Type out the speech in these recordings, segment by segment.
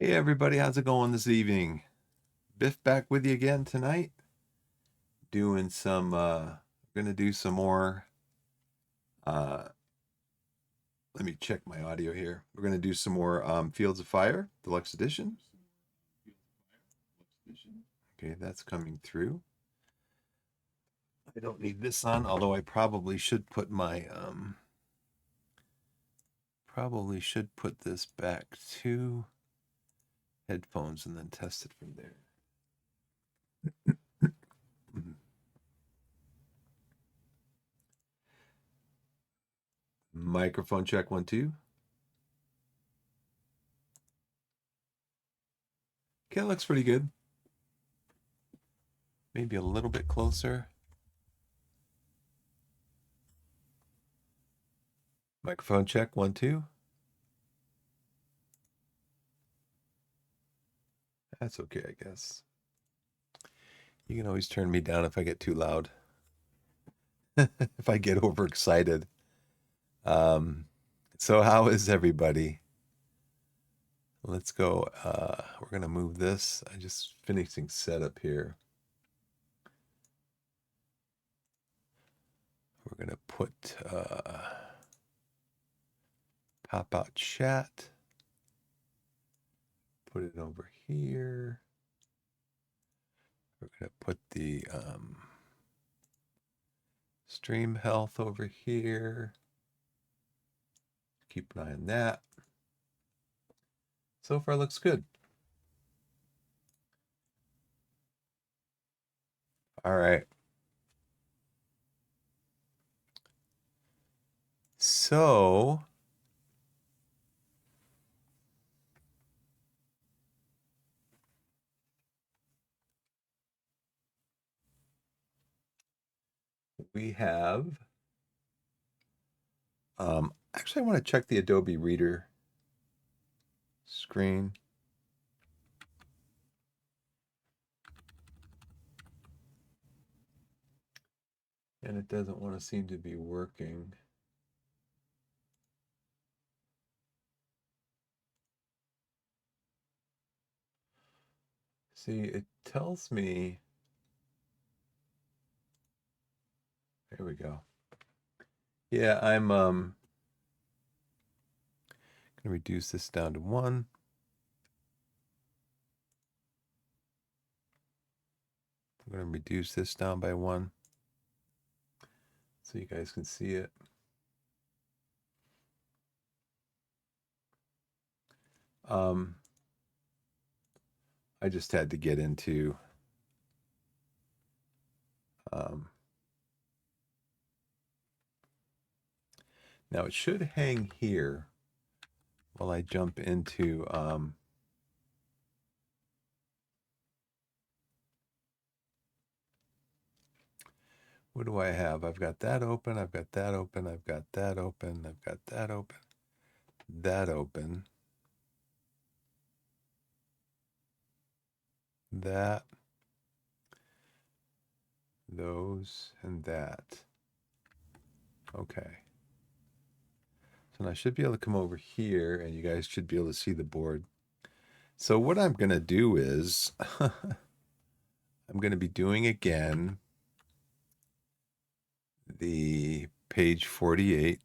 Hey everybody, how's it going this evening? Biff back with you again tonight. Doing some gonna do some more uh let me check my audio here. We're gonna do some more Fields of Fire Deluxe Edition. Okay, that's coming through. I don't need this on, although I probably should put my this back to headphones and then test it from there. Microphone check 1 2. Okay, looks pretty good. Maybe a little bit closer. Microphone check 1 2. That's okay, I guess. You can always turn me down if I get too loud. If I get overexcited. Um, so how is everybody? Let's go. We're gonna move this. I'm just finishing setup here. We're gonna put pop out chat. Put it over here. We're gonna put the stream health over here. Keep an eye on that. So far looks good. All right. So we have actually I want to check the Adobe Reader screen. And it doesn't want to seem to be working. See, it tells me, there we go. Yeah, I'm gonna reduce this down to 1. I'm gonna reduce this down by 1 so you guys can see it. I just had to get into now it should hang here while I jump into what do I have? I've got that open, I've got that open, I've got that open, I've got that open, that open, that, those, and that. Okay. So now I should be able to come over here and you guys should be able to see the board. So what I'm going to do is I'm going to be doing again the page 48.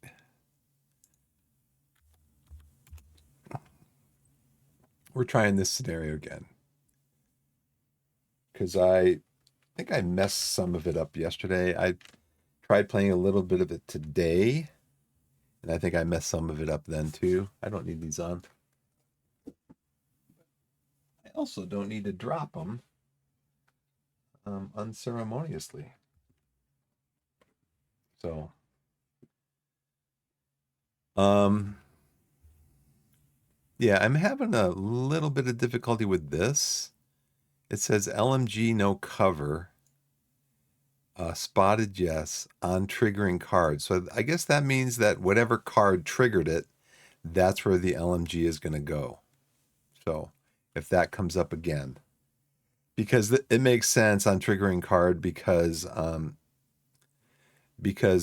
We're trying this scenario again because I think I messed some of it up yesterday. I tried playing a little bit of it today, and I think I messed some of it up then too. I don't need these on. I also don't need to drop them unceremoniously. So, yeah, I'm having a little bit of difficulty with this. It says LMG no cover. Spotted yes on triggering card. So I guess that means that whatever card triggered it, that's where the LMG is going to go. So if that comes up again, because it makes sense on triggering card because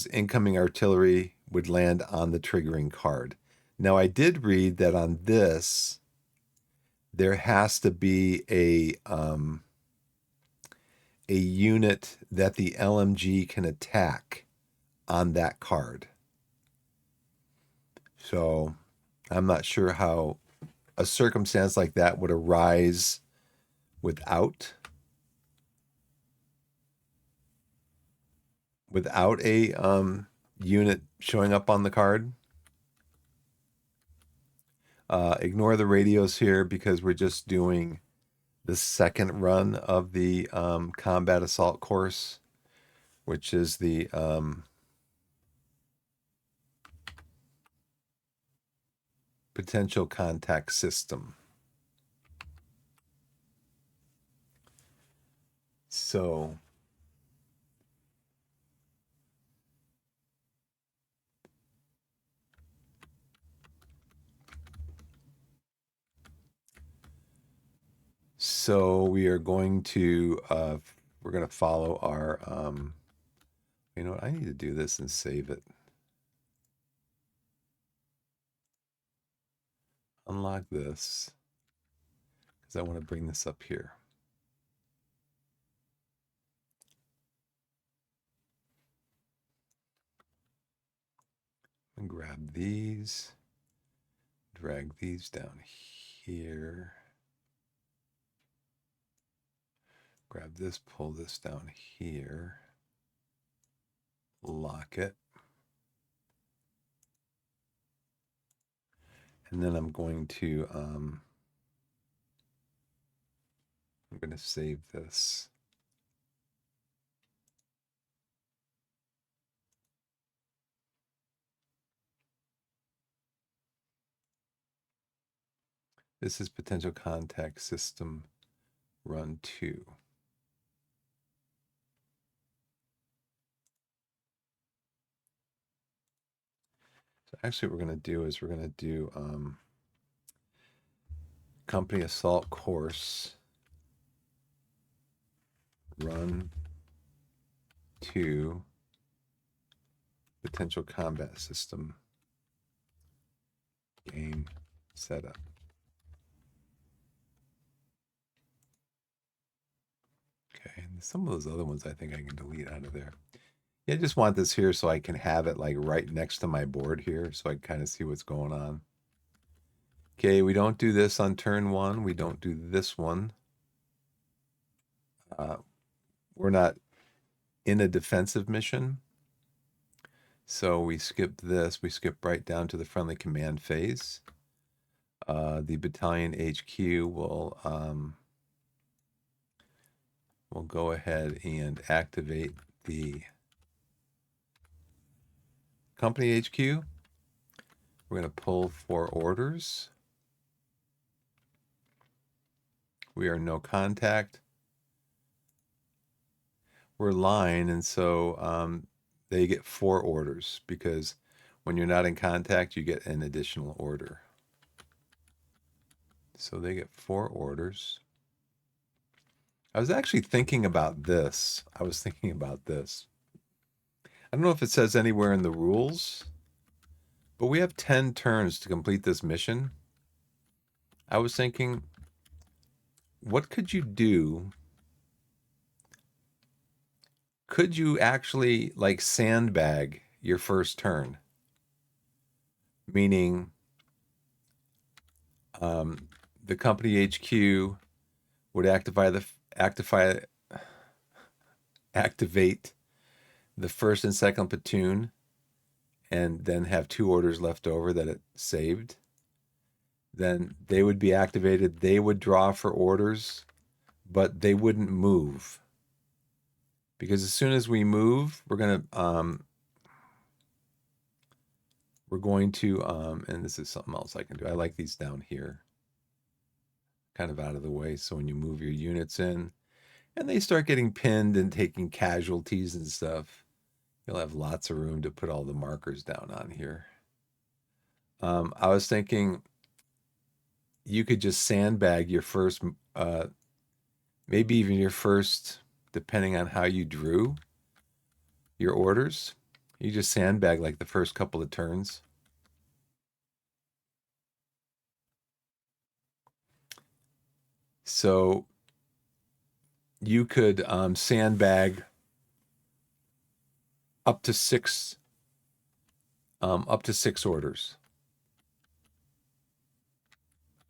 incoming artillery would land on the triggering card. Now I did read that on this, there has to be a unit that the LMG can attack on that card. So I'm not sure how a circumstance like that would arise without a unit showing up on the card. Ignore the radios here because we're just doing the second run of the combat assault course, which is the potential contact system. So we are going to we're going to follow our you know what, I need to do this and save it. Unlock this because I want to bring this up here. And grab these, drag these down here. Grab this, pull this down here. Lock it. And then I'm going to save this. This is potential contact system run 2. So actually what we're going to do is we're going to do company assault course run 2 potential combat system game setup. Okay, and some of those other ones I think I can delete out of there. Yeah, I just want this here so I can have it like right next to my board here so I can kind of see what's going on. Okay, we don't do this on turn 1. We don't do this one. We're not in a defensive mission. So we skip this. We skip right down to the friendly command phase. The battalion HQ will go ahead and activate the company HQ. We're going to pull 4 orders. We are no contact. We're line, and so they get 4 orders because when you're not in contact, you get an additional order. So they get 4 orders. I was actually thinking about this. I don't know if it says anywhere in the rules, but we have 10 turns to complete this mission. I was thinking, what could you do? Could you actually like sandbag your first turn? Meaning the company HQ would activate the first and second platoon and then have 2 orders left over that it saved. Then they would be activated. They would draw for orders, but they wouldn't move. Because as soon as we move, we're going to, and this is something else I can do. I like these down here, kind of out of the way. So when you move your units in and they start getting pinned and taking casualties and stuff, you'll have lots of room to put all the markers down on here. I was thinking you could just sandbag your first, maybe even your first, depending on how you drew your orders. You just sandbag like the first couple of turns. So you could sandbag up to six orders,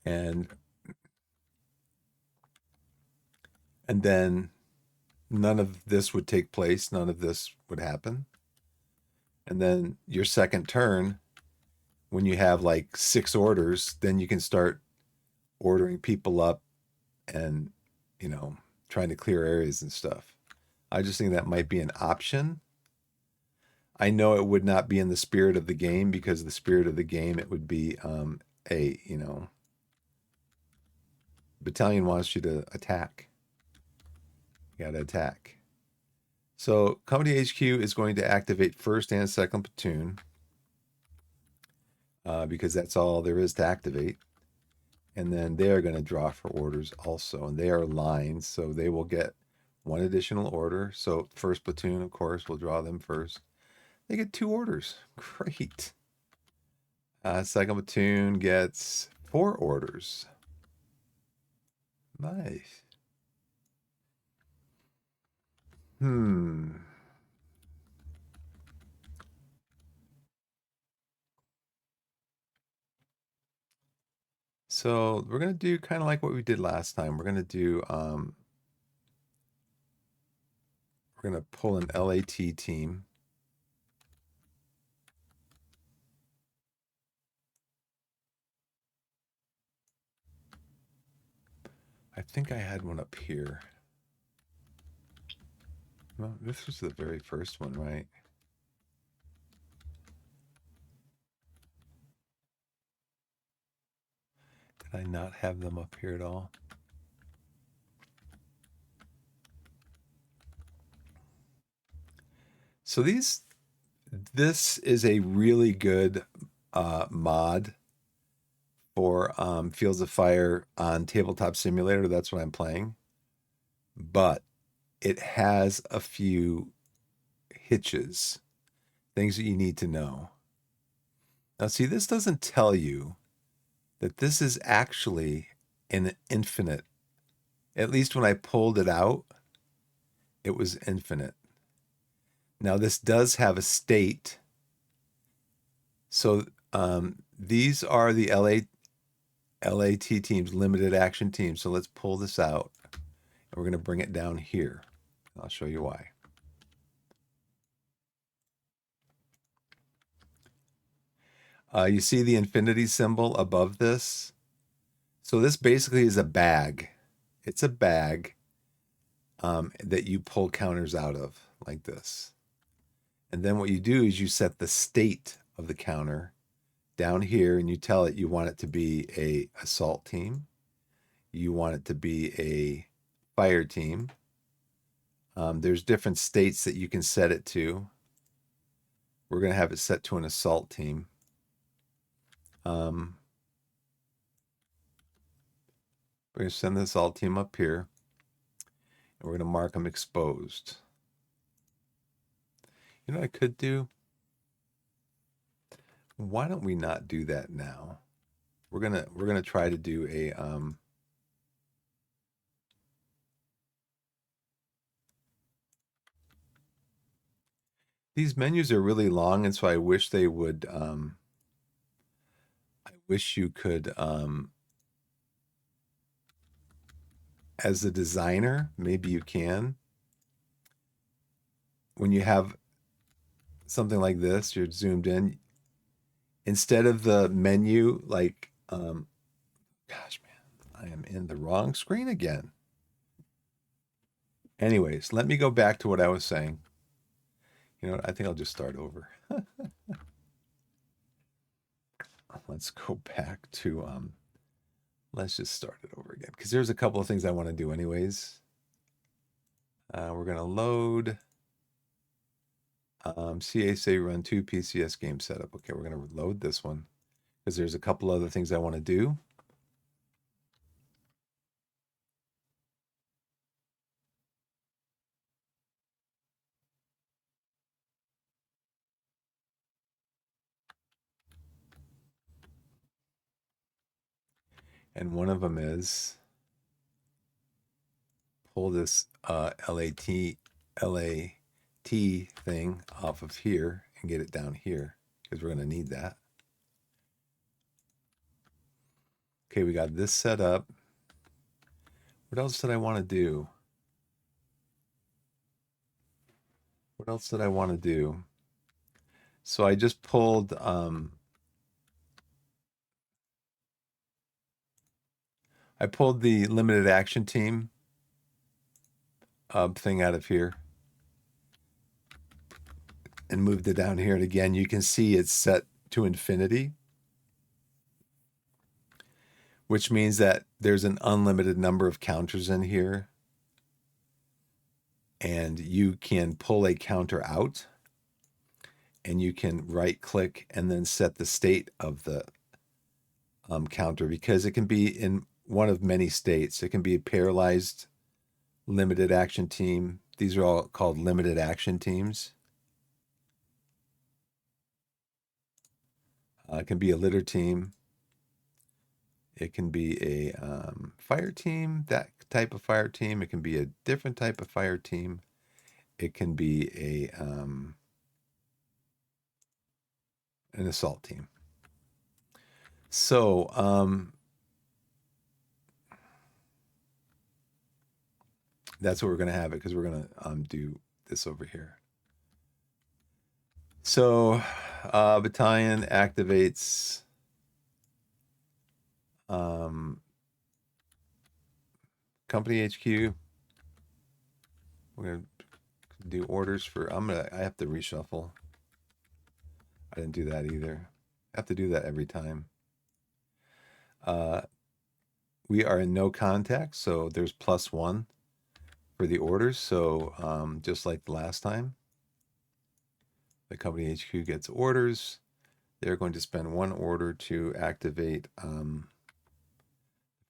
and then none of this would take place, none of this would happen. And then your second turn, when you have like six orders, then you can start ordering people up and, you know, trying to clear areas and stuff. I just think that might be an option. I know it would not be in the spirit of the game, because the spirit of the game, it would be a, you know, battalion wants you to attack. You got to attack. So Company HQ is going to activate first and second platoon, because that's all there is to activate. And then they are going to draw for orders also, and they are lines, so they will get one additional order. So first platoon, of course, will draw them first. They get 2 orders. Great. Second platoon gets 4 orders. Nice. So we're gonna do kind of like what we did last time. We're gonna do we're gonna pull an LAT team. I think I had one up here. Well, this was the very first one, right? Did I not have them up here at all? So this is a really good mod for Fields of Fire on Tabletop Simulator. That's what I'm playing. But it has a few hitches, things that you need to know. Now, see, this doesn't tell you that this is actually an infinite. At least when I pulled it out, it was infinite. Now, this does have a state. So these are the LAT teams, limited action teams. So let's pull this out, and we're going to bring it down here. I'll show you why. You see the infinity symbol above this? So this basically is a bag. It's a bag that you pull counters out of, like this. And then what you do is you set the state of the counter down here, and you tell it you want it to be a assault team. You want it to be a fire team. There's different states that you can set it to. We're going to have it set to an assault team. We're going to send the assault team up here, and we're going to mark them exposed. You know what I could do? Why don't we not do that now? We're gonna try to do a these menus are really long, and so I wish they would I wish you could as a designer, maybe you can, when you have something like this, you're zoomed in, instead of the menu, like gosh man, I am in the wrong screen again. Anyways, let me go back to what I was saying. You know what? I think I'll just start over. Let's go back to let's just start it over again, because there's a couple of things I want to do anyways. We're going to load CASA run 2 PCS game setup. Okay, we're going to load this one because there's a couple other things I want to do. And one of them is pull this LAT thing off of here and get it down here because we're going to need that. Okay, we got this set up. What else did I want to do? What else did I want to do? So I just pulled I pulled the limited action team thing out of here and moved it down here. And again, you can see it's set to infinity, which means that there's an unlimited number of counters in here. And you can pull a counter out and you can right click and then set the state of the counter, because it can be in one of many states. It can be a paralyzed limited action team. These are all called limited action teams. It can be a litter team. It can be a fire team, that type of fire team. It can be a different type of fire team. It can be a an assault team. So that's what we're going to have it, because we're going to do this over here. So battalion activates company HQ. We're going to do orders for, I have to reshuffle. I didn't do that either. I have to do that every time. We are in no contact, so there's +1 for the orders. So just like the last time, the company HQ gets orders. They're going to spend 1 order to activate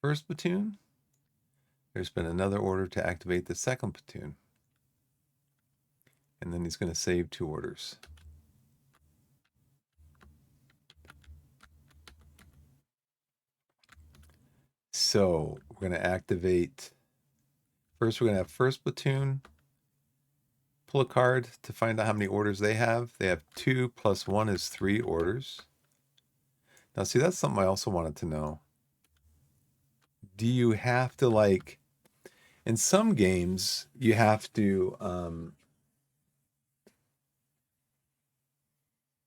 first platoon. There's been another order to activate the second platoon. And then he's going to save 2 orders. So we're going to activate. First, we're going to have first platoon. Pull a card to find out how many orders they have. They have 2 + 1 is 3 orders. Now, see, that's something I also wanted to know. Do you have to, like, in some games, you have to,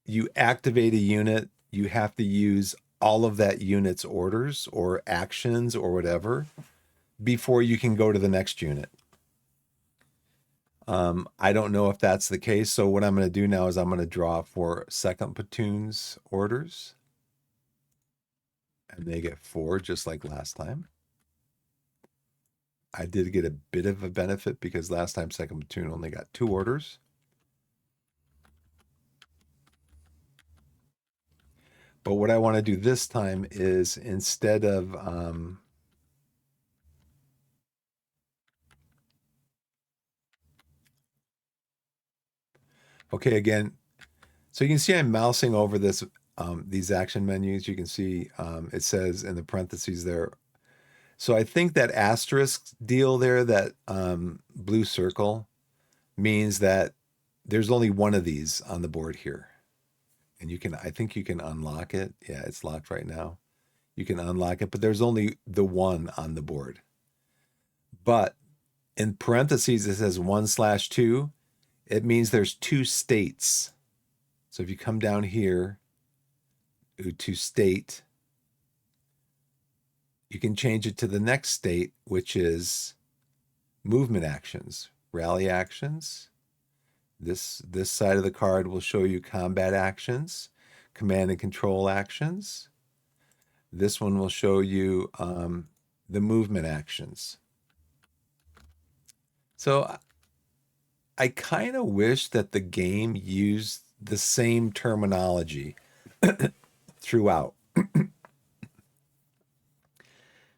you activate a unit, you have to use all of that unit's orders or actions or whatever before you can go to the next unit. I don't know if that's the case. So what I'm going to do now is I'm going to draw for second platoon's orders. And they get 4, just like last time. I did get a bit of a benefit because last time second platoon only got 2 orders. But what I want to do this time is, instead of okay, again, so you can see I'm mousing over this these action menus. You can see it says in the parentheses there. So I think that asterisk deal there, that blue circle, means that there's only 1 of these on the board here. And you can, I think you can unlock it. Yeah, it's locked right now. You can unlock it, but there's only the 1 on the board. But in parentheses, it says 1/2. It means there's 2 states. So if you come down here to state, you can change it to the next state, which is movement actions, rally actions. This side of the card will show you combat actions, command and control actions. This one will show you the movement actions. So I kind of wish that the game used the same terminology throughout.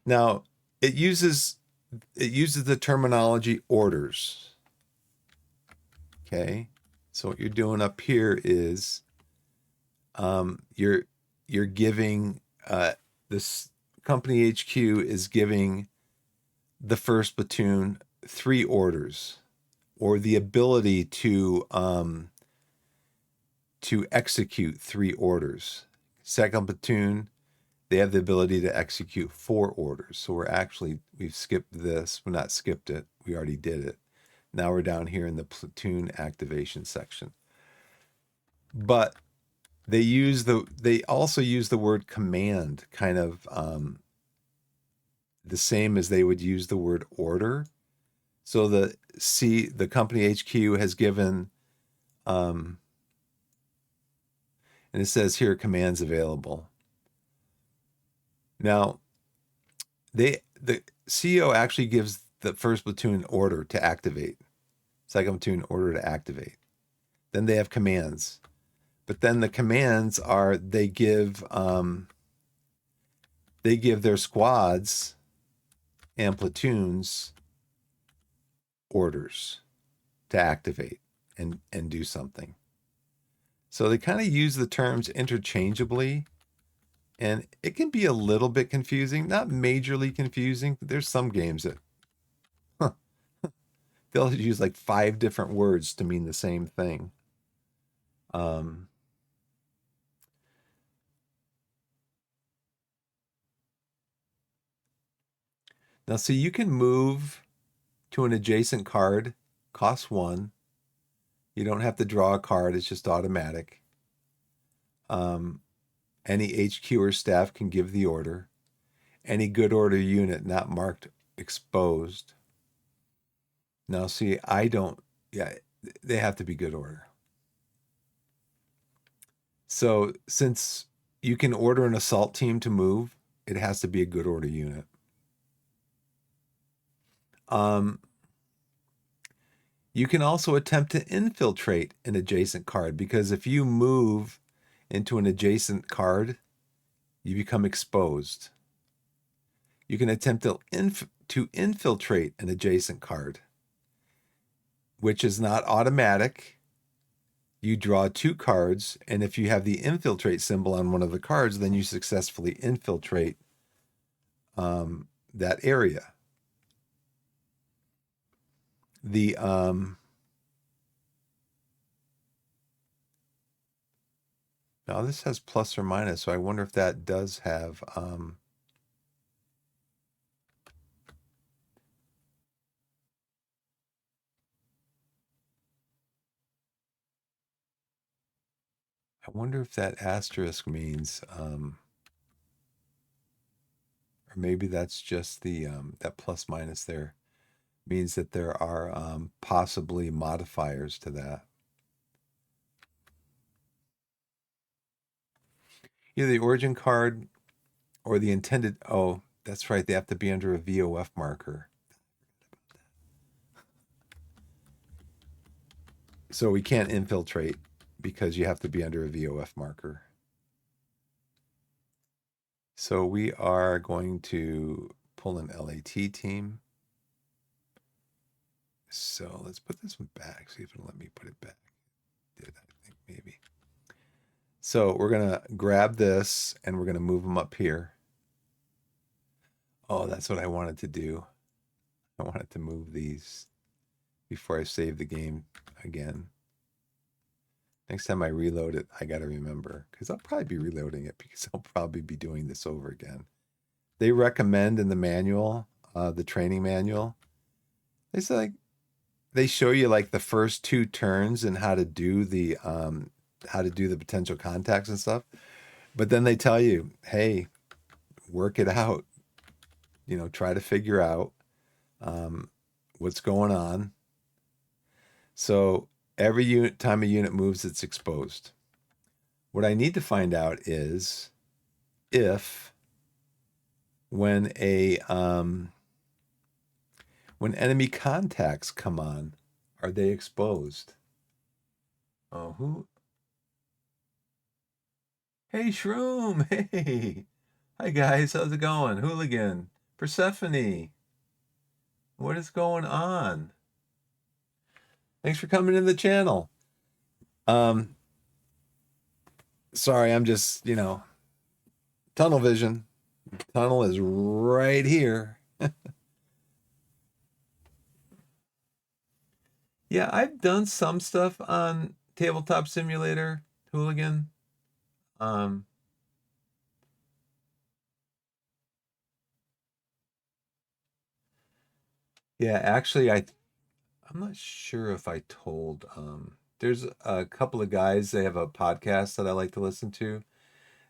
Now, it uses the terminology orders. Okay, so what you're doing up here is you're giving this company HQ is giving the first platoon 3 orders, or the ability to execute 3 orders. Second platoon, they have the ability to execute 4 orders. So we've skipped this. Well, not skipped it. We already did it. Now we're down here in the platoon activation section. But they also use the word command, kind of the same as they would use the word order. So the company HQ has given, and it says here commands available. Now, the CEO actually gives the first platoon order to activate, second platoon order to activate. Then they have commands, but then the commands are they give their squads and platoons orders to activate and do something. So they kind of use the terms interchangeably, and it can be a little bit confusing, not majorly confusing. There's some games that they'll use like 5 different words to mean the same thing. Now, so you can move to an adjacent card, costs 1. You don't have to draw a card, it's just automatic. Any HQ or staff can give the order. Any good order unit not marked exposed. Now, see, they have to be good order. So since you can order an assault team to move, it has to be a good order unit. You can also attempt to infiltrate an adjacent card, because if you move into an adjacent card, you become exposed. You can attempt to infiltrate an adjacent card, which is not automatic. You draw 2 cards, and if you have the infiltrate symbol on one of the cards, then you successfully infiltrate that area. Now this has plus or minus, so I wonder if that does have I wonder if that asterisk means or maybe that's just the that plus minus there means that there are possibly modifiers to that. Either the origin card or the intended, oh, that's right, they have to be under a VOF marker. So we can't infiltrate because you have to be under a VOF marker. So we are going to pull an LAT team. So let's put this one back, see if it'll let me put it back. Did I think maybe. So we're gonna grab this and we're gonna move them up here. Oh, that's what I wanted to do. I wanted to move these before I save the game again. Next time I reload it, I got to remember, because I'll probably be reloading it because I'll probably be doing this over again. They recommend in the manual, the training manual, they say like, they show you like the first 2 turns and how to do the potential contacts and stuff. But then they tell you, hey, work it out. You know, try to figure out what's going on. So every time a unit moves, it's exposed. What I need to find out is if when enemy contacts come on, are they exposed? Oh, who? Hey, Shroom. Hey. Hi, guys. How's it going? Hooligan. Persephone. What is going on? Thanks for coming in the channel. Sorry, I'm just, tunnel vision. Tunnel is right here. Yeah, I've done some stuff on Tabletop Simulator Hooligan. Um, yeah, actually, I'm not sure if I told. There's a couple of guys. They have a podcast that I like to listen to.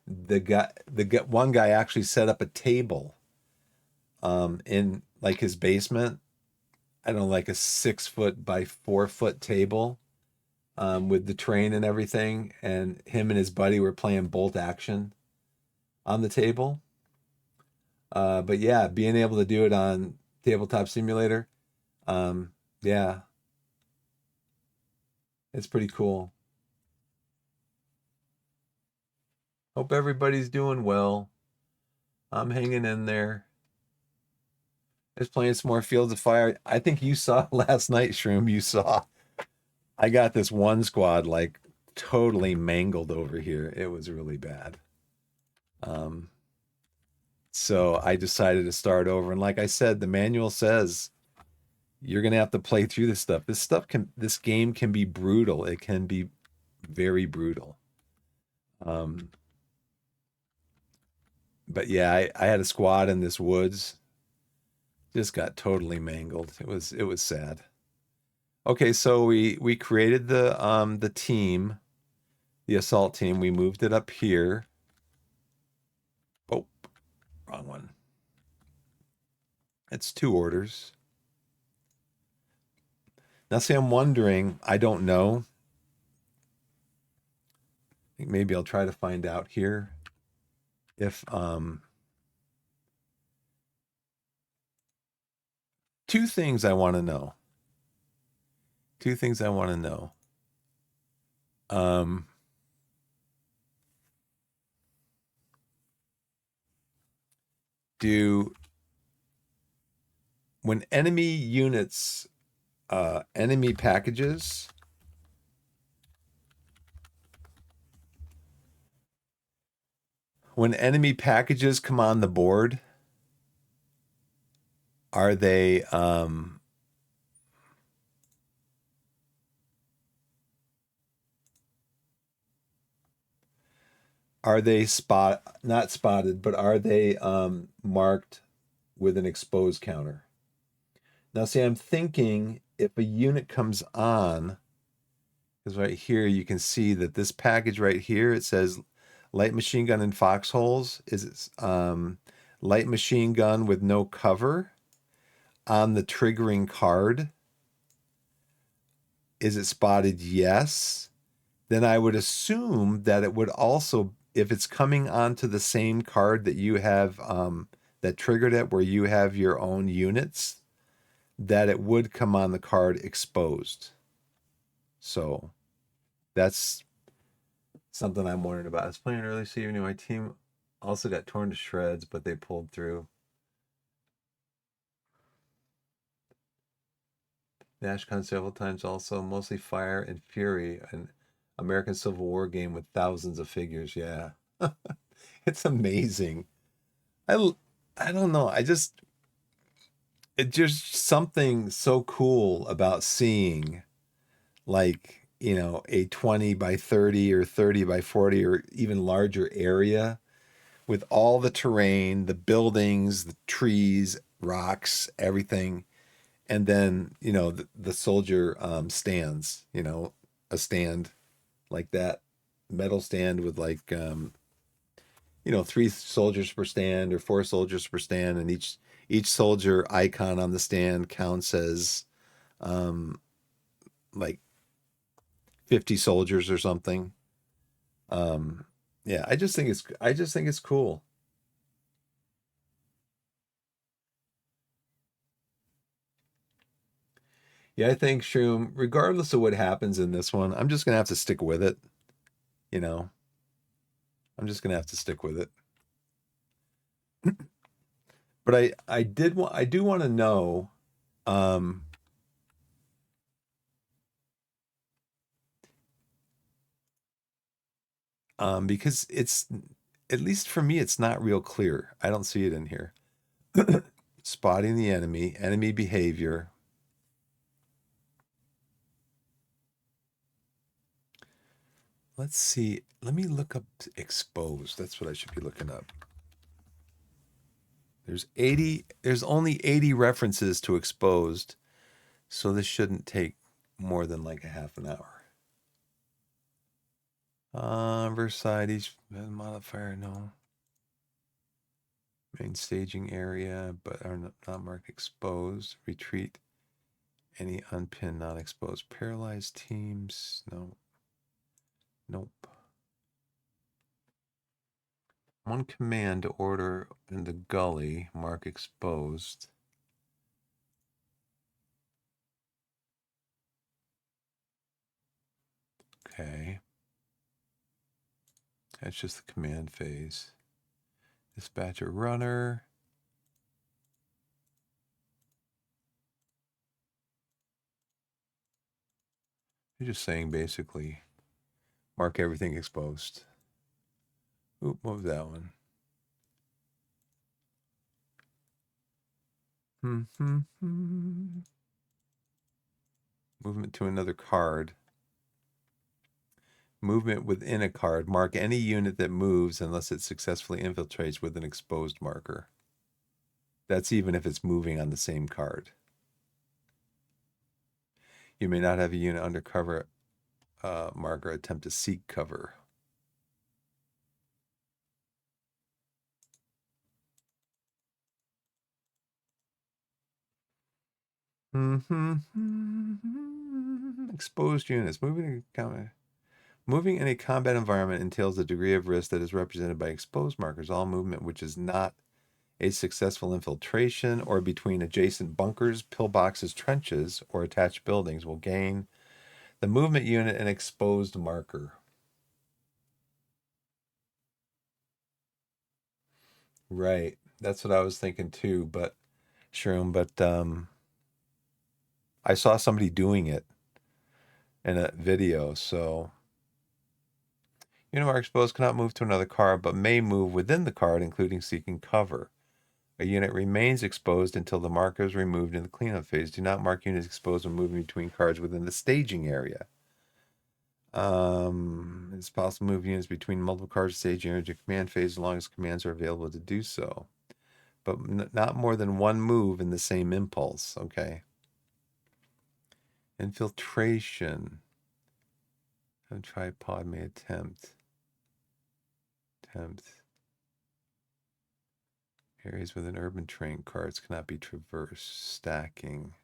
One guy actually set up a table in like his basement. I don't know, like a 6 foot by 4 foot table with the train and everything. And him and his buddy were playing Bolt Action on the table. But yeah, being able to do it on Tabletop Simulator, um, yeah, it's pretty cool. Hope everybody's doing well. I'm hanging in there. Just playing some more Fields of Fire. I think you saw last night, Shroom. You saw I got this one squad like totally mangled over here. It was really bad. Um, so I decided to start over. And like I said, the manual says you're gonna have to play through this stuff. This game can be brutal. It can be very brutal. Um, but yeah, I had a squad in this woods, just got totally mangled. It was sad. Okay, so we created the team, the assault team. We moved it up here. Oh, wrong one. It's two orders. Now, see, I'm wondering, I don't know. I think maybe I'll try to find out here if two things I want to know. Two things I want to know. Um, do when enemy units, enemy packages, when enemy packages come on the board, are they not spotted, but are they marked with an exposed counter? Now, see, I'm thinking if a unit comes on, because right here you can see that this package right here, it says light machine gun in foxholes. Is it light machine gun with no cover on the triggering card? Is it spotted? Yes. Then I would assume that it would also, if it's coming onto the same card that you have that triggered it, where you have your own units, that it would come on the card exposed. So that's something I'm wondering about. I was playing early this evening. My team also got torn to shreds, but they pulled through. NashCon several times also, mostly Fire and Fury, an American Civil War game with thousands of figures. Yeah. It's amazing. I I don't know. It's just something so cool about seeing like, a 20 by 30 or 30 by 40 or even larger area with all the terrain, the buildings, the trees, rocks, everything. And then, the soldier stands, a stand like that, metal stand with like, three soldiers per stand or four soldiers per stand. And each soldier icon on the stand counts as um, like 50 soldiers or something. Um, yeah, I just think it's cool. Yeah, I think Shroom, regardless of what happens in this one, I'm just gonna have to stick with it. You know, I'm just gonna have to stick with it. But I do want to know, um, because it's at least for me, it's not real clear. I don't see it in here. Spotting the enemy, enemy behavior. Let's see. Let me look up exposed. That's what I should be looking up. There's only 80 references to exposed, so this shouldn't take more than like a half an hour. Versailles modifier, no. Main staging area, but are not marked exposed. Retreat. Any unpinned, not exposed. Paralyzed teams, no. Nope. One command to order in the gully, mark exposed. Okay. That's just the command phase. Dispatch a runner. You're just saying basically mark everything exposed. Oop, what was that one? Movement to another card. Movement within a card. Mark any unit that moves unless it successfully infiltrates with an exposed marker. That's even if it's moving on the same card. You may not have a unit under cover marker attempt to seek cover. Exposed units. Moving in a combat environment entails a degree of risk that is represented by exposed markers. All movement which is not a successful infiltration or between adjacent bunkers, pillboxes, trenches, or attached buildings will gain the movement unit an exposed marker. Right. That's what I was thinking too, but Shroom, but I saw somebody doing it in a video, so unit mark exposed cannot move to another card, but may move within the card, including seeking cover. A unit remains exposed until the marker is removed in the cleanup phase. Do not mark units exposed when moving between cards within the staging area. It's possible to move units between multiple cards, staging area, to command phase as long as commands are available to do so. But not more than one move in the same impulse. Okay. Infiltration. A tripod may attempt. Areas with an urban terrain cards cannot be traversed. Stacking.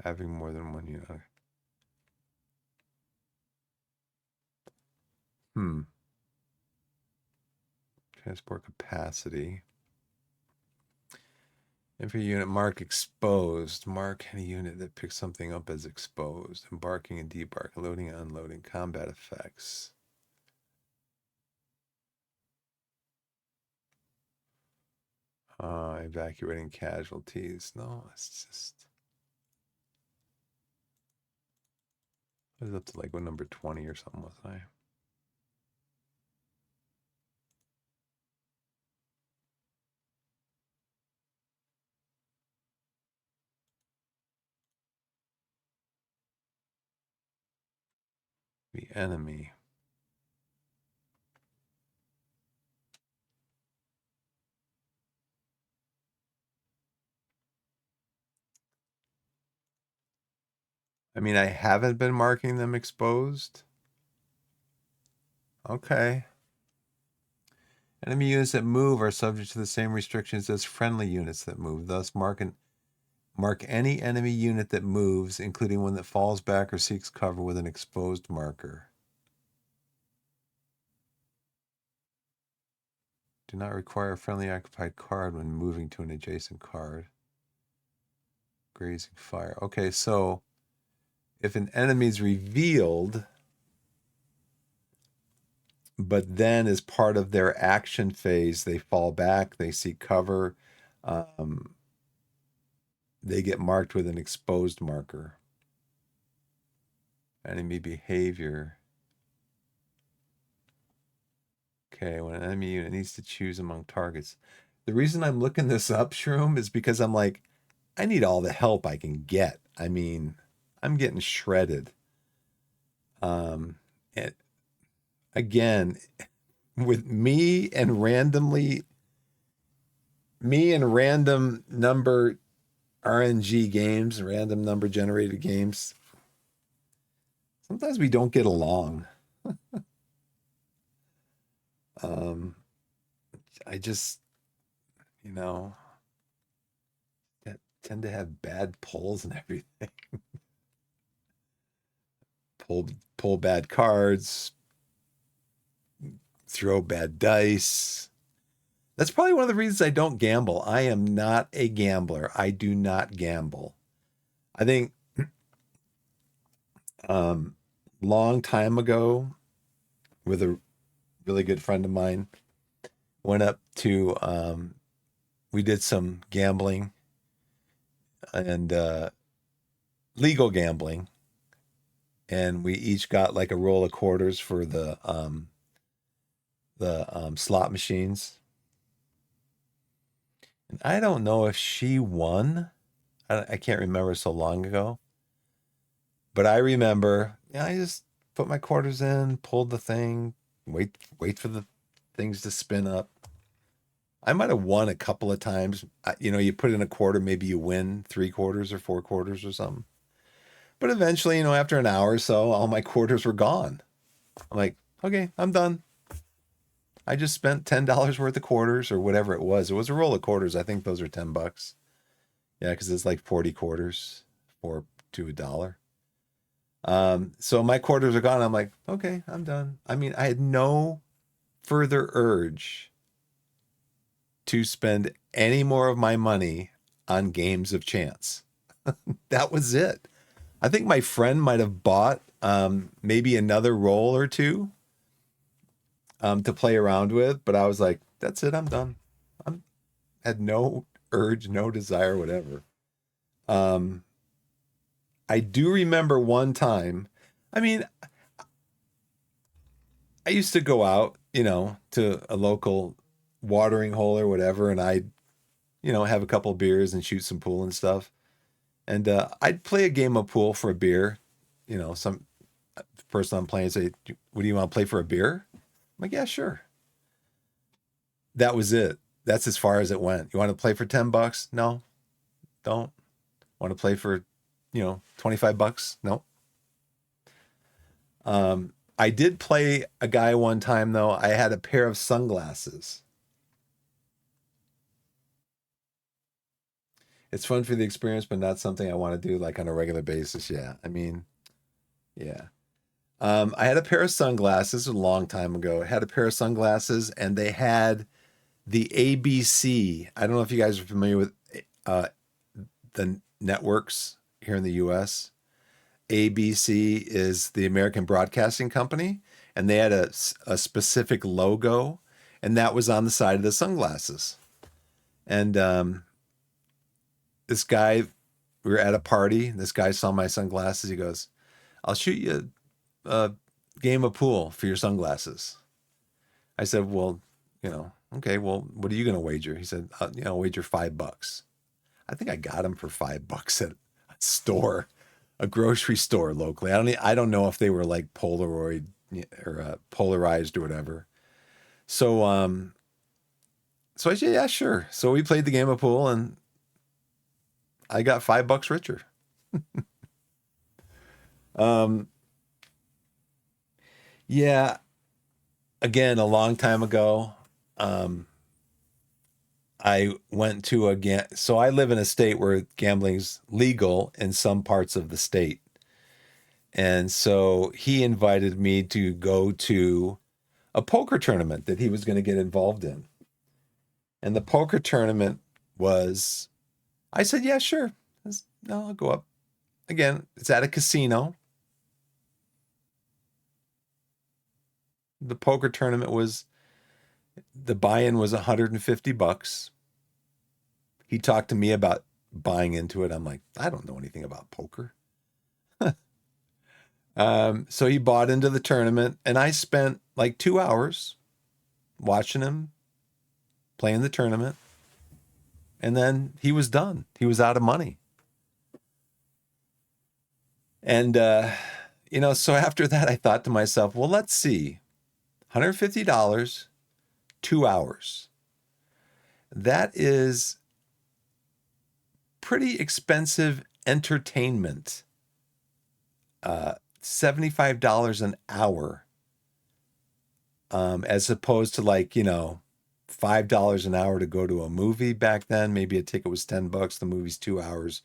Having more than one unit. Transport capacity. Every unit mark exposed. Mark any unit that picks something up as exposed. Embarking and debarking. Loading and unloading. Combat effects. Evacuating casualties. No, it's just... I was up to like what, number 20 or something, wasn't I? The enemy. I mean, I haven't been marking them exposed. Okay. Enemy units that move are subject to the same restrictions as friendly units that move. Thus, mark any enemy unit that moves, including one that falls back or seeks cover, with an exposed marker. Do not require a friendly occupied card when moving to an adjacent card. Grazing fire. Okay, so if an enemy is revealed, but then as part of their action phase, they fall back, they seek cover, they get marked with an exposed marker. Enemy behavior. Okay, when an enemy unit needs to choose among targets. The reason I'm looking this up, Shroom, is because I'm like, I need all the help I can get. I mean, I'm getting shredded. And again, with me and random number RNG games, random number generated games, sometimes we don't get along. I just, you know, tend to have bad pulls and everything. pull bad cards, throw bad dice. That's probably one of the reasons I don't gamble. I am not a gambler. I do not gamble. I think long time ago, with a really good friend of mine, went up to we did some gambling and legal gambling, and we each got like a roll of quarters for the slot machines. And I don't know if she won. I can't remember, so long ago. But I remember, I just put my quarters in, pulled the thing, wait for the things to spin up. I might have won a couple of times. You put in a quarter, maybe you win 3 quarters or 4 quarters or something. But eventually, after an hour or so, all my quarters were gone. I'm like, okay, I'm done. I just spent $10 worth of quarters or whatever it was. It was a roll of quarters. I think those are $10. Yeah, because it's like 40 quarters for to $1. So my quarters are gone. I'm like, okay, I'm done. I mean, I had no further urge to spend any more of my money on games of chance. That was it. I think my friend might have bought maybe another roll or two to play around with, but I was like, that's it. I'm done. Had no urge, no desire, whatever. I do remember one time. I mean, I used to go out, to a local watering hole or whatever, and I'd, have a couple of beers and shoot some pool and stuff. And I'd play a game of pool for a beer. Some person I'm playing say, "What do you want to play for a beer?" I'm like, "Yeah, sure." That was it. That's as far as it went. You want to play for $10? No, don't. Want to play for, $25? No. I did play a guy one time though. I had a pair of sunglasses. It's fun for the experience, but not something I want to do like on a regular basis. Yeah. I mean, yeah. I had a pair of sunglasses a long time ago. I had a pair of sunglasses and they had the ABC. I don't know if you guys are familiar with the networks here in the US. ABC is the American Broadcasting Company, and they had a specific logo, and that was on the side of the sunglasses. And this guy, we were at a party. This guy saw my sunglasses. He goes, "I'll shoot you a game of pool for your sunglasses." I said, "Well, okay, well, what are you going to wager?" He said, "I'll wager $5." I think I got him for $5 at a store, a grocery store locally. I don't know if they were like Polaroid or polarized or whatever. So so I said, yeah, sure. So we played the game of pool and I got $5 richer. Yeah, again, a long time ago. I went to so I live in a state where gambling's legal in some parts of the state. And so he invited me to go to a poker tournament that he was going to get involved in. And the poker tournament was, I said, yeah, sure. No, I'll go up. Again, it's at a casino. The poker tournament the buy-in was $150. He talked to me about buying into it. I'm like, I don't know anything about poker. So he bought into the tournament, and I spent like 2 hours watching him playing the tournament. And then he was done. He was out of money. And You know, so after that, I thought to myself, well, let's see, $150, 2 hours. That is pretty expensive entertainment. $75 an hour, as opposed to like, you know, $5 an hour to go to a movie back then. Maybe a ticket was $10. The movie's 2 hours,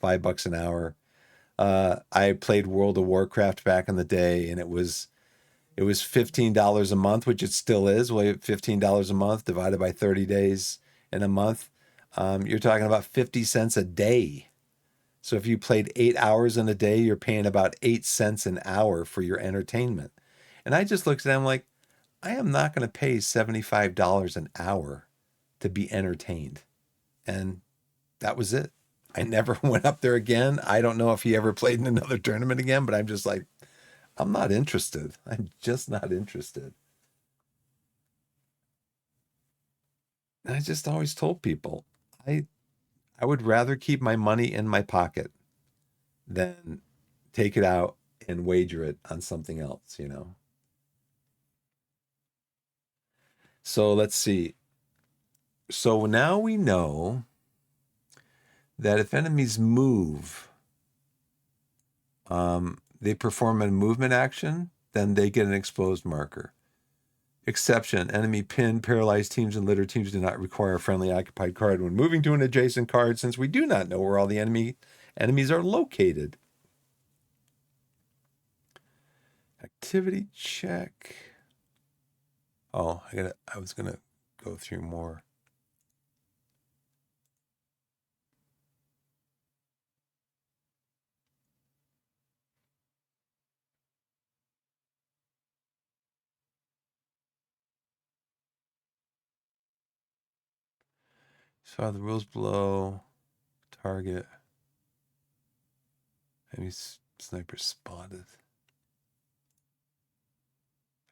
$5 an hour. I played World of Warcraft back in the day, and it was $15 a month, which it still is. Well, $15 a month divided by 30 days in a month. You're talking about 50 cents a day. So if you played 8 hours in a day, you're paying about 8 cents an hour for your entertainment. And I just looked at them like, I am not going to pay $75 an hour to be entertained. And that was it. I never went up there again. I don't know if he ever played in another tournament again, but I'm just like, I'm not interested. I'm just not interested. And I just always told people, I I would rather keep my money in my pocket than take it out and wager it on something else, you know. So let's see. So now we know that if enemies move, they perform a movement action, then they get an exposed marker. Exception: enemy pinned, paralyzed teams, and litter teams do not require a friendly occupied card when moving to an adjacent card, since we do not know where all the enemies are located. Activity check. Oh, I was gonna go through more. Saw the rules below. Target. Enemy sniper spotted.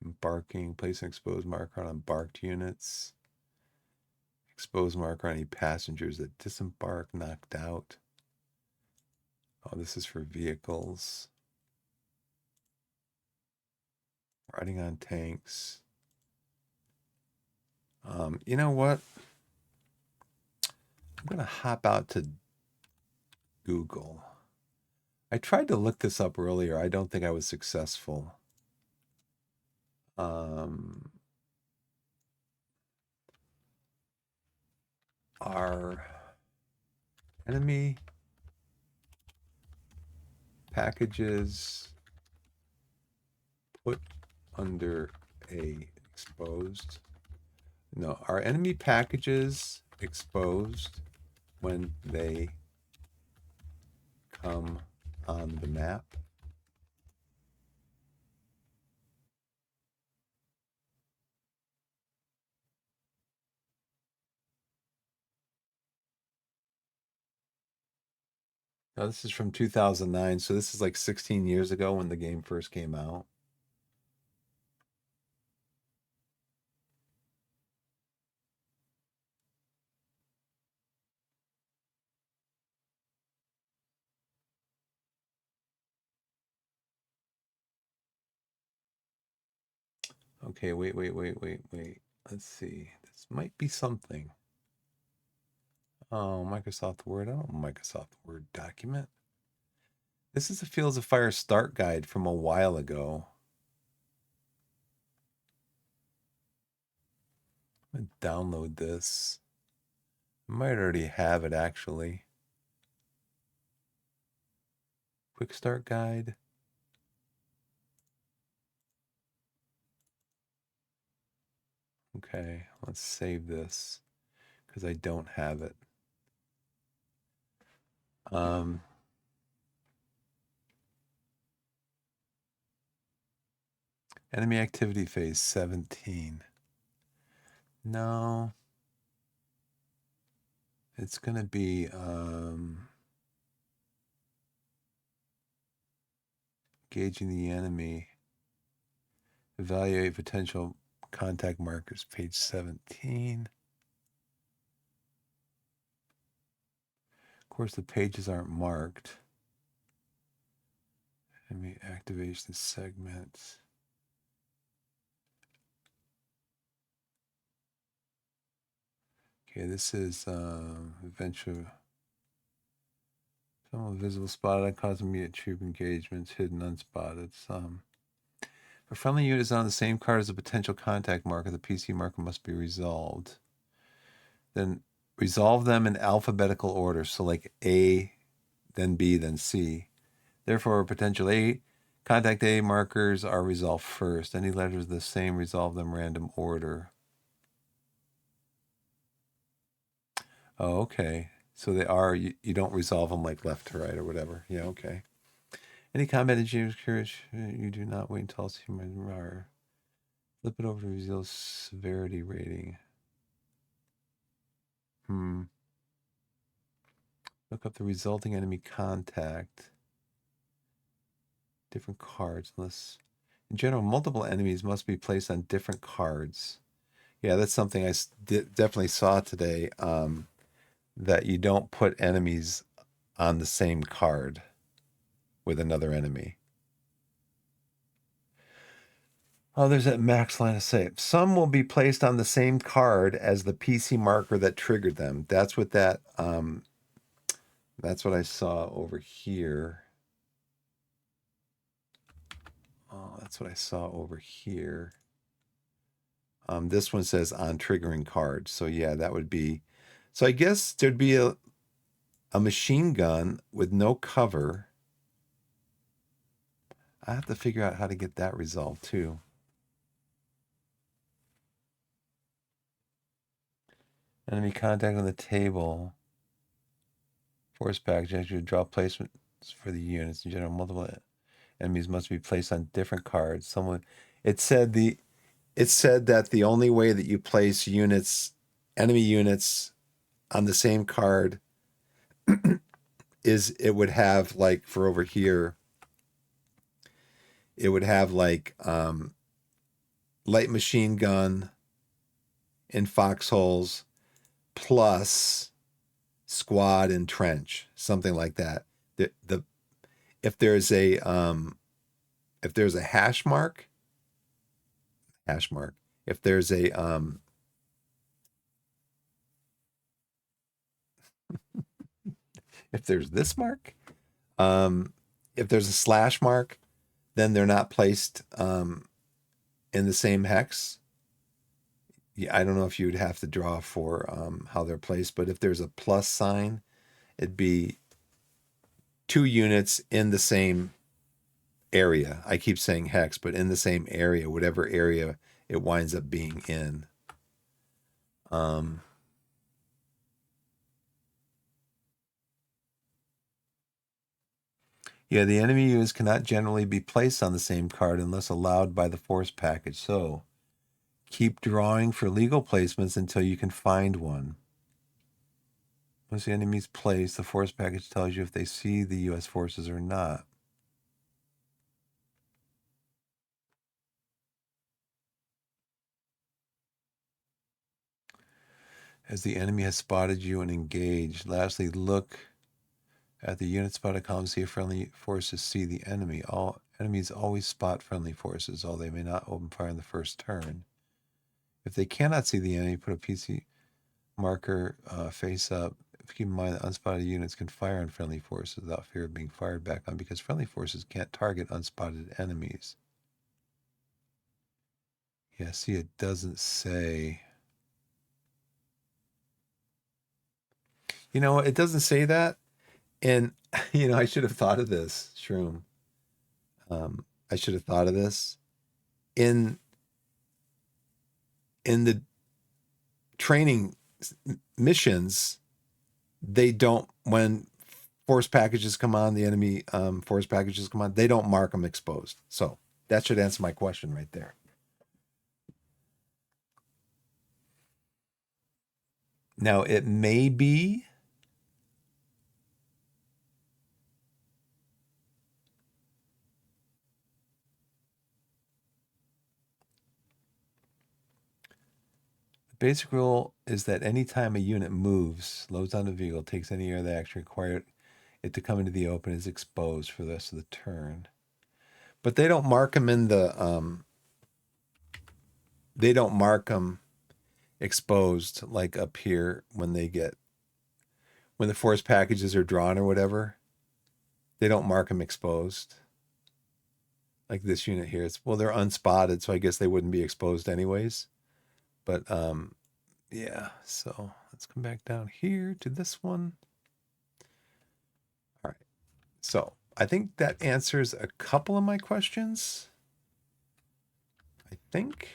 Embarking. Place an exposed marker on embarked units. Exposed marker on any passengers that disembark, knocked out. Oh, this is for vehicles. Riding on tanks. You know what? I'm going to hop out to Google. I tried to look this up earlier. I don't think I was successful. Are enemy packages put under a exposed? No, are enemy packages exposed when they come on the map? Now, this is from 2009, so this is like 16 years ago when the game first came out. Okay, wait. Let's see. This might be something. Oh, Microsoft Word. I don't know Microsoft Word document. This is the Fields of Fire start guide from a while ago. I'm going to download this. I might already have it actually. Quick start guide. Okay, let's save this because I don't have it. Enemy activity phase 17. No. It's going to be engaging the enemy. Evaluate potential contact markers, page 17. Of course, the pages aren't marked. Enemy activation segment. Okay, this is adventure. Some visible spotted, uncaused immediate troop engagements, hidden unspotted. Some. If a friendly unit is on the same card as a potential contact marker, the PC marker must be resolved. Then resolve them in alphabetical order. So like A, then B, then C. Therefore, potential A, contact A markers are resolved first. Any letters the same, resolve them random order. Oh, okay. So they are, you don't resolve them like left to right or whatever. Yeah, okay. Any combat in James Courage, you do not wait until it's human. Flip it over to reveal severity rating. Look up the resulting enemy contact. Different cards. Unless, in general, multiple enemies must be placed on different cards. Yeah, that's something I definitely saw today. That you don't put enemies on the same card with another enemy. Oh, there's that max line of sight. Some will be placed on the same card as the PC marker that triggered them. That's what that's what I saw over here. Oh, that's what I saw over here. This one says on triggering card. So yeah, that would be. So I guess there'd be a machine gun with no cover. I have to figure out how to get that resolved too. Enemy contact on the table. Force package. Actually, draw placements for the units. In general, multiple enemies must be placed on different cards. It said that the only way that you place enemy units on the same card is it would have like for over here, it would have like light machine gun in foxholes plus squad and trench, something like that. If there's a hash mark, if there's a if there's this mark, if there's a slash mark, then they're not placed in the same hex. Yeah, I don't know if you would have to draw for how they're placed, but if there's a plus sign, it'd be 2 units in the same area. I keep saying hex, but in the same area, whatever area it winds up being in. Yeah, the enemy units cannot generally be placed on the same card unless allowed by the force package. So keep drawing for legal placements until you can find one. Once the enemy's placed, the force package tells you if they see the U.S. forces or not. As the enemy has spotted you and engaged. Lastly, look at the unit spotted column, see if friendly forces see the enemy. All enemies always spot friendly forces, although they may not open fire in the first turn. If they cannot see the enemy, put a PC marker face up. Keep in mind that unspotted units can fire on friendly forces without fear of being fired back on because friendly forces can't target unspotted enemies. Yeah, see, it doesn't say. It doesn't say that. And, I should have thought of this, Shroom. I should have thought of this. In the training missions, they don't, when force packages come on, the enemy force packages come on, they don't mark them exposed. So that should answer my question right there. Now, it may be the basic rule is that anytime a unit moves, loads on the vehicle, takes any air that action required it to come into the open, is exposed for the rest of the turn. but they don't mark them in the they don't mark them exposed like up here when the force packages are drawn or whatever. They don't mark them exposed. Like this unit here, they're unspotted, so I guess they wouldn't be exposed anyways. But yeah, so let's come back down here to this one. All right, so I think that answers a couple of my questions. I think.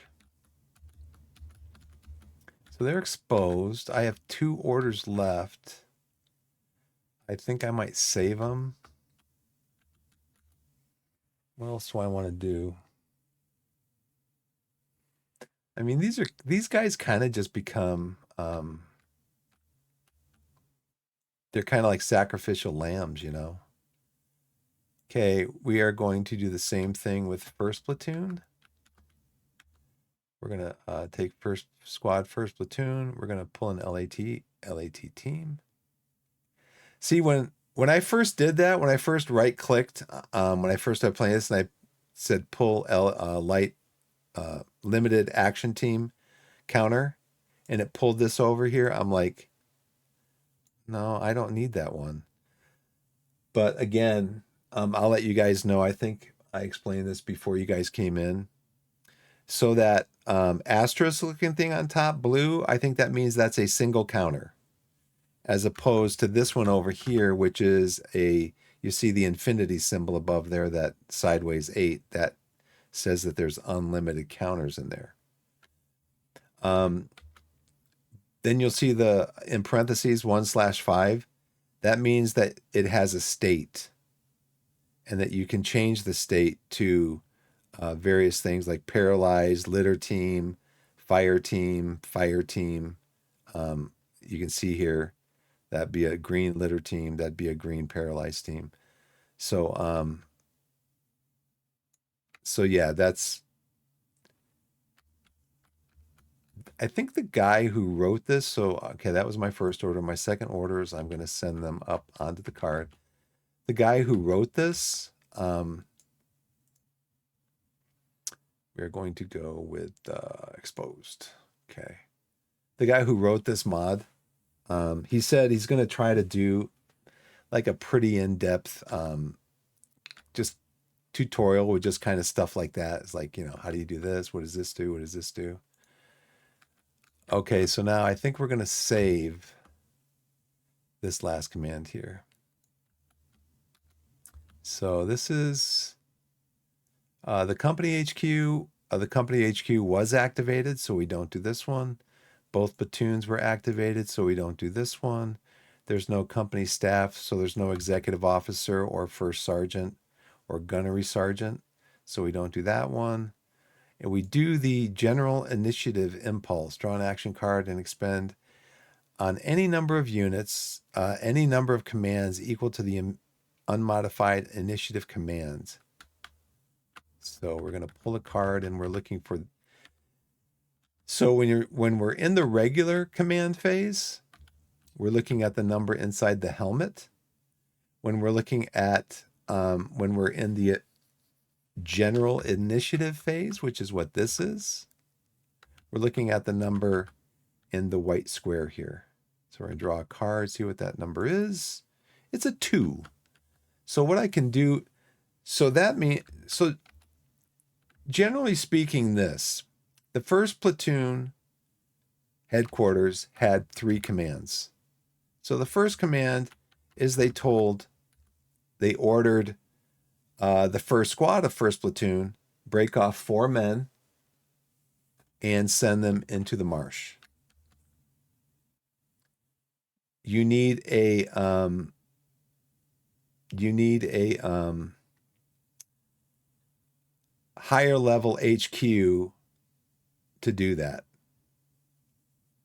So they're exposed. I have 2 orders left. I think I might save them. What else do I want to do? I mean, these guys kind of just become they're kind of like sacrificial lambs, you know. Okay, we are going to do the same thing with first platoon. We're gonna take first squad, first platoon. We're gonna pull an LAT team. See, when I first did that, when I first right clicked, when I first started playing this, and I said pull light limited action team counter, and it pulled this over here, I'm like, no, I don't need that one. But again, I'll let you guys know. I think I explained this before you guys came in. So that asterisk looking thing on top, blue, I think that means that's a single counter, as opposed to this one over here, which is you see the infinity symbol above there, that sideways 8, that says that there's unlimited counters in there. Then you'll see in parentheses 1/5. That means that it has a state, and that you can change the state to various things like paralyzed, litter team, fire team, fire team. You can see here that'd be a green litter team, that'd be a green paralyzed team. So yeah, I think the guy who wrote this, so okay, that was my first order. My second order is I'm going to send them up onto the card. The guy who wrote this, we're going to go with exposed. Okay. The guy who wrote this mod, he said he's going to try to do like a pretty in-depth just tutorial with just kind of stuff like that. It's like, you know, how do you do this? What does this do? What does this do? Okay, so now I think we're going to save this last command here. So this is the company HQ. The company HQ was activated, so we don't do this one. Both platoons were activated, so we don't do this one. There's no company staff, so there's no executive officer or first sergeant or gunnery sergeant, so we don't do that one. And we do the general initiative impulse, draw an action card and expend on any number of units, any number of commands equal to the unmodified initiative commands. So we're going to pull a card, and we're looking for. So when we're in the regular command phase, we're looking at the number inside the helmet. When we're looking at when we're in the general initiative phase, which is what this is, we're looking at the number in the white square here. So we're going to draw a card, see what that number is. It's a 2. So what I can do, so generally speaking, the first platoon headquarters had 3 commands. So the first command is they ordered the first squad of first platoon, break off 4 men and send them into the marsh. You need a higher level HQ to do that.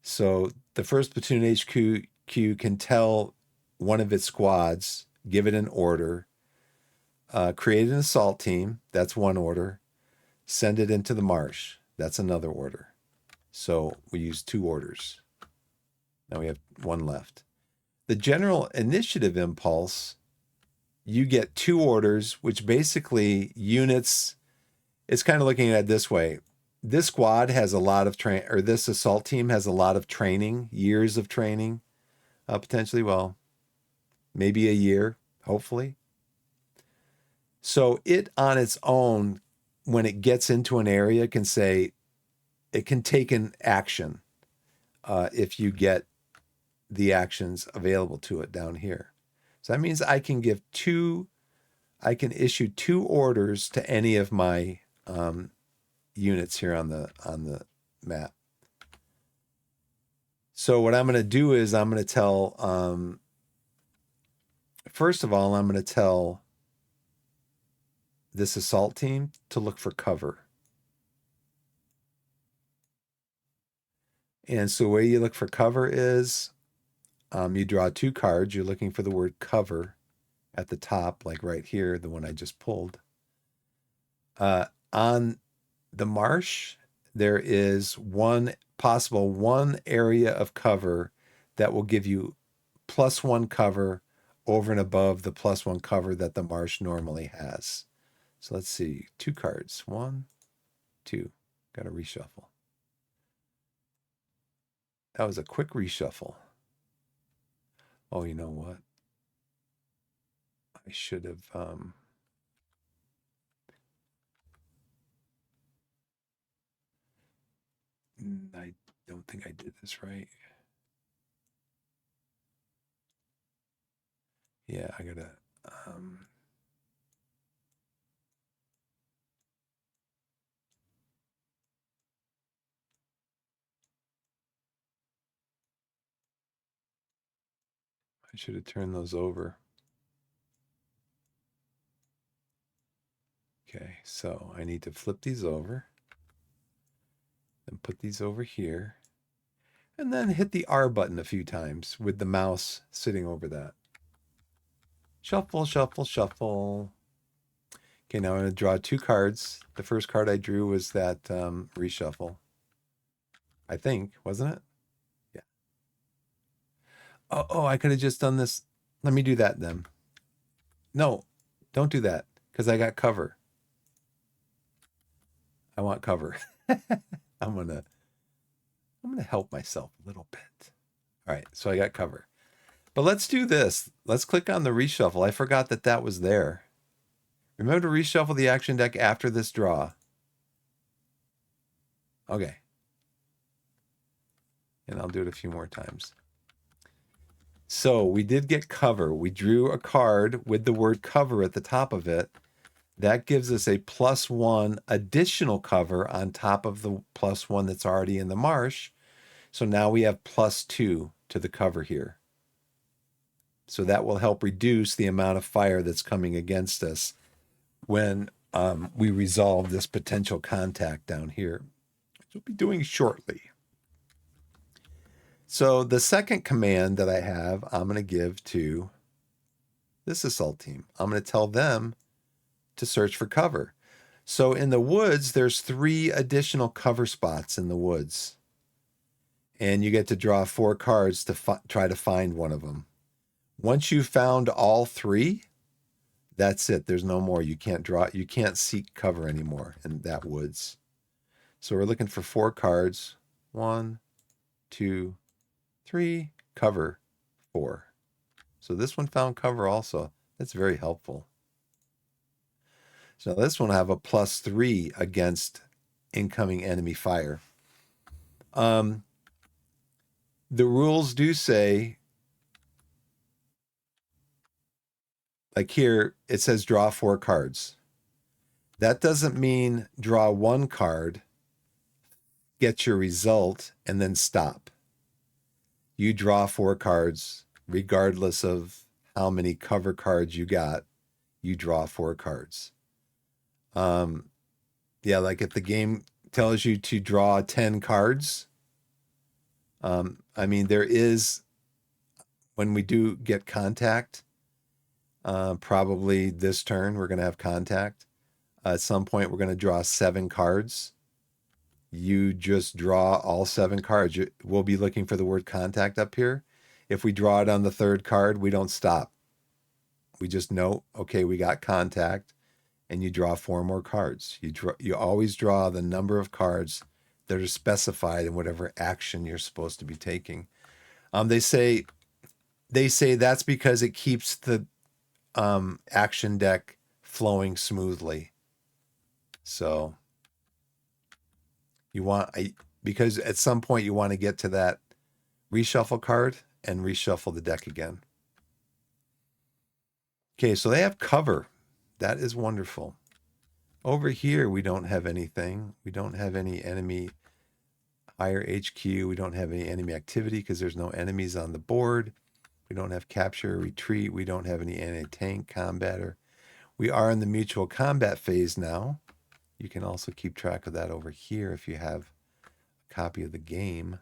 So the first platoon HQ can tell one of its squads, give it an order, create an assault team, that's one order, send it into the marsh, that's another order. So we use 2 orders. Now we have 1 left. The general initiative impulse, you get 2 orders, which basically units. It's kind of looking at it this way. This squad has a lot of or this assault team has a lot of training, years of training, potentially, well, maybe a year, hopefully. So it on its own, when it gets into an area, can say, it can take an action if you get the actions available to it down here. So that means I can issue 2 orders to any of my units here on the map. So what I'm going to do is I'm going to tell, first of all, I'm going to tell this assault team to look for cover. And so the way you look for cover is you draw 2 cards. You're looking for the word cover at the top, like right here, the one I just pulled. On the marsh, there is one area of cover that will give you +1 cover over and above the +1 cover that the marsh normally has. So let's see, 2 cards, 1, 2, got to reshuffle. That was a quick reshuffle. Oh, you know what? I should have, I don't think I did this right. Yeah, I gotta, I should have turned those over. Okay, so I need to flip these over and put these over here, and then hit the R button a few times with the mouse sitting over that. Shuffle, shuffle, shuffle. Okay, now I'm going to draw 2 cards. The first card I drew was that reshuffle. I think, wasn't it? Yeah. Oh, I could have just done this. Let me do that then. No, don't do that, because I got cover. I want cover. I'm gonna help myself a little bit. All right, so I got cover. But let's do this. Let's click on the reshuffle. I forgot that was there. Remember to reshuffle the action deck after this draw. Okay. And I'll do it a few more times. So we did get cover. We drew a card with the word cover at the top of it. That gives us a +1 additional cover on top of the +1 that's already in the marsh. So now we have +2 to the cover here. So that will help reduce the amount of fire that's coming against us when we resolve this potential contact down here, which we'll be doing shortly. So the second command that I have, I'm going to give to this assault team. I'm going to tell them to search for cover. So in the woods, there's 3 additional cover spots in the woods. And you get to draw 4 cards to try to find one of them. Once you've found all 3, that's it. There's no more. You can't seek cover anymore in that woods. So we're looking for 4 cards. 1, 2, 3, cover 4. So this one found cover also. That's very helpful. So this one I have a +3 against incoming enemy fire. The rules do say, like here, it says draw 4 cards. That doesn't mean draw 1 card, get your result, and then stop. You draw 4 cards, regardless of how many cover cards you got, you draw 4 cards. Yeah, like if the game tells you to draw 10 cards, I mean, there is, when we do get contact, probably this turn we're going to have contact. At some point, we're going to draw 7 cards. You just draw all 7 cards. We'll be looking for the word contact up here. If we draw it on the 3rd card, we don't stop. We just know, okay, we got contact, and you draw 4 more cards. You always draw the number of cards that are specified in whatever action you're supposed to be taking. They say that's because it keeps the action deck flowing smoothly. So you want, because at some point you want to get to that reshuffle card and reshuffle the deck again. Okay, so they have cover. That is wonderful. Over here, we don't have anything. We don't have any enemy higher HQ. We don't have any enemy activity because there's no enemies on the board. We don't have capture, retreat. We don't have any anti-tank combatter. We are in the mutual combat phase now. You can also keep track of that over here if you have a copy of the game.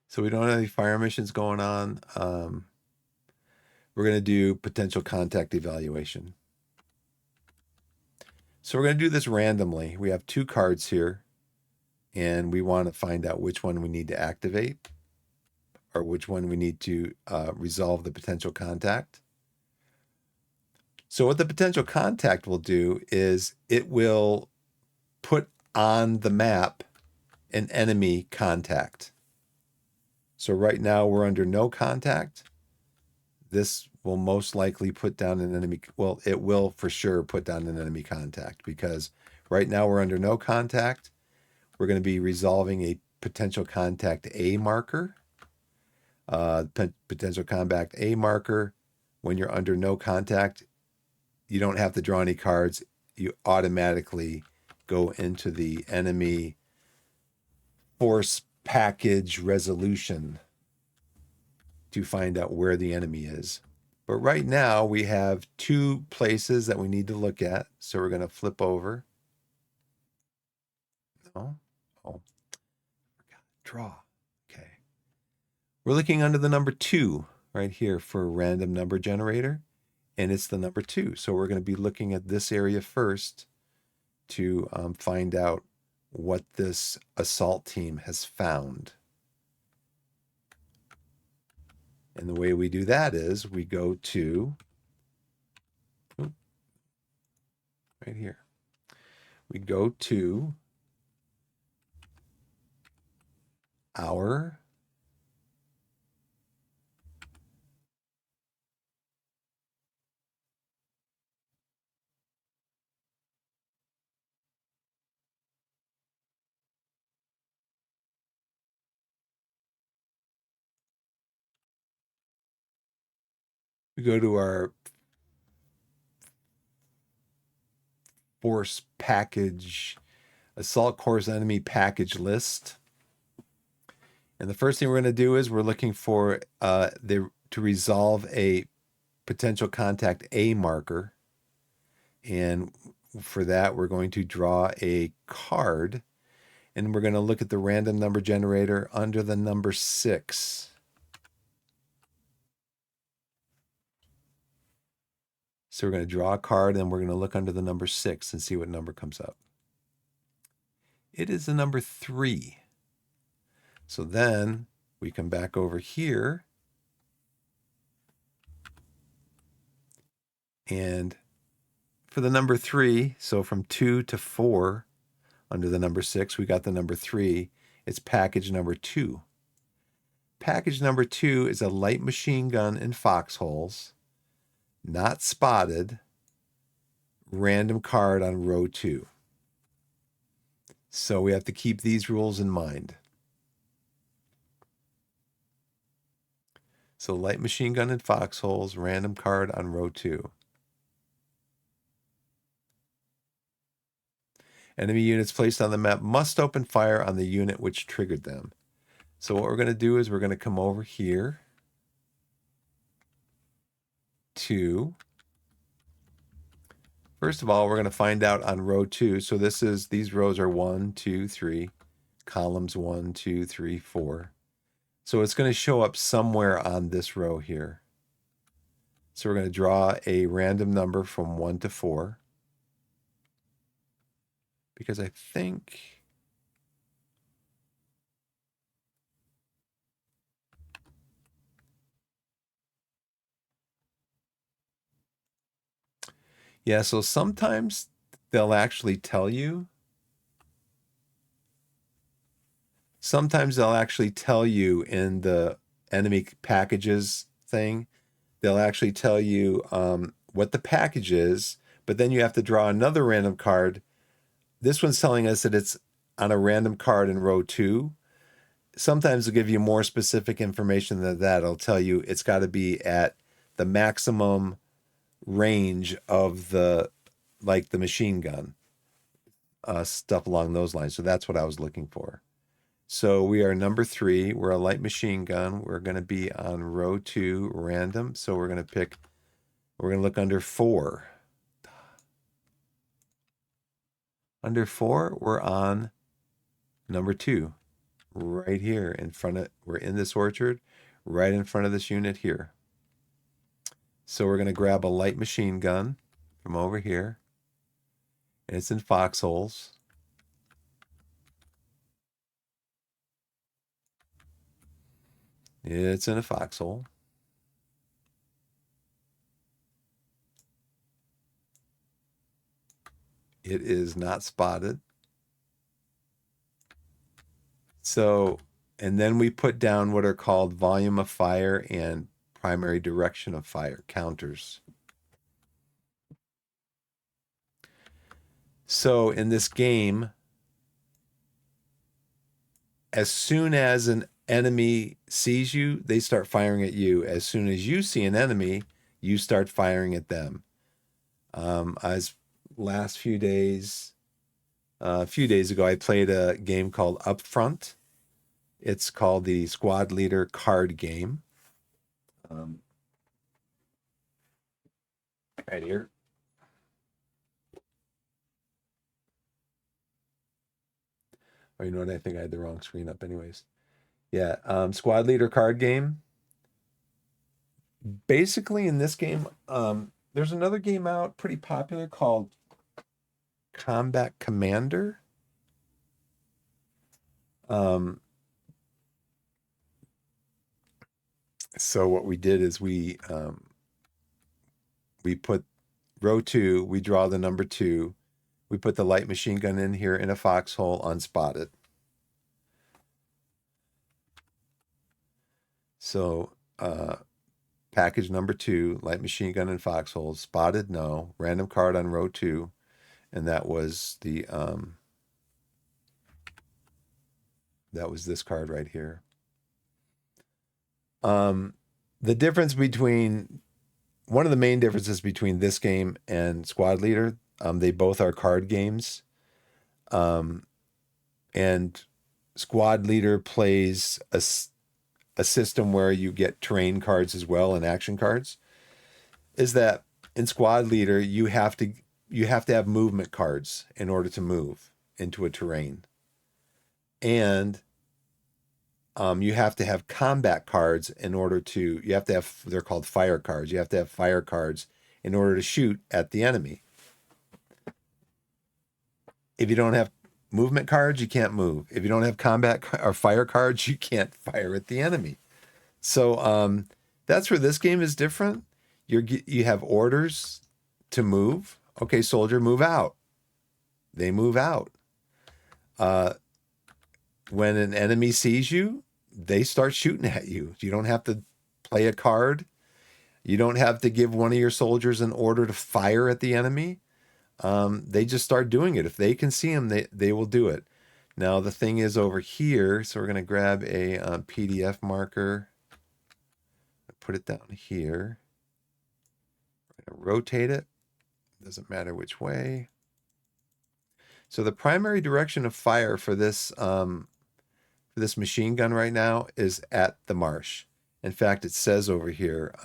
So we don't have any fire missions going on. We're going to do potential contact evaluation. So we're going to do this randomly. We have 2 cards here, and we want to find out which one we need to activate or which one we need to resolve the potential contact. So what the potential contact will do is it will put on the map an enemy contact. So right now we're under no contact. This will most likely put down an enemy. Well, it will for sure put down an enemy contact because right now we're under no contact. We're going to be resolving a potential contact A marker. Potential contact A marker. When you're under no contact, you don't have to draw any cards. You automatically go into the enemy force package resolution to find out where the enemy is. But right now we have 2 places that we need to look at. So we're going to flip over. No. Oh, draw. Okay. We're looking under the number 2 right here for a random number generator. And it's the number 2. So we're going to be looking at this area first to find out what this assault team has found. And the way we do that is we go to, right here, we go to our force package, assault course enemy package list. And the first thing we're going to do is we're looking for to resolve a potential contact A marker. And for that, we're going to draw a card. And we're going to look at the random number generator under the number 6. So we're going to draw a card and we're going to look under the number 6 and see what number comes up. It is the number 3. So then we come back over here and for the number 3, so from 2 to 4 under the number 6, we got the number 3. It's package number 2. Package number 2 is a light machine gun in foxholes, not spotted, random card on row 2. So we have to keep these rules in mind. So light machine gun in foxholes, random card on row 2. Enemy units placed on the map must open fire on the unit which triggered them. So what we're going to do is we're going to come over here to, first of all, we're going to find out on row 2. So these rows are 1, 2, 3, columns 1, 2, 3, 4. So it's going to show up somewhere on this row here. So we're going to draw a random number from 1 to 4. Because I think... Yeah, so sometimes they'll actually tell you. Sometimes they'll actually tell you in the enemy packages thing, they'll actually tell you what the package is, but then you have to draw another random card. This one's telling us that it's on a random card in row 2. Sometimes they'll give you more specific information than that. It'll tell you it's got to be at the maximum range of the, like the machine gun, stuff along those lines. So that's what I was looking for. So we are number 3. We're a light machine gun. We're going to be on row 2, random. So we're going to look under 4. Under 4, we're on number 2, right here in front of, we're in this orchard, right in front of this unit here. So we're going to grab a light machine gun from over here. And it's in foxholes. It's in a foxhole. It is not spotted. So, and then we put down what are called volume of fire and primary direction of fire counters. So in this game, as soon as an enemy sees you, they start firing at you. As soon as you see an enemy, you start firing at them. As last few days, a few days ago, I played a game called Upfront. It's called the Squad Leader card game. Right here. Oh, you know what? I think I had the wrong screen up anyways. Yeah, Squad Leader card game. Basically, in this game, there's another game out pretty popular called Combat Commander. So what we did is we put row 2, we draw the number 2, we put the light machine gun in here in a foxhole unspotted. So package number 2, light machine gun in foxhole, spotted, no, random card on row 2, and that was the that was this card right here. The difference between, one of the main differences between this game and Squad Leader, they both are card games. And Squad Leader plays a system where you get terrain cards as well and action cards. Is that in Squad Leader, you have to have movement cards in order to move into a terrain. And you have to have combat cards in order to, you have to have, they're called fire cards. You have to have fire cards in order to shoot at the enemy. If you don't have movement cards, you can't move. If you don't have combat or fire cards, you can't fire at the enemy. So that's where this game is different. You have orders to move. Okay, soldier, move out. They move out. When an enemy sees you, they start shooting at you. You don't have to play a card. You don't have to give one of your soldiers an order to fire at the enemy. They just start doing it. If they can see them, they will do it. Now, the thing is over here, so we're going to grab a PDF marker, put it down here. We're going to rotate it. Doesn't matter which way. So the primary direction of fire for this machine gun right now is at the marsh. In fact, it says over here,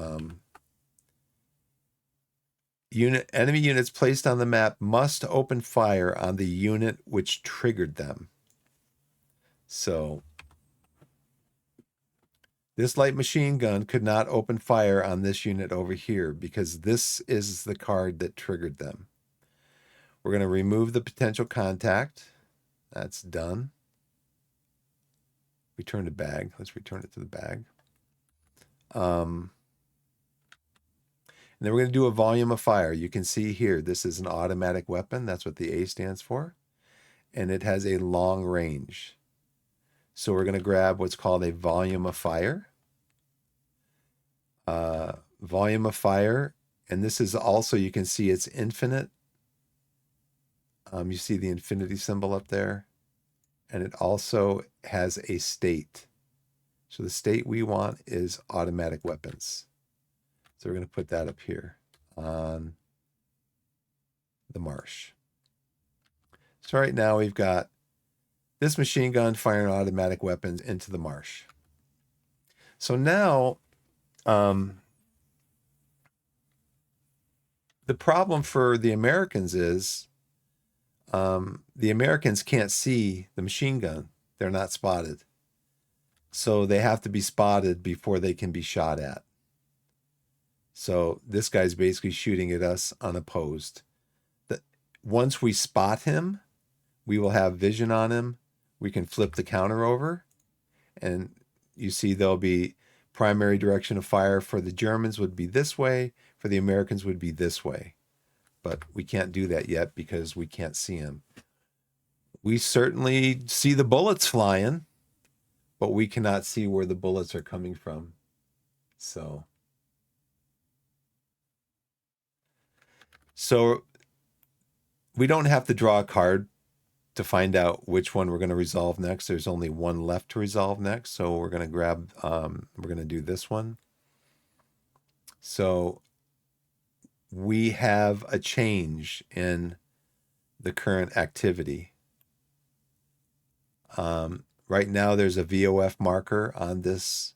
enemy units placed on the map must open fire on the unit which triggered them. So This light machine gun could not open fire on this unit over here because this is the card that triggered them. We're going to remove the potential contact. That's done. Return to bag. Let's return it to the bag. And then we're going to do a volume of fire. You can see here, this is an automatic weapon. That's what the A stands for. And it has a long range. So we're going to grab what's called a volume of fire. Volume of fire. And this is also, you can see it's infinite. You see the infinity symbol up there. And it also has a state. So the state we want is automatic weapons. So we're going to put that up here on the marsh. So right now we've got this machine gun firing automatic weapons into the marsh. So now the problem for the Americans is the Americans can't see the machine gun. They're not spotted. So they have to be spotted before they can be shot at. So this guy's basically shooting at us unopposed. Once we spot him, we will have vision on him. We can flip the counter over. And you see there'll be primary direction of fire for the Germans would be this way. For the Americans would be this way. But we can't do that yet because we can't see him. We certainly see the bullets flying, but we cannot see where the bullets are coming from. So we don't have to draw a card to find out which one we're going to resolve next. There's only one left to resolve next. So we're going to grab, we're going to do this one. So we have a change in the current activity. Right now there's a VOF marker on this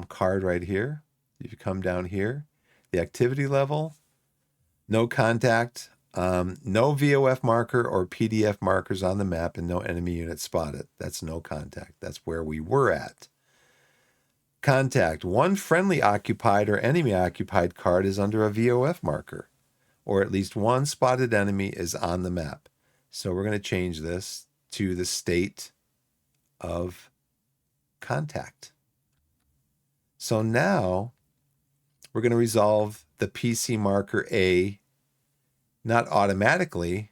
card right here. If you come down here, the activity level, no contact, no VOF marker or PDF markers on the map, and no enemy units spotted. That's no contact. That's where we were at. Contact. One friendly occupied or enemy occupied card is under a VOF marker, or at least one spotted enemy is on the map. So we're going to change this to the state of contact. So now we're going to resolve the PC marker A, not automatically,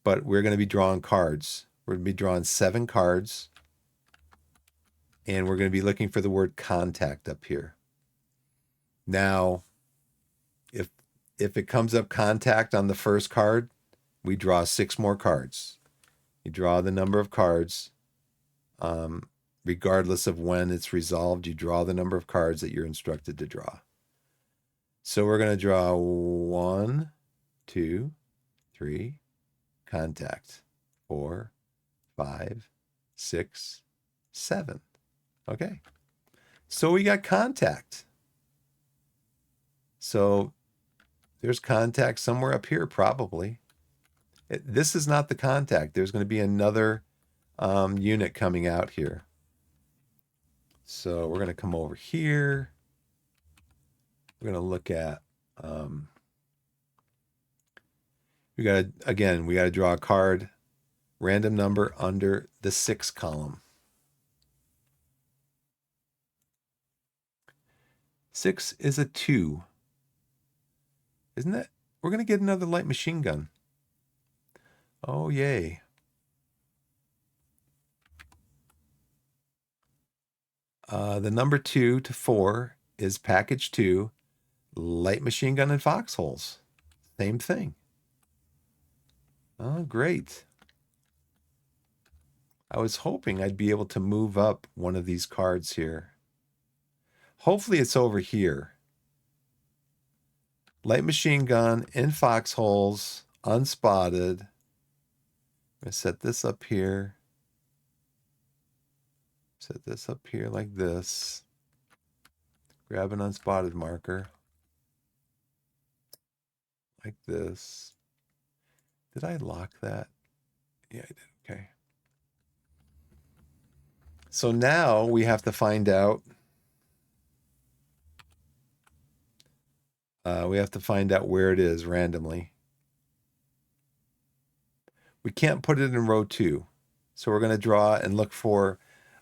but we're going to be drawing cards. We're going to be drawing 7 cards, and we're going to be looking for the word contact up here. Now, if it comes up contact on the first card, we draw 6 more cards. You draw the number of cards. Regardless of when it's resolved, you draw the number of cards that you're instructed to draw. So we're going to draw 1, 2, 3, contact, 4, 5, 6, 7. Okay. So we got contact. So there's contact somewhere up here, probably. This is not the contact. There's going to be another unit coming out here. So we're going to come over here. We're going to look at, we got to draw a card, random number under the 6 column. 6 is a 2. Isn't that? We're going to get another light machine gun. Oh, yay. The number 2 to 4 is package 2, light machine gun and foxholes. Same thing. Oh, great. I was hoping I'd be able to move up one of these cards here. Hopefully it's over here. Light machine gun in foxholes, unspotted. I'm going to set this up here. Set this up here like this. Grab an unspotted marker. Like this. Did I lock that? Yeah, I did. Okay. So now we have to find out. We have to find out where it is randomly. We can't put it in row 2. So we're going to draw and look for,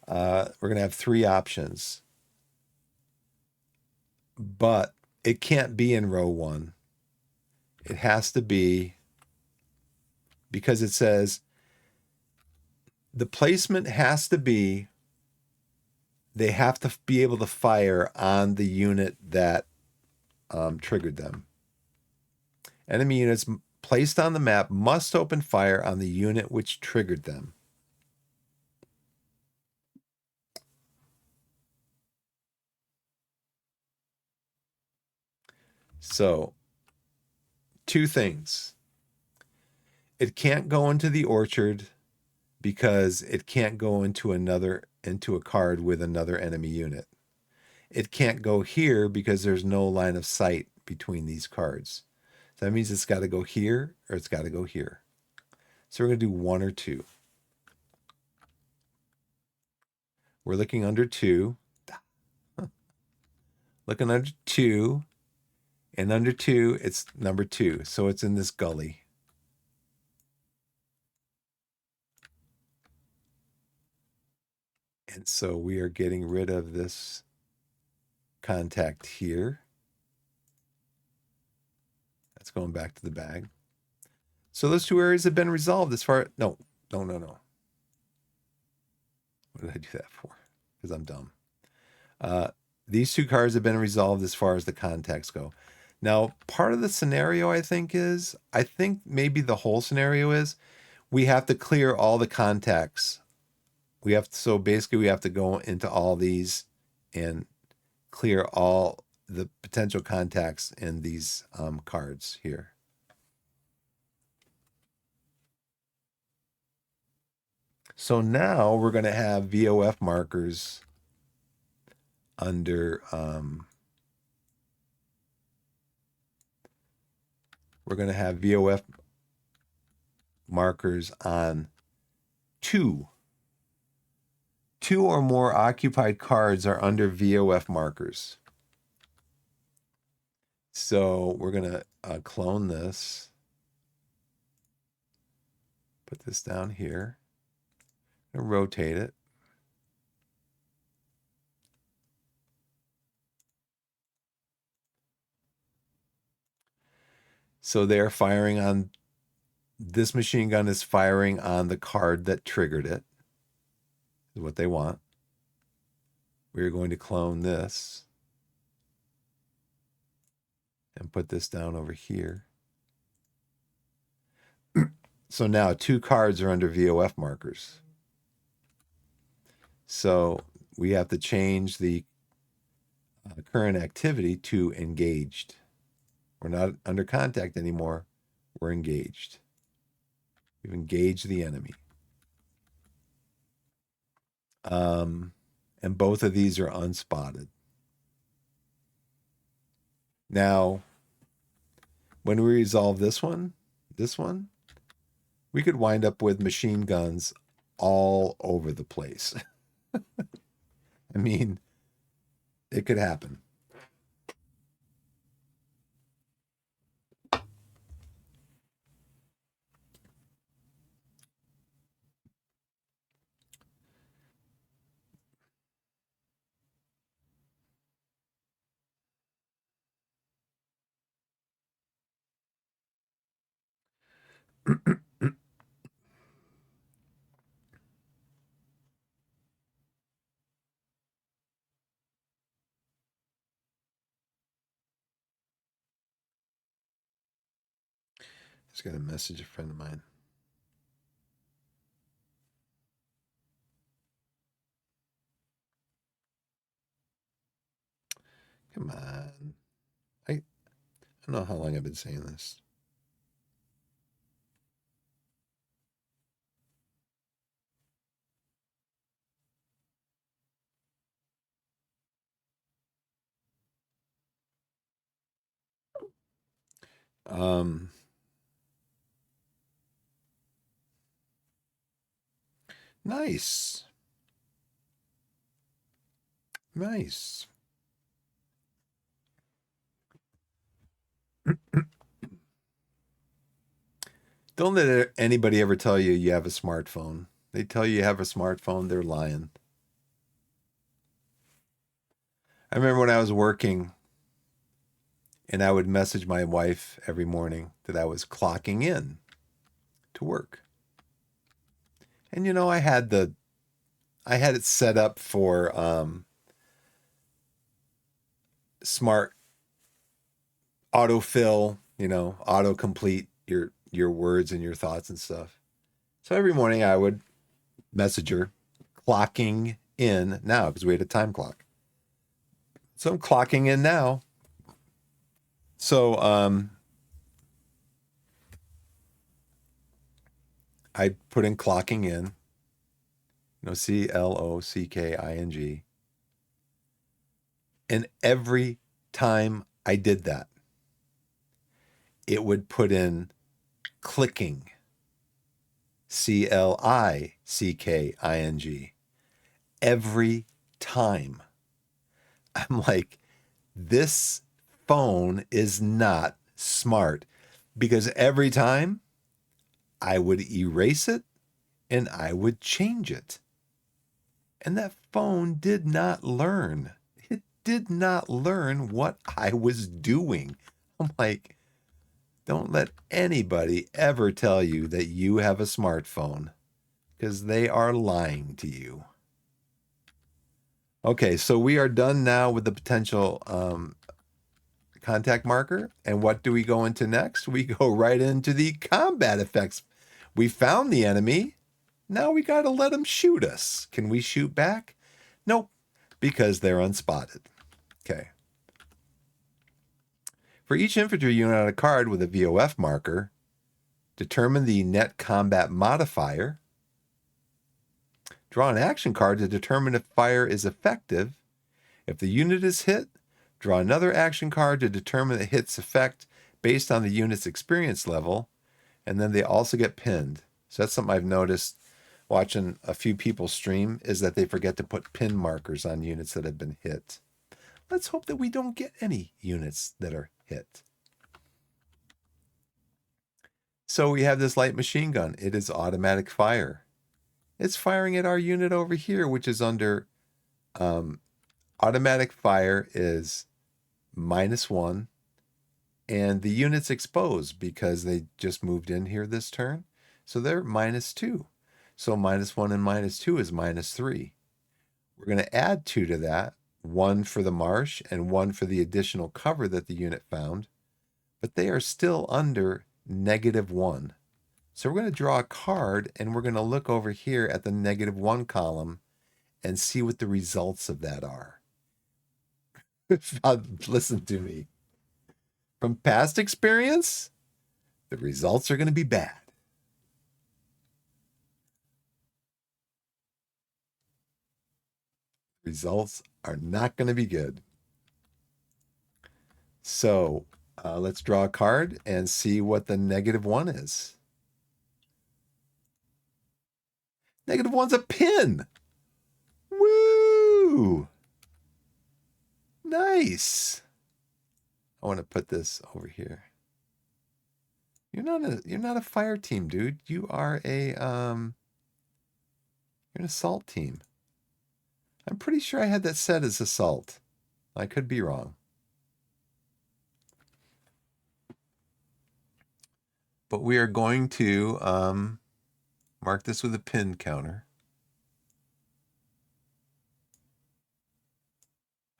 we're going to have 3 options. But it can't be in row 1. It has to be, because it says the placement has to be, they have to be able to fire on the unit that triggered them. Enemy units placed on the map must open fire on the unit which triggered them. So, 2 things. It can't go into the orchard because it can't go into a card with another enemy unit. It can't go here because there's no line of sight between these cards. So that means it's got to go here or it's got to go here. So we're going to do 1 or 2. We're looking under 2. Looking under 2. And under 2, it's number 2. So it's in this gully. And so we are getting rid of this contact here. That's going back to the bag. So those 2 areas have been resolved as far... No. What did I do that for? Because I'm dumb. These 2 cards have been resolved as far as the contacts go. Now, part of the scenario, I think maybe the whole scenario is we have to clear all the contacts. So basically we have to go into all these and clear all the potential contacts in these cards here. So now we're going to have VOF markers under... we're going to have VOF markers on 2. 2 or more occupied cards are under VOF markers. So we're going to clone this. Put this down here. And rotate it. So they're firing on... This machine gun is firing on the card that triggered it. Is what they want. We're going to clone this. And put this down over here. So now 2 cards are under VOF markers. So we have to change the current activity to engaged. We're not under contact anymore. We're engaged. We've engaged the enemy. And both of these are unspotted. Now, when we resolve this one, we could wind up with machine guns all over the place. I mean, it could happen. Just got a message, a friend of mine. Come on. I don't know how long I've been saying this. Nice. Nice. Don't let anybody ever tell you you have a smartphone. They tell you have a smartphone, they're lying. I remember when I was working and I would message my wife every morning that I was clocking in to work. And I had it set up for smart autofill, auto complete your words and your thoughts and stuff. So every morning I would message her clocking in now because we had a time clock. So I'm clocking in now. So I put in clocking in, CLOCKING. And every time I did that, it would put in clicking, CLICKING. Every time. I'm like, this phone is not smart, because every time I would erase it and I would change it. And that phone did not learn. It did not learn what I was doing. I'm like, don't let anybody ever tell you that you have a smartphone, because they are lying to you. Okay, so we are done now with the potential contact marker. And what do we go into next? We go right into the combat effects. We found the enemy. Now we got to let them shoot us. Can we shoot back? Nope, because they're unspotted. Okay. For each infantry unit on a card with a VOF marker, determine the net combat modifier. Draw an action card to determine if fire is effective. If the unit is hit, draw another action card to determine the hit's effect based on the unit's experience level. And then they also get pinned. So that's something I've noticed watching a few people stream, is that they forget to put pin markers on units that have been hit. Let's hope that we don't get any units that are hit. So we have this light machine gun. It is automatic fire. It's firing at our unit over here, which is under automatic fire is -1. And the unit's exposed because they just moved in here this turn. So they're -2. So -1 and -2 is -3. We're going to add 2 to that, 1 for the marsh and 1 for the additional cover that the unit found. But they are still under -1. So we're going to draw a card and we're going to look over here at the -1 column and see what the results of that are. Listen to me. From past experience, the results are going to be bad. Results are not going to be good. So let's draw a card and see what the -1 is. -1's a pin. Woo! Nice. I want to put this over here. You're not a fire team, dude. You are you're an assault team. I'm pretty sure I had that set as assault. I could be wrong. But we are going to mark this with a pin counter.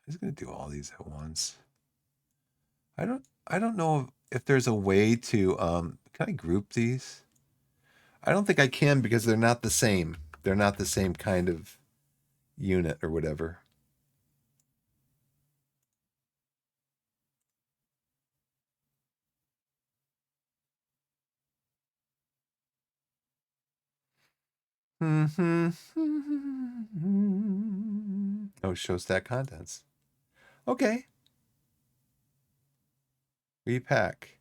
I'm just going to do all these at once. I don't know if there's a way to can I group these? I don't think I can, because they're not the same. They're not the same kind of unit or whatever. Oh, show stack contents. Okay. Repack.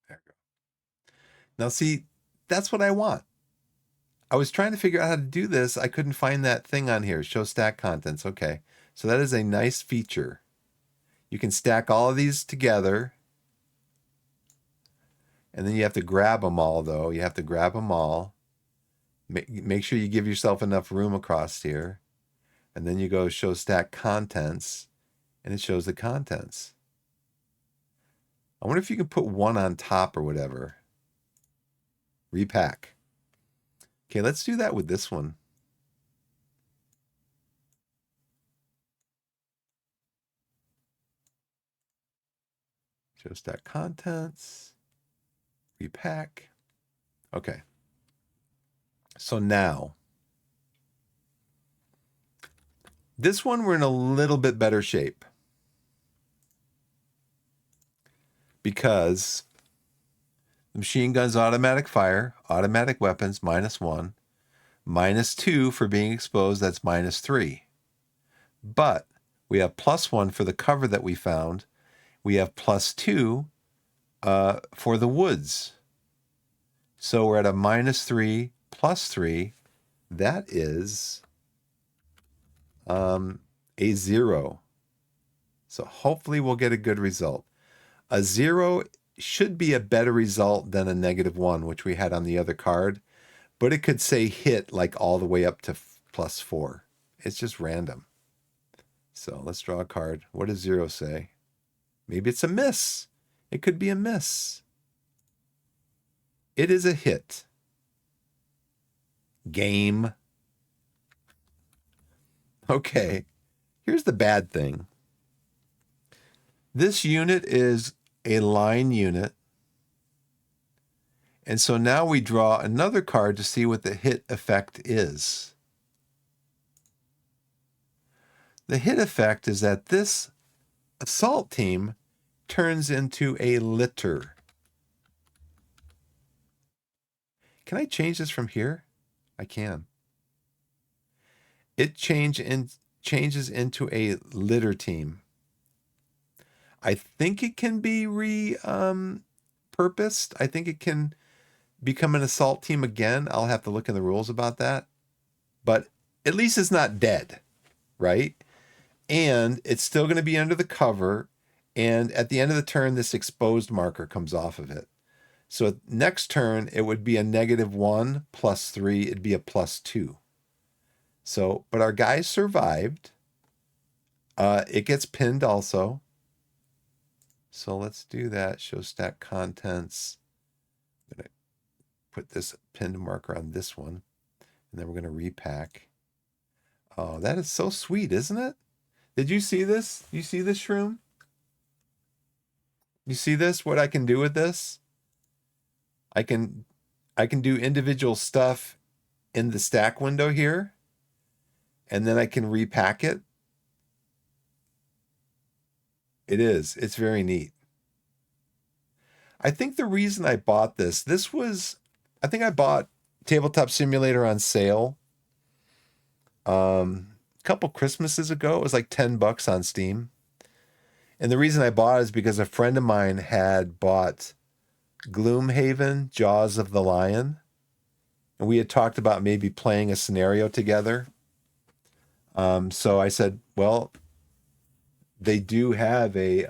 There we go. Now see, that's what I want. I was trying to figure out how to do this. I couldn't find that thing on here. Show stack contents. Okay. So that is a nice feature. You can stack all of these together. And then you have to grab them all, though. You have to grab them all. Make sure you give yourself enough room across here. And then you go show stack contents. And it shows the contents. I wonder if you can put one on top or whatever. Repack. Okay, let's do that with this one. Show stack contents. Repack. Okay. So now, this one we're in a little bit better shape. Because the machine gun's automatic fire, automatic weapons, -1. -2 for being exposed, that's -3. But we have +1 for the cover that we found. We have +2 for the woods. So we're at a -3 +3. That is a 0. So hopefully we'll get a good result. A 0 should be a better result than a -1, which we had on the other card. But it could say hit like all the way up to +4. It's just random. So let's draw a card. What does 0 say? Maybe it's a miss. It could be a miss. It is a hit. Game. Okay. Here's the bad thing. This unit is a line unit. And so now we draw another card to see what the hit effect is. The hit effect is that this assault team turns into a litter. Can I change this from here? I can. It changes into a litter team. I think it can be repurposed. I think it can become an assault team again. I'll have to look in the rules about that. But at least it's not dead, right? And it's still going to be under the cover. And at the end of the turn, this exposed marker comes off of it. So next turn, it would be a -1 +3. It'd be a +2. So, but our guy survived. It gets pinned also. So let's do that. Show stack contents. I'm going to put this pinned marker on this one. And then we're going to repack. Oh, that is so sweet, isn't it? Did you see this? You see this, Shroom? You see this? What I can do with this? I can do individual stuff in the stack window here. And then I can repack it. It's very neat. I think the reason I bought this was, I think I bought Tabletop Simulator on sale a couple Christmases ago. It was like $10 on Steam. And the reason I bought it is because a friend of mine had bought Gloomhaven, Jaws of the Lion. And we had talked about maybe playing a scenario together. So I said, well, they do have a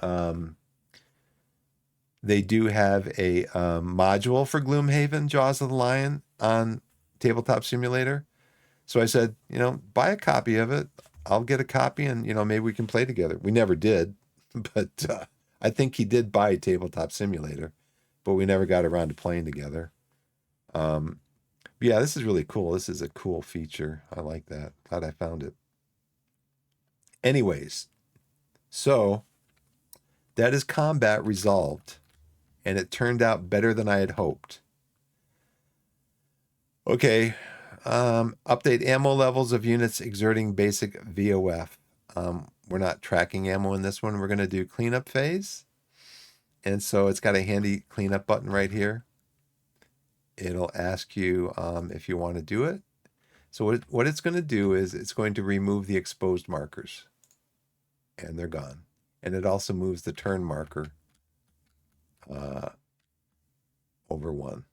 module for Gloomhaven, Jaws of the Lion on Tabletop Simulator. So I said, buy a copy of it. I'll get a copy and, maybe we can play together. We never did, but I think he did buy Tabletop Simulator, but we never got around to playing together. Yeah, this is really cool. This is a cool feature. I like that. Glad I found it. Anyways, so that is combat resolved, and it turned out better than I had hoped. Okay, update ammo levels of units exerting basic VOF. We're not tracking ammo in this one. We're going to do cleanup phase. And so it's got a handy cleanup button right here. It'll ask you if you want to do it. So what it's going to do is it's going to remove the exposed markers. And they're gone. And it also moves the turn marker over 1.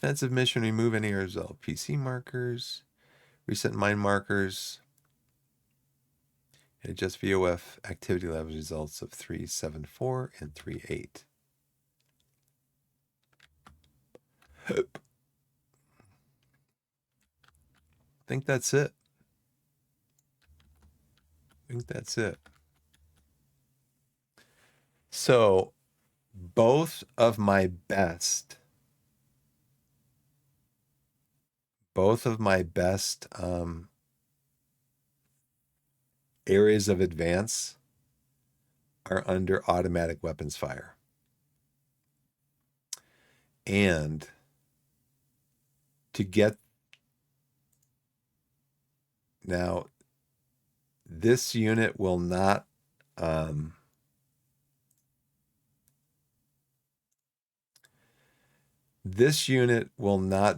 Defensive mission, remove any resolved PC markers. Reset mine markers. Adjust VOF activity level results of 374 and 38. I think that's it. So both of my best areas of advance are under automatic weapons fire. And to get now, this unit will not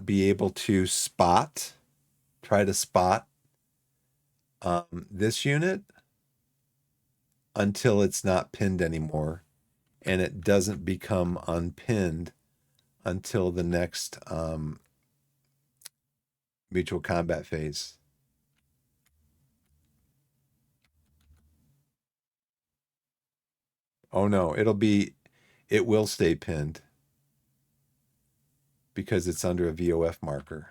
be able to try to spot this unit until it's not pinned anymore, and it doesn't become unpinned until the next mutual combat phase. Oh no, it will stay pinned because it's under a VOF marker.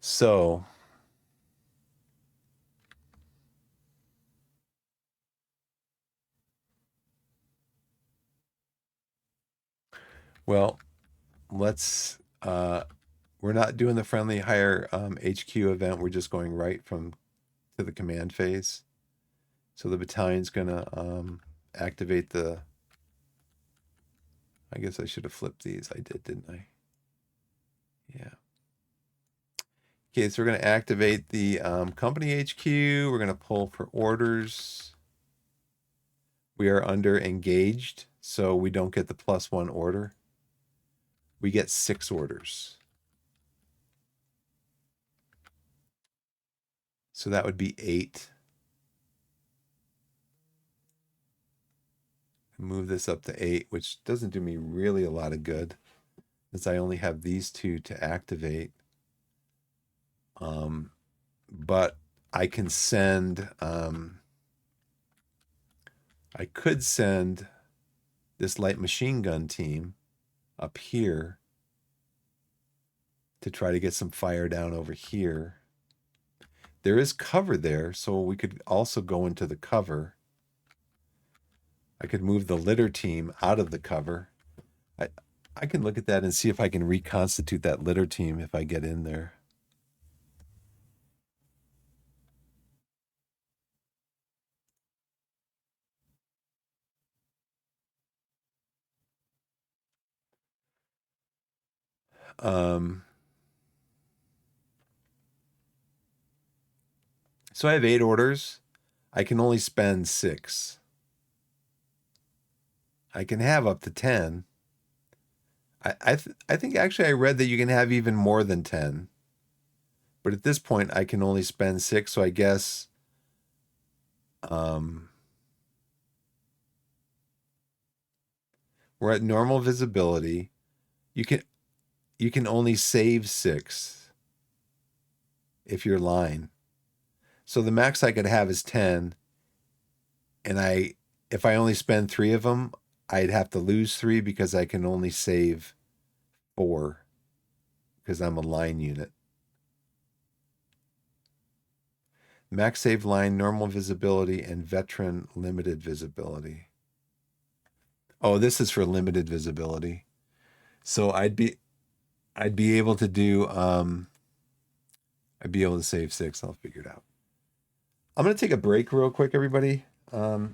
So well, let's we're not doing the friendly hire HQ event. We're just going right to the command phase. So the battalion's gonna activate the. I guess I should have flipped these. I did, didn't I? Yeah. Okay, so we're gonna activate the company HQ. We're gonna pull for orders. We are under engaged, so we don't get the +1 order. We get 6 orders. So that would be 8. Move this up to 8, which doesn't do me really a lot of good, since I only have these 2 to activate. But I can send, I could send this light machine gun team up here to try to get some fire down over here. There is cover there, so we could also go into the cover. I could move the litter team out of the cover. I can look at that and see if I can reconstitute that litter team if I get in there. So I have 8 orders. I can only spend 6. I can have up to 10. I think actually I read that you can have even more than 10. But at this point I can only spend 6, so I guess we're at normal visibility. You can only save 6 if you're line. So the max I could have is 10, and if I only spend 3 of them, I'd have to lose 3 because I can only save 4 because I'm a line unit. Max save line, normal visibility, and veteran limited visibility. Oh, this is for limited visibility. So I'd be able to do I'd be able to save 6. I'll figure it out. I'm gonna take a break real quick, everybody. I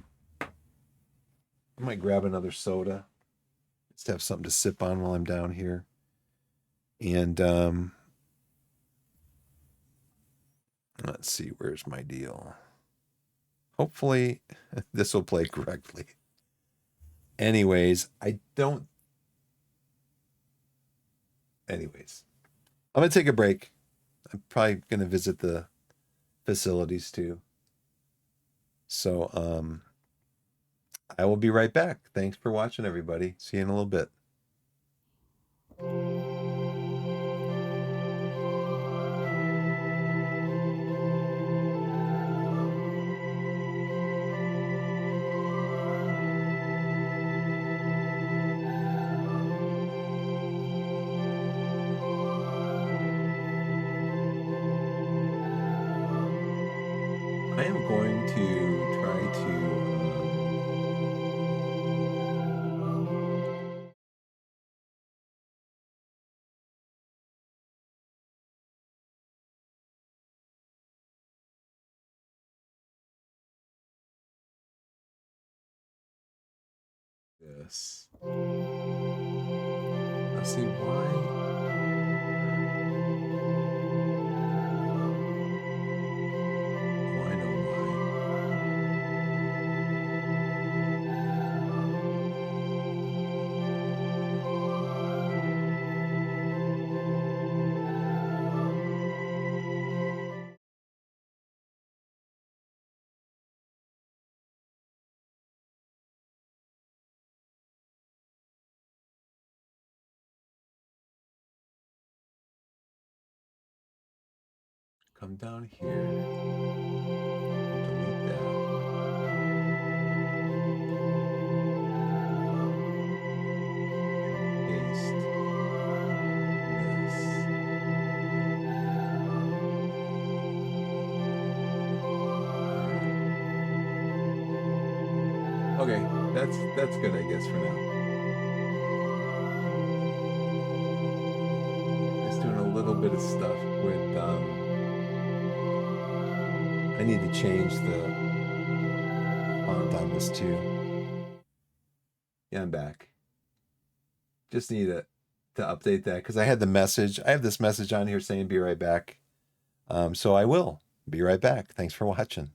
might grab another soda just to have something to sip on while I'm down here. And let's see, where's my deal? Hopefully this will play correctly. Anyways, I'm gonna take a break. I'm probably gonna visit the facilities too. So I will be right back. Thanks for watching, everybody. See you in a little bit. I am going to try to this. Let's see why. Oh, I know why. Come down here. Delete that. Paste this. Okay, that's good, I guess, for now. Just doing a little bit of stuff with I need to change the font on this too. Yeah, I'm back. Just need to update that because I had the message. I have this message on here saying be right back. So I will be right back. Thanks for watching.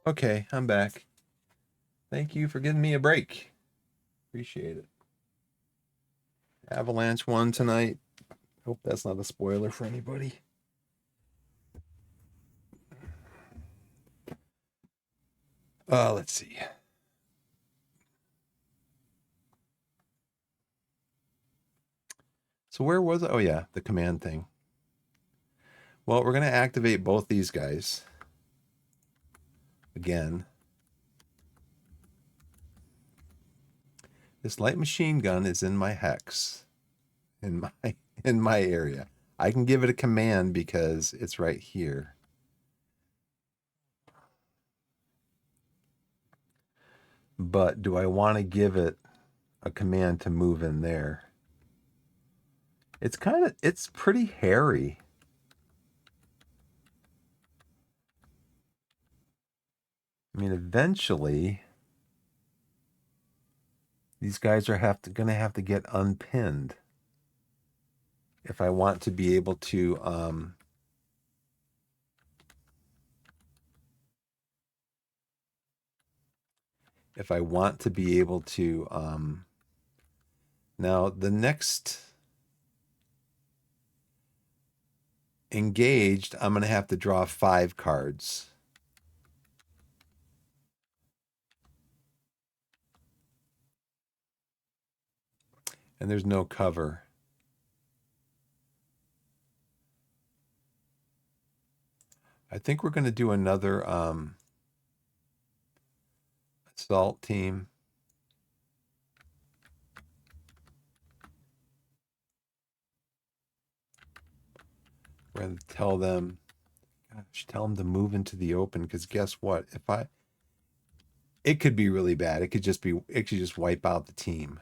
Okay, I'm back. Thank you for giving me a break. Appreciate it. Avalanche won tonight. Hope that's not a spoiler for anybody. Let's see. So where was it? Oh yeah, the command thing. Well, we're going to activate both these guys again. This light machine gun is in my hex, in my area. I can give it a command because it's right here. But do I want to give it a command to move in there? It's pretty hairy. I mean, eventually these guys are going to have to get unpinned if I want to be able to if I want to be able to now the next engaged, I'm going to have to draw 5 cards. And there's no cover. I think we're going to do another assault team. We're going to tell them to move into the open, because guess what? It could be really bad. It could just wipe out the team.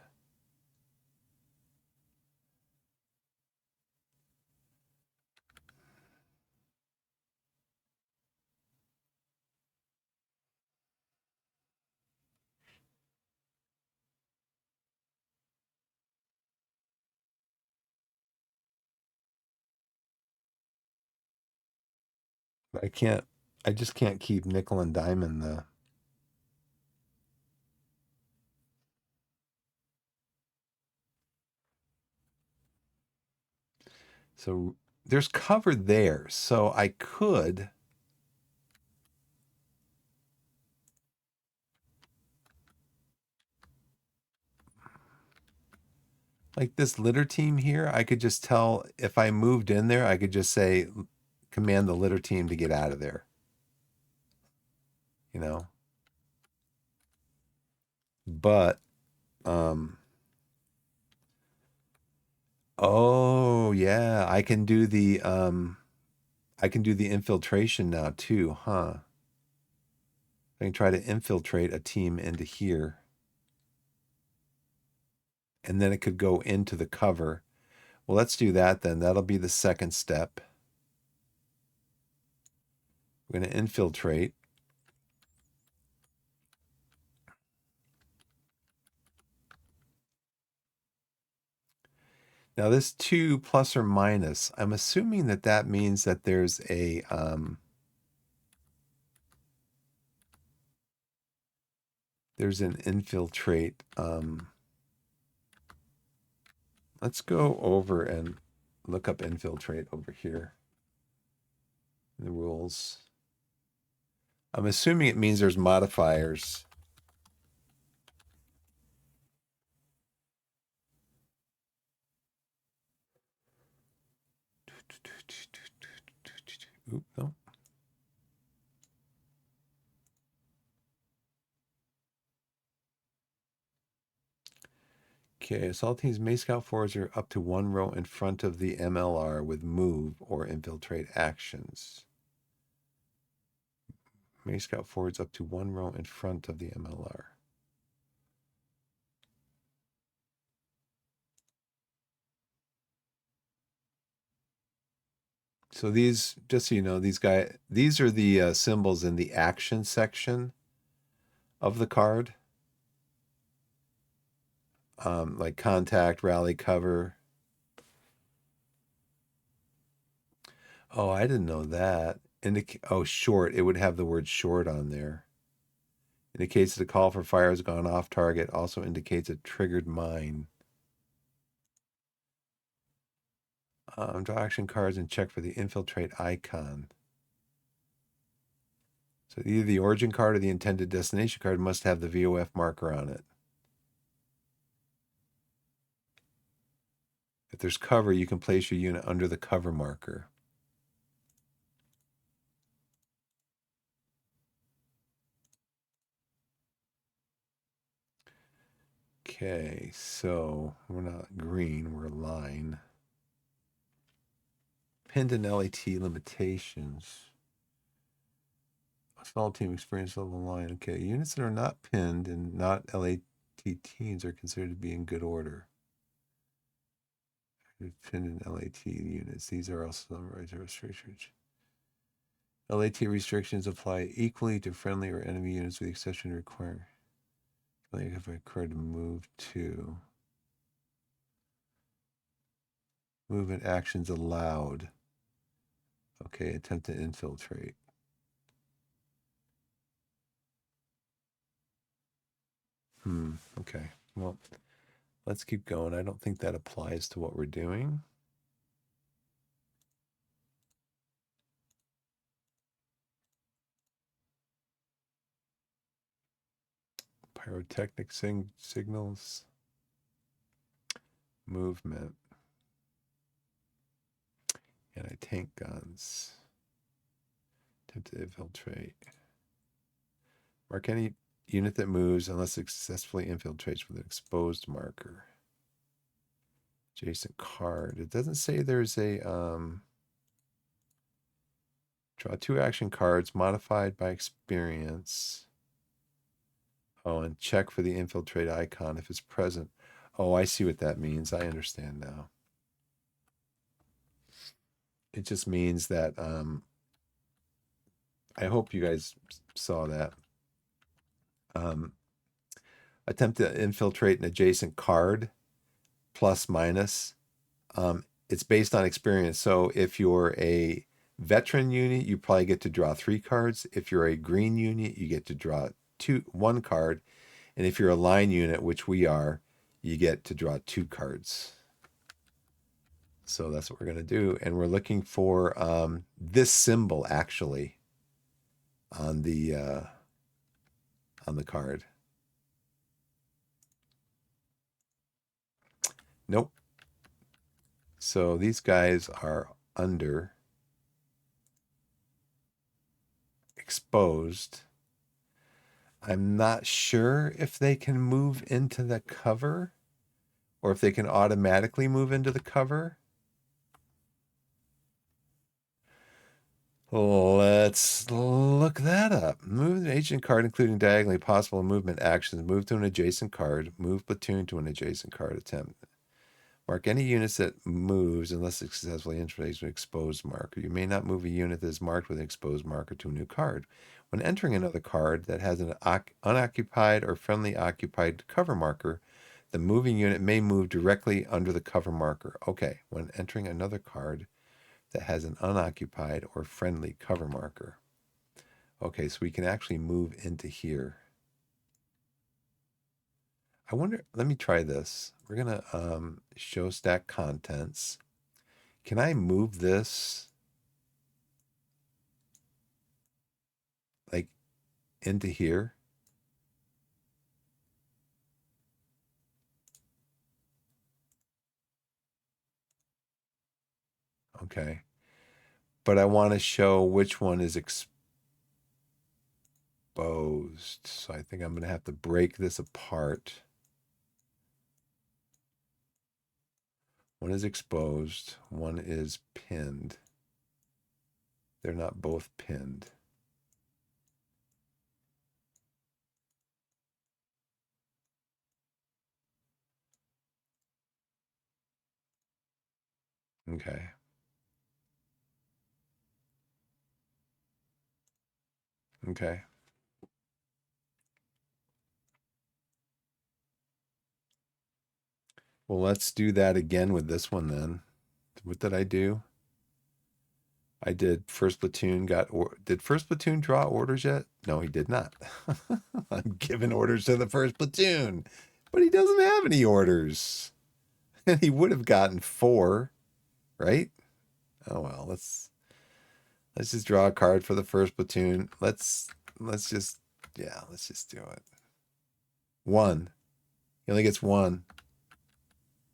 I just can't keep nickel and diamond the. So there's cover there. So I could. Like this litter team here, I could just tell if I moved in there, I could just say, command the litter team to get out of there. You know? But, oh yeah, I can do the infiltration now too, huh? I can try to infiltrate a team into here. And then it could go into the cover. Well, let's do that then. That'll be the second step. We're going to infiltrate. Now this 2 plus or minus, I'm assuming that means that there's there's an infiltrate. Let's go over and look up infiltrate over here. The rules. I'm assuming it means there's modifiers. Oop, no. Okay, assault teams may scout forwards are up to 1 row in front of the MLR with move or infiltrate actions. May scout forwards up to 1 row in front of the MLR. So these, just so you know, these are the symbols in the action section of the card. Like contact, rally, cover. Oh, I didn't know that. Oh, short. It would have the word short on there. Indicates that the call for fire has gone off target. Also indicates a triggered mine. Draw action cards and check for the infiltrate icon. So either the origin card or the intended destination card must have the VOF marker on it. If there's cover, you can place your unit under the cover marker. Okay, so we're not green, we're line. Pinned and LAT limitations. Small team experience level line. Okay, units that are not pinned and not LAT teams are considered to be in good order. Pinned and LAT units. These are also summarized restrictions. LAT restrictions apply equally to friendly or enemy units with the exception required. If I required to move to movement actions allowed. Okay, attempt to infiltrate. Okay. Well, let's keep going. I don't think that applies to what we're doing. Pyrotechnic signals. Movement. Anti-tank guns. Attempt to infiltrate. Mark any unit that moves unless it successfully infiltrates with an exposed marker. Adjacent card. It doesn't say there's a draw 2 action cards modified by experience. Oh, and check for the infiltrate icon if it's present. Oh, I see what that means. I understand now. It just means that I hope you guys saw that. Attempt to infiltrate an adjacent card, plus minus. It's based on experience. So if you're a veteran unit, you probably get to draw 3 cards. If you're a green unit, you get to draw 1 card. And if you're a line unit, which we are, you get to draw 2 cards. So that's what we're going to do. And we're looking for this symbol actually on the card. Nope. So these guys are under exposed. I'm not sure if they can move into the cover or if they can automatically move into the cover. Let's look that up. Move an agent card, including diagonally possible movement actions. Move to an adjacent card. Move platoon to an adjacent card. Attempt. Mark any units that moves unless it successfully infiltrates an exposed marker. You may not move a unit that is marked with an exposed marker to a new card. When entering another card that has an unoccupied or friendly occupied cover marker, the moving unit may move directly under the cover marker. Okay, when entering another card that has an unoccupied or friendly cover marker. Okay, so we can actually move into here. I wonder, let me try this. We're going to show stack contents. Can I move this like into here? Okay. But I want to show which one is exposed. So I think I'm going to have to break this apart. One is exposed, one is pinned. They're not both pinned. Okay. Okay. Well, let's do that again with this one then. What did I do? I did. First platoon did first platoon draw orders yet? No, he did not. I'm giving orders to the first platoon, but he doesn't have any orders. And he would have gotten 4, right? Oh well, let's just draw a card for the first platoon. Let's just do it. 1. He only gets 1.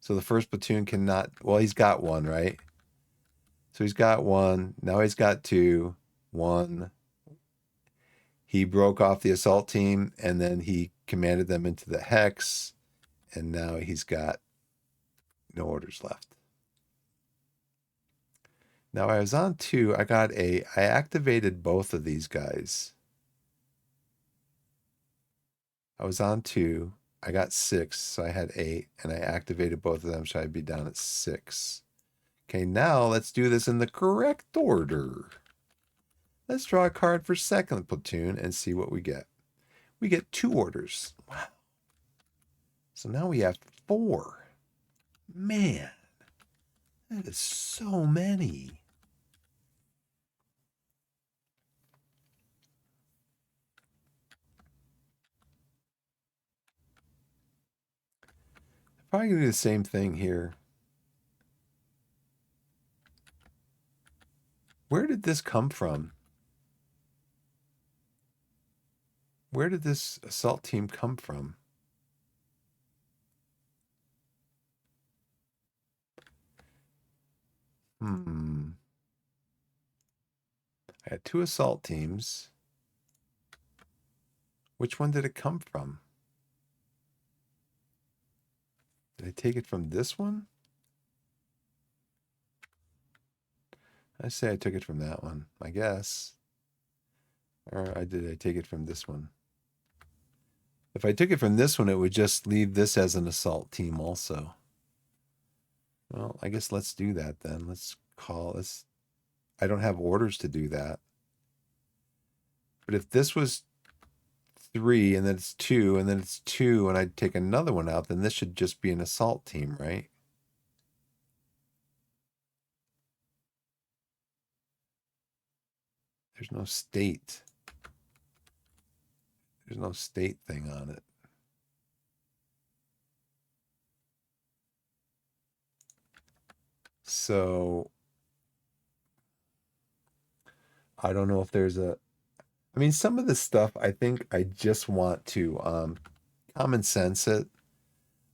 So the first platoon cannot, well, he's got 1, right? So he's got 1. Now he's got 2. 1. He broke off the assault team and then he commanded them into the hex. And now he's got no orders left. Now I was on 2. I activated both of these guys. I was on 2. I got 6, so I had 8, and I activated both of them, so I'd be down at 6. Okay, now let's do this in the correct order. Let's draw a card for second platoon and see what we get. We get 2 orders. Wow. So now we have 4. Man, that is so many. Probably gonna do the same thing here. Where did this come from? Where did this assault team come from? I had 2 assault teams. Which one did it come from? Did I take it from this one? I say I took it from that one, I guess. Or I take it from this one. If I took it from this one, it would just leave this as an assault team also. Well, I guess let's do that then. Let's call this. I don't have orders to do that. But if this was 3 and then it's 2 and then it's 2 and I'd take another one out, then this should just be an assault team, right? There's no state. There's no state thing on it. So I don't know if there's a, I mean, some of this stuff, I think I just want to common sense it.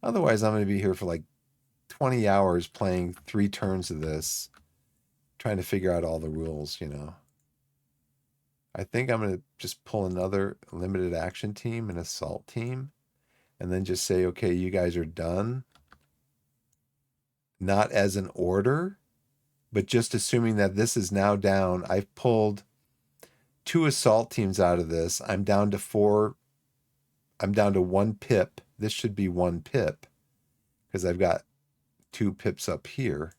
Otherwise, I'm going to be here for like 20 hours playing 3 turns of this, trying to figure out all the rules, you know. I think I'm going to just pull another limited action team, an assault team, and then just say, okay, you guys are done. Not as an order, but just assuming that this is now down. I've pulled 2 assault teams out of this. I'm down to 4. I'm down to 1 pip. This should be 1 pip because I've got 2 pips up here.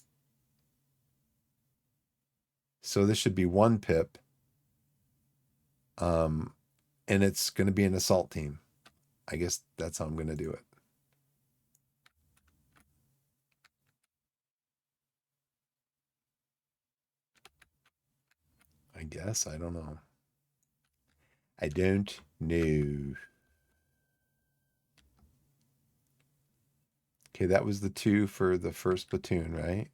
So this should be 1 pip. And it's going to be an assault team. I guess that's how I'm going to do it. I guess. I don't know. I don't know. Okay, that was the 2 for the first platoon, right?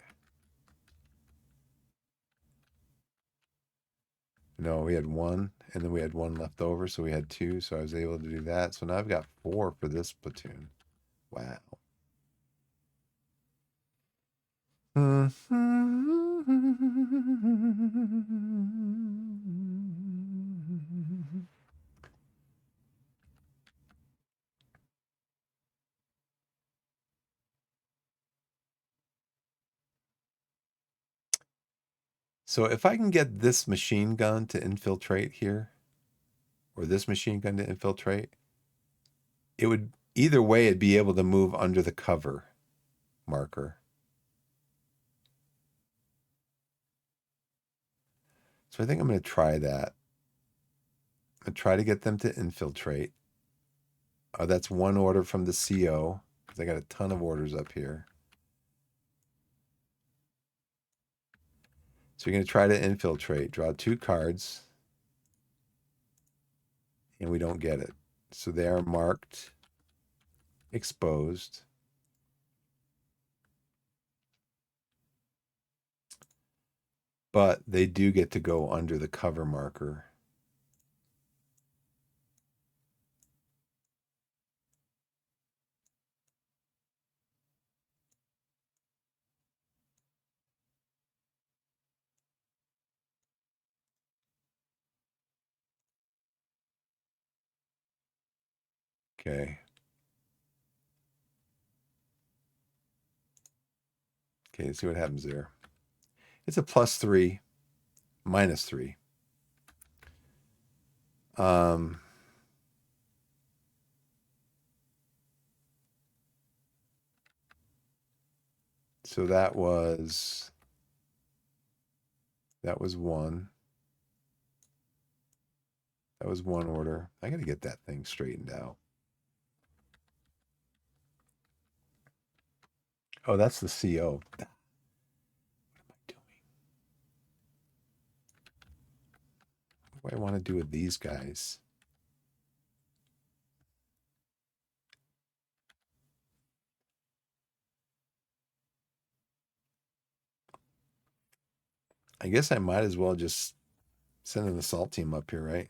No, we had 1, and then we had 1 left over, so we had 2, so I was able to do that. So now I've got 4 for this platoon. Wow. So if I can get this machine gun to infiltrate here, or this machine gun to infiltrate, it would, either way, it'd be able to move under the cover marker. So I think I'm going to try that. I'm going to try to get them to infiltrate. Oh, that's 1 order from the CO, because I got a ton of orders up here. So you're going to try to infiltrate. Draw 2 cards. And we don't get it. So they are marked exposed. But they do get to go under the cover marker. Okay. Okay, let's see what happens there. It's a +3, -3. So that was one. That was one order. I got to get that thing straightened out. Oh, that's the CO. What am I doing? What do I want to do with these guys? I guess I might as well just send an assault team up here, right?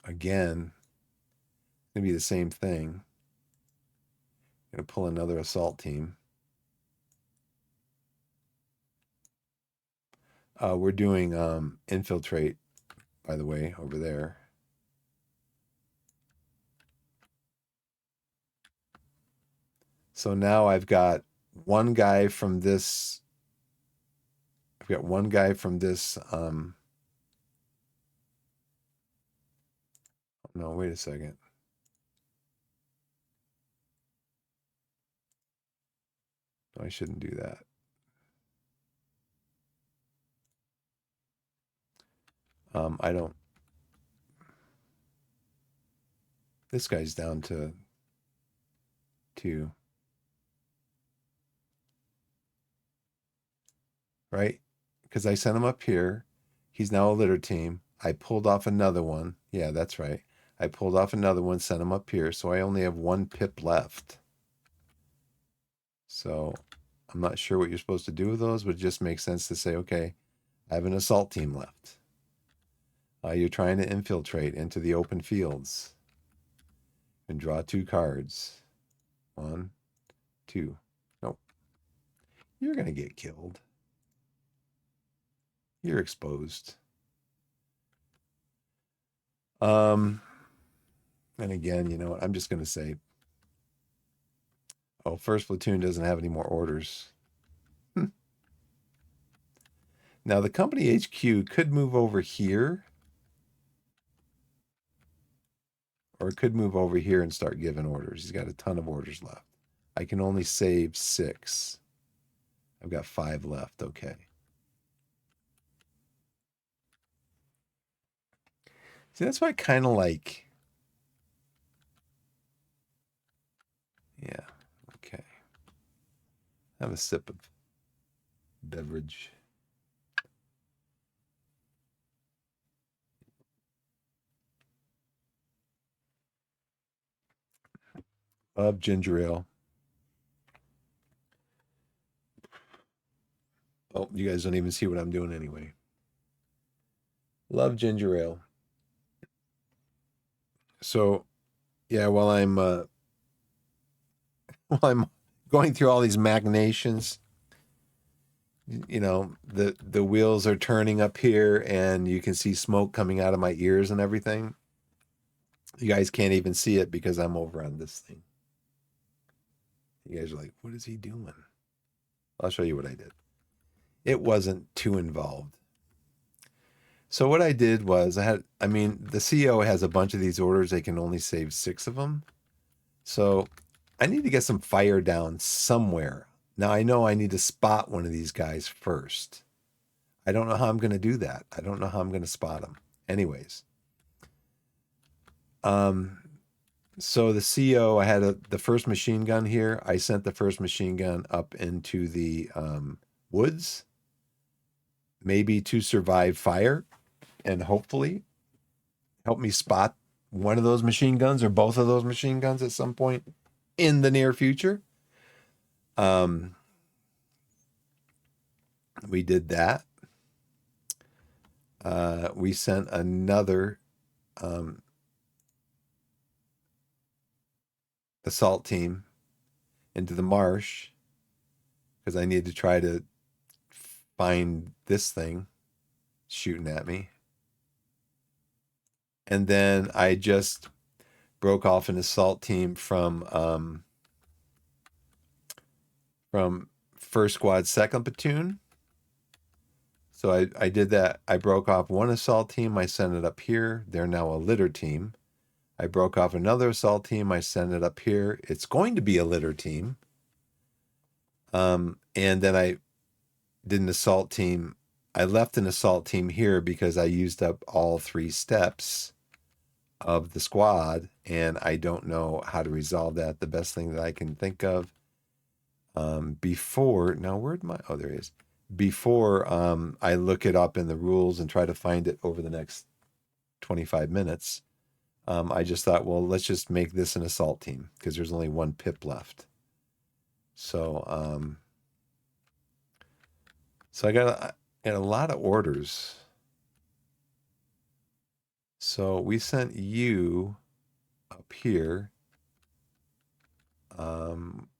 Again, gonna be the same thing. Gonna pull another assault team. We're doing infiltrate, by the way, over there. So now I've got one guy from this. I've got one guy from this. No, wait a second. No, I shouldn't do that. I don't. This guy's down to 2. Right? Because I sent him up here. He's now a litter team. I pulled off another one. Yeah, that's right. I pulled off another one, sent him up here. So I only have 1 pip left. So I'm not sure what you're supposed to do with those, but it just makes sense to say, okay, I have an assault team left. You're trying to infiltrate into the open fields and draw 2 cards. 1, 2. Nope. You're going to get killed. You're exposed. And again, you know what? I'm just going to say, oh, first platoon doesn't have any more orders. Now the company HQ could move over here, or it could move over here and start giving orders. He's got a ton of orders left. I can only save 6. I've got 5 left. Okay. See, that's why I kind of like. Yeah. Okay. Have a sip of beverage. Love ginger ale. Oh, you guys don't even see what I'm doing anyway. Love ginger ale. So, yeah, while I'm going through all these machinations, you know, the wheels are turning up here and you can see smoke coming out of my ears and everything. You guys can't even see it because I'm over on this thing. You guys are like, what is he doing? I'll show you what I did. It wasn't too involved. So what I did was the CEO has a bunch of these orders. They can only save 6 of them. So I need to get some fire down somewhere. Now I know I need to spot one of these guys first. I don't know how I'm going to do that. I don't know how I'm going to spot them. Anyways. So the CO, I had the first machine gun here. I sent the first machine gun up into the woods, maybe to survive fire and hopefully help me spot one of those machine guns or both of those machine guns at some point in the near future. We did that. We sent another assault team into the marsh because I need to try to find this thing shooting at me. And then I just broke off an assault team from First Squad, Second Platoon. So I did that. I broke off one assault team. I sent it up here. They're now a litter team. I broke off another assault team. I sent it up here. It's going to be a litter team. And then I did an assault team. I left an assault team here because I used up all 3 steps of the squad, and I don't know how to resolve that. The best thing that I can think of before, now where'd my, oh, there he is. Before I look it up in the rules and try to find it over the next 25 minutes, I just thought, well, let's just make this an assault team because there's only 1 pip left. So, so I got a lot of orders. So we sent you up here.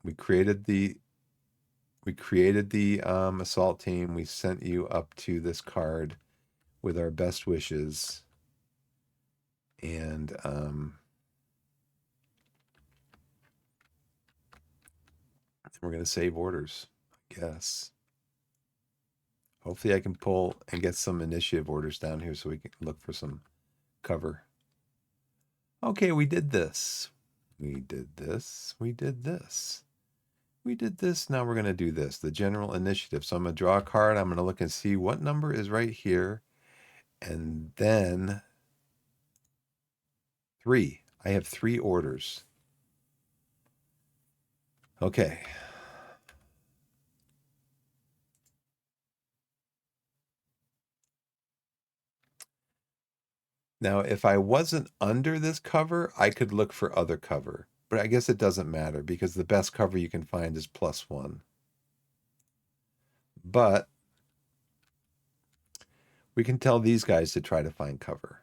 We created the assault team. We sent you up to this card with our best wishes. And we're going to save orders, I guess. Hopefully I can pull and get some initiative orders down here so we can look for some cover. Okay, we did this. We did this. We did this. We did this. Now we're going to do this, the general initiative. So I'm going to draw a card. I'm going to look and see what number is right here. And then 3. I have 3 orders. Okay. Now, if I wasn't under this cover, I could look for other cover. But I guess it doesn't matter because the best cover you can find is +1. But we can tell these guys to try to find cover.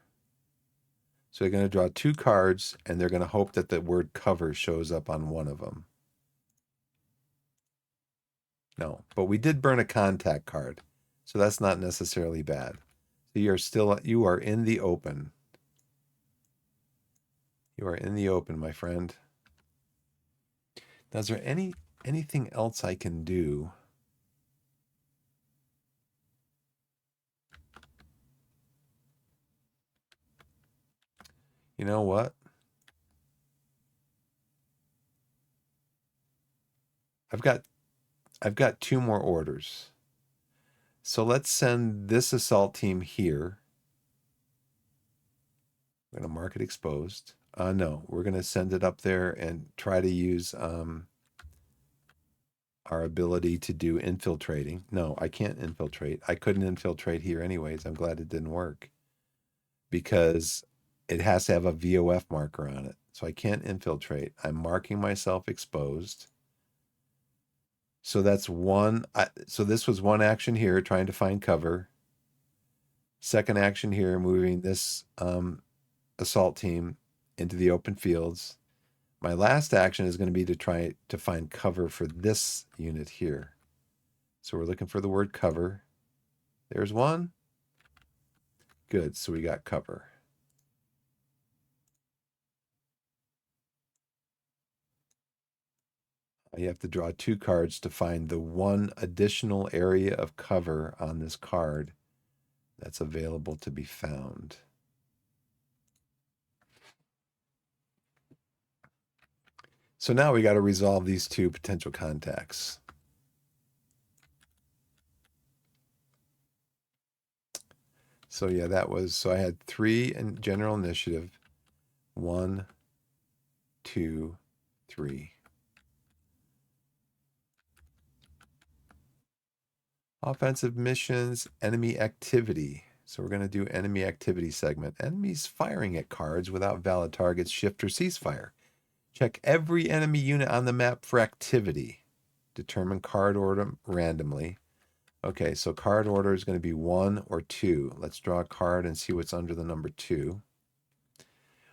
So they're going to draw 2 cards, and they're going to hope that the word cover shows up on one of them. No, but we did burn a contact card, so that's not necessarily bad. So you are in the open. You are in the open, my friend. Now, is there anything else I can do? You know what? I've got 2 more orders. So let's send this assault team here. I'm going to mark it exposed. No, we're going to send it up there and try to use our ability to do infiltrating. No, I can't infiltrate. I couldn't infiltrate here anyways. I'm glad it didn't work because it has to have a VOF marker on it. So I can't infiltrate. I'm marking myself exposed. So that's one. So this was one action here, trying to find cover. Second action here, moving this assault team into the open fields. My last action is going to be to try to find cover for this unit here. So we're looking for the word cover. There's one. Good, so we got cover. You have to draw 2 cards to find the one additional area of cover on this card that's available to be found. So now we got to resolve these 2 potential contacts. So yeah, so I had 3 in general initiative. 1, 2, 3. Offensive missions, enemy activity. So we're going to do enemy activity segment. Enemies firing at cards without valid targets, shift or ceasefire. Check every enemy unit on the map for activity. Determine card order randomly. Okay, so card order is going to be 1 or 2. Let's draw a card and see what's under the number 2.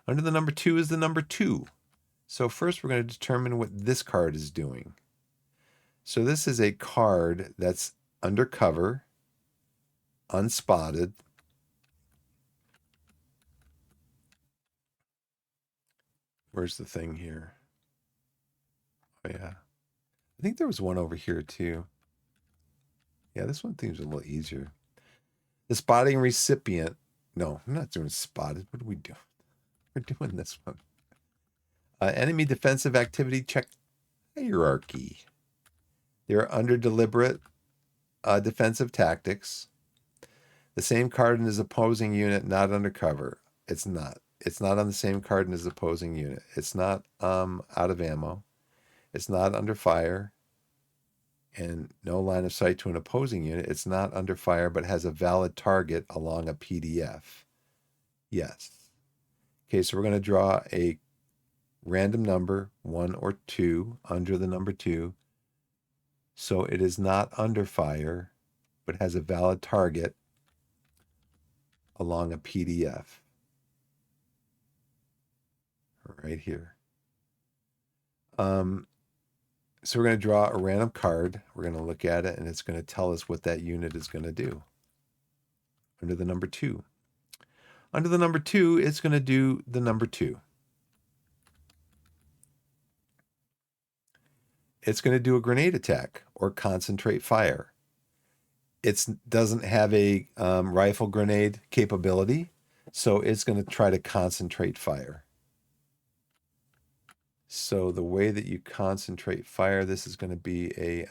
Under the number 2 is the number 2. So first we're going to determine what this card is doing. So this is a card that's undercover, unspotted. Where's the thing here? Oh, yeah. I think there was one over here, too. Yeah, this one seems a little easier. The spotting recipient. No, I'm not doing spotted. What are we doing? We're doing this one. Enemy defensive activity check hierarchy. They're under deliberate defensive tactics. The same card in his opposing unit, not undercover. It's not. It's not on the same card in his opposing unit. It's not out of ammo. It's not under fire. And no line of sight to an opposing unit. It's not under fire, but has a valid target along a PDF. Yes. Okay, so we're going to draw a random number, 1 or 2, under the number 2. So it is not under fire, but has a valid target along a PDF. Right here. So we're going to draw a random card. We're going to look at it, and it's going to tell us what that unit is going to do. Under the number 2. Under the number 2, it's going to do the number 2. It's going to do a grenade attack or concentrate fire. It doesn't have a rifle grenade capability, so it's going to try to concentrate fire. So the way that you concentrate fire, this is going to be a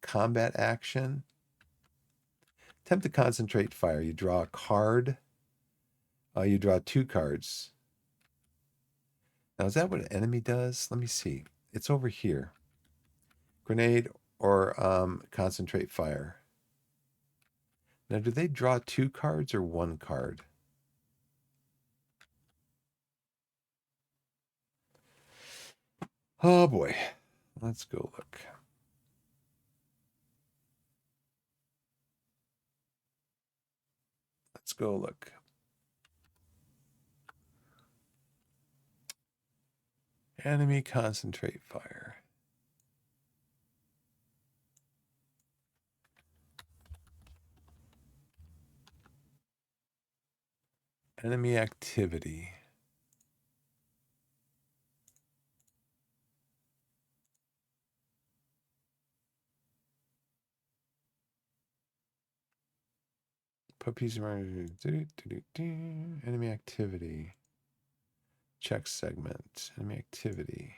combat action. Attempt to concentrate fire. You draw a card. You draw 2 cards. Now, is that what an enemy does? Let me see. It's over here. Grenade or concentrate fire. Now, do they draw 2 cards or 1 card? Oh, boy. Let's go look. Let's go look. Enemy concentrate fire. Enemy activity. Puppies around. Enemy activity. Check segment. Enemy activity.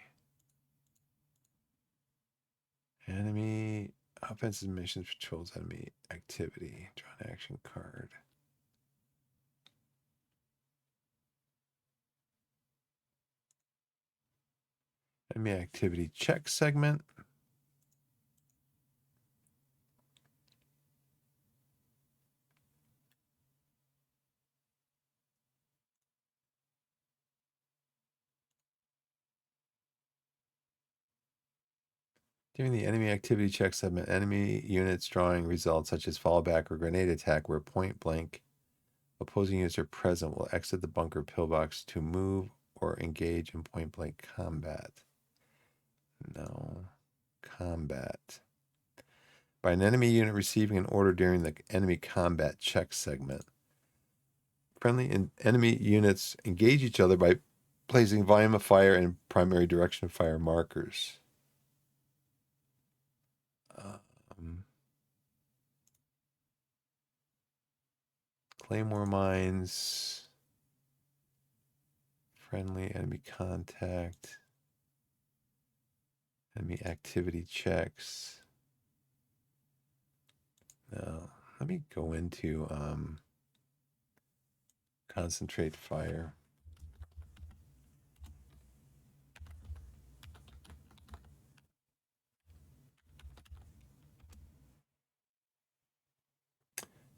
Enemy offensive missions patrols enemy activity. Draw an action card. Enemy activity check segment. During the enemy activity check segment, enemy units drawing results such as fallback or grenade attack where point blank opposing units are present will exit the bunker pillbox to move or engage in point blank combat. No. Combat. By an enemy unit receiving an order during the enemy combat check segment. Friendly and enemy units engage each other by placing volume of fire and primary direction of fire markers. Claymore mines. Friendly enemy contact. Enemy activity checks. Now, let me go into Concentrate fire.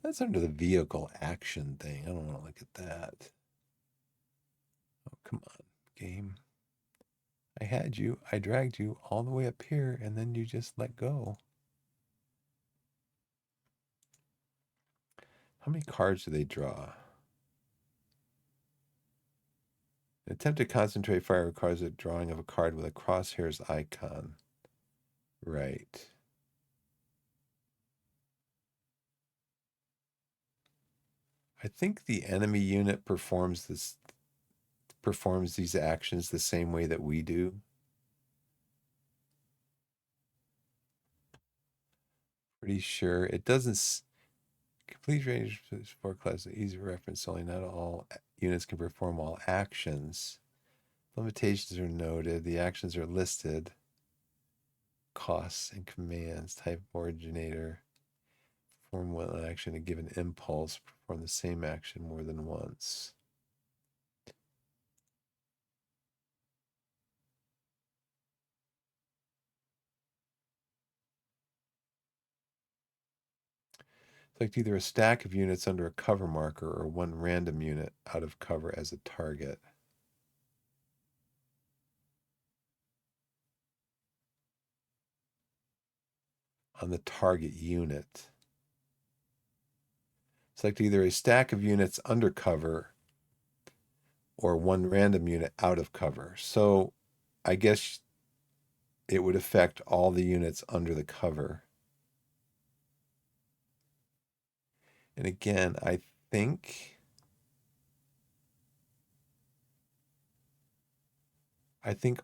That's under the vehicle action thing. I don't want to look at that. Oh, come on, game. I had you. I dragged you all the way up here, and then you just let go. How many cards do they draw? An attempt to concentrate fire requires a drawing of a card with a crosshairs icon. Right. I think the enemy unit performs these actions the same way that we do. Pretty sure it doesn't. Complete range for class easy reference only. Not all units can perform all actions. Limitations are noted. The actions are listed. Costs and commands. Type originator. Perform one action to give an impulse. Perform the same action more than once. Select either a stack of units under a cover marker or one random unit out of cover as a target. On the target unit. Select either a stack of units under cover or one random unit out of cover. So I guess it would affect all the units under the cover. And again, I think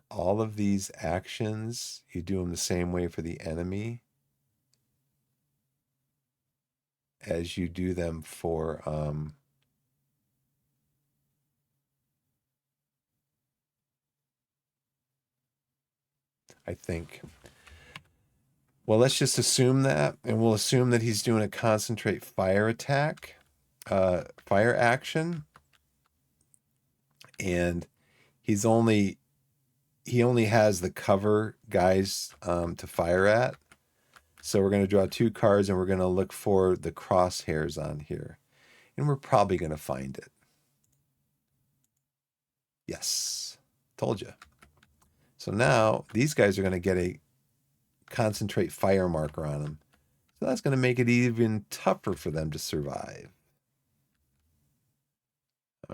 all of these actions, you do them the same way for the enemy as you do them for I think. Well, let's just assume that, and we'll assume that he's doing a concentrate fire attack, fire action, and he only has the cover guys to fire at. So we're going to draw 2 cards, and we're going to look for the crosshairs on here, and we're probably going to find it. Yes, told you. So now these guys are going to get a concentrate fire marker on them. So that's going to make it even tougher for them to survive.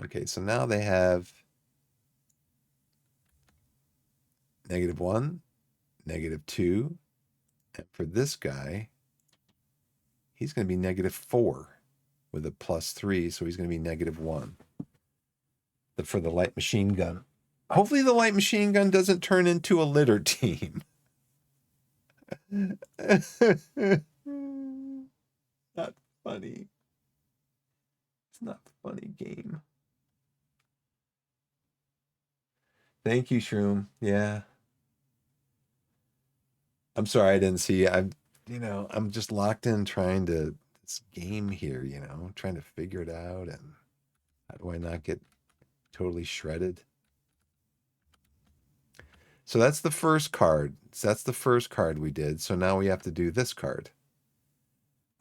Okay, so now they have -1, -2. And for this guy, he's going to be -4 with a +3. So he's going to be -1 for the light machine gun. Hopefully the light machine gun doesn't turn into a litter team. Not funny. It's not funny, game. Thank you, Shroom. Yeah. I'm sorry I didn't see. I'm just locked in trying to this game here, trying to figure it out, and how do I not get totally shredded? So that's the first card. So that's the first card we did. So now we have to do this card.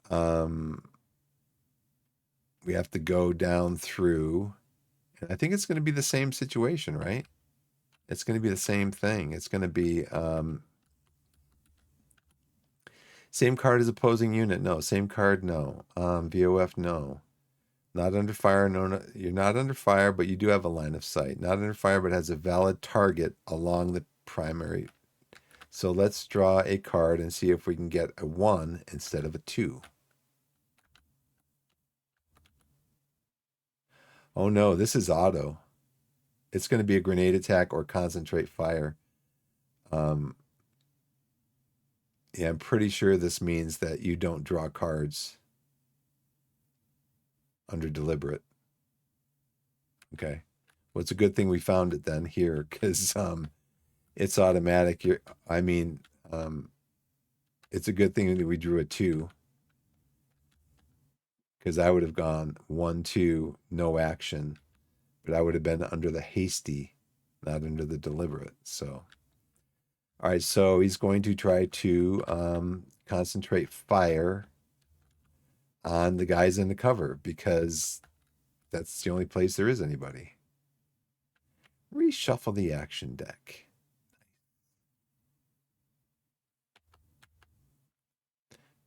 We have to go down through, and I think it's going to be the same situation, right? It's going to be the same thing. It's going to be same card as opposing unit. No. Same card. No. VOF. No. Not under fire. No, you're not under fire, but you do have a line of sight. Not under fire, but has a valid target along the primary. So let's draw a card and see if we can get a 1 instead of a 2. Oh no, this is auto. It's going to be a grenade attack or concentrate fire. Yeah, I'm pretty sure this means that you don't draw cards under deliberate. Okay. Well, it's a good thing we found it then here, because it's automatic. It's a good thing that we drew a 2. because I would have gone 1, 2, no action, but I would have been under the hasty, not under the deliberate. So, all right, so he's going to try to concentrate fire on the guys in the cover because that's the only place there is anybody. Reshuffle the action deck.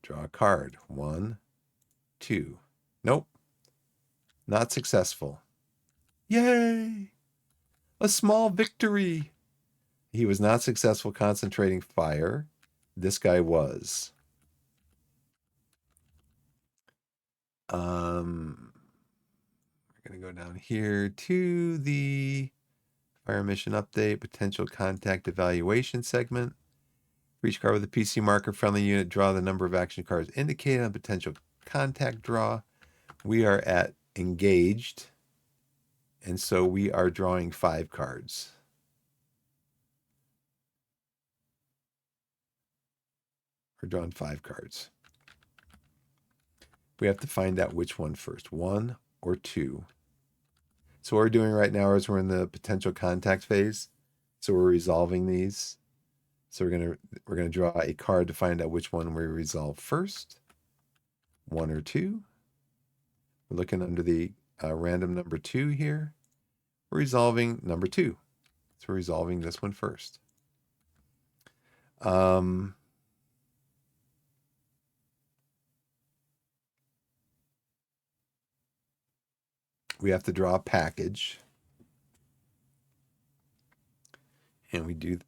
Draw a card. 1, 2. Nope. Not successful. Yay! A small victory. He was not successful concentrating fire. This guy was. We're going to go down here to the fire mission update, potential contact evaluation segment. For each card with a PC marker friendly unit, draw the number of action cards indicated on potential contact draw. We are at engaged, and so we are drawing 5 cards. We're drawing 5 cards. We have to find out which one first, 1 or 2. So what we're doing right now is we're in the potential contact phase. So we're resolving these. So we're gonna draw a card to find out which one we resolve first, 1 or 2. We're looking under the random number 2 here. We're resolving number 2. So we're resolving this one first. We have to draw a package. And we do,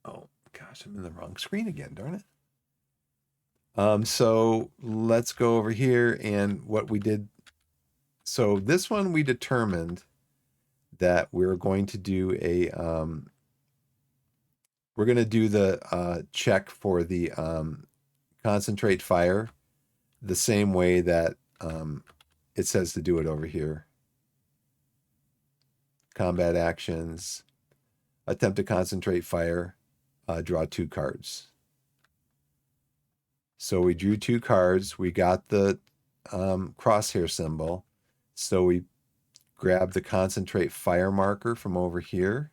oh gosh, I'm in the wrong screen again, darn it. So let's go over here and what we did. So this one we determined that we're going to do a, we're going to do the check for the concentrate fire the same way that it says to do it over here. Combat actions, attempt to concentrate fire, draw 2 cards. So we drew 2 cards. We got the crosshair symbol. So we grabbed the concentrate fire marker from over here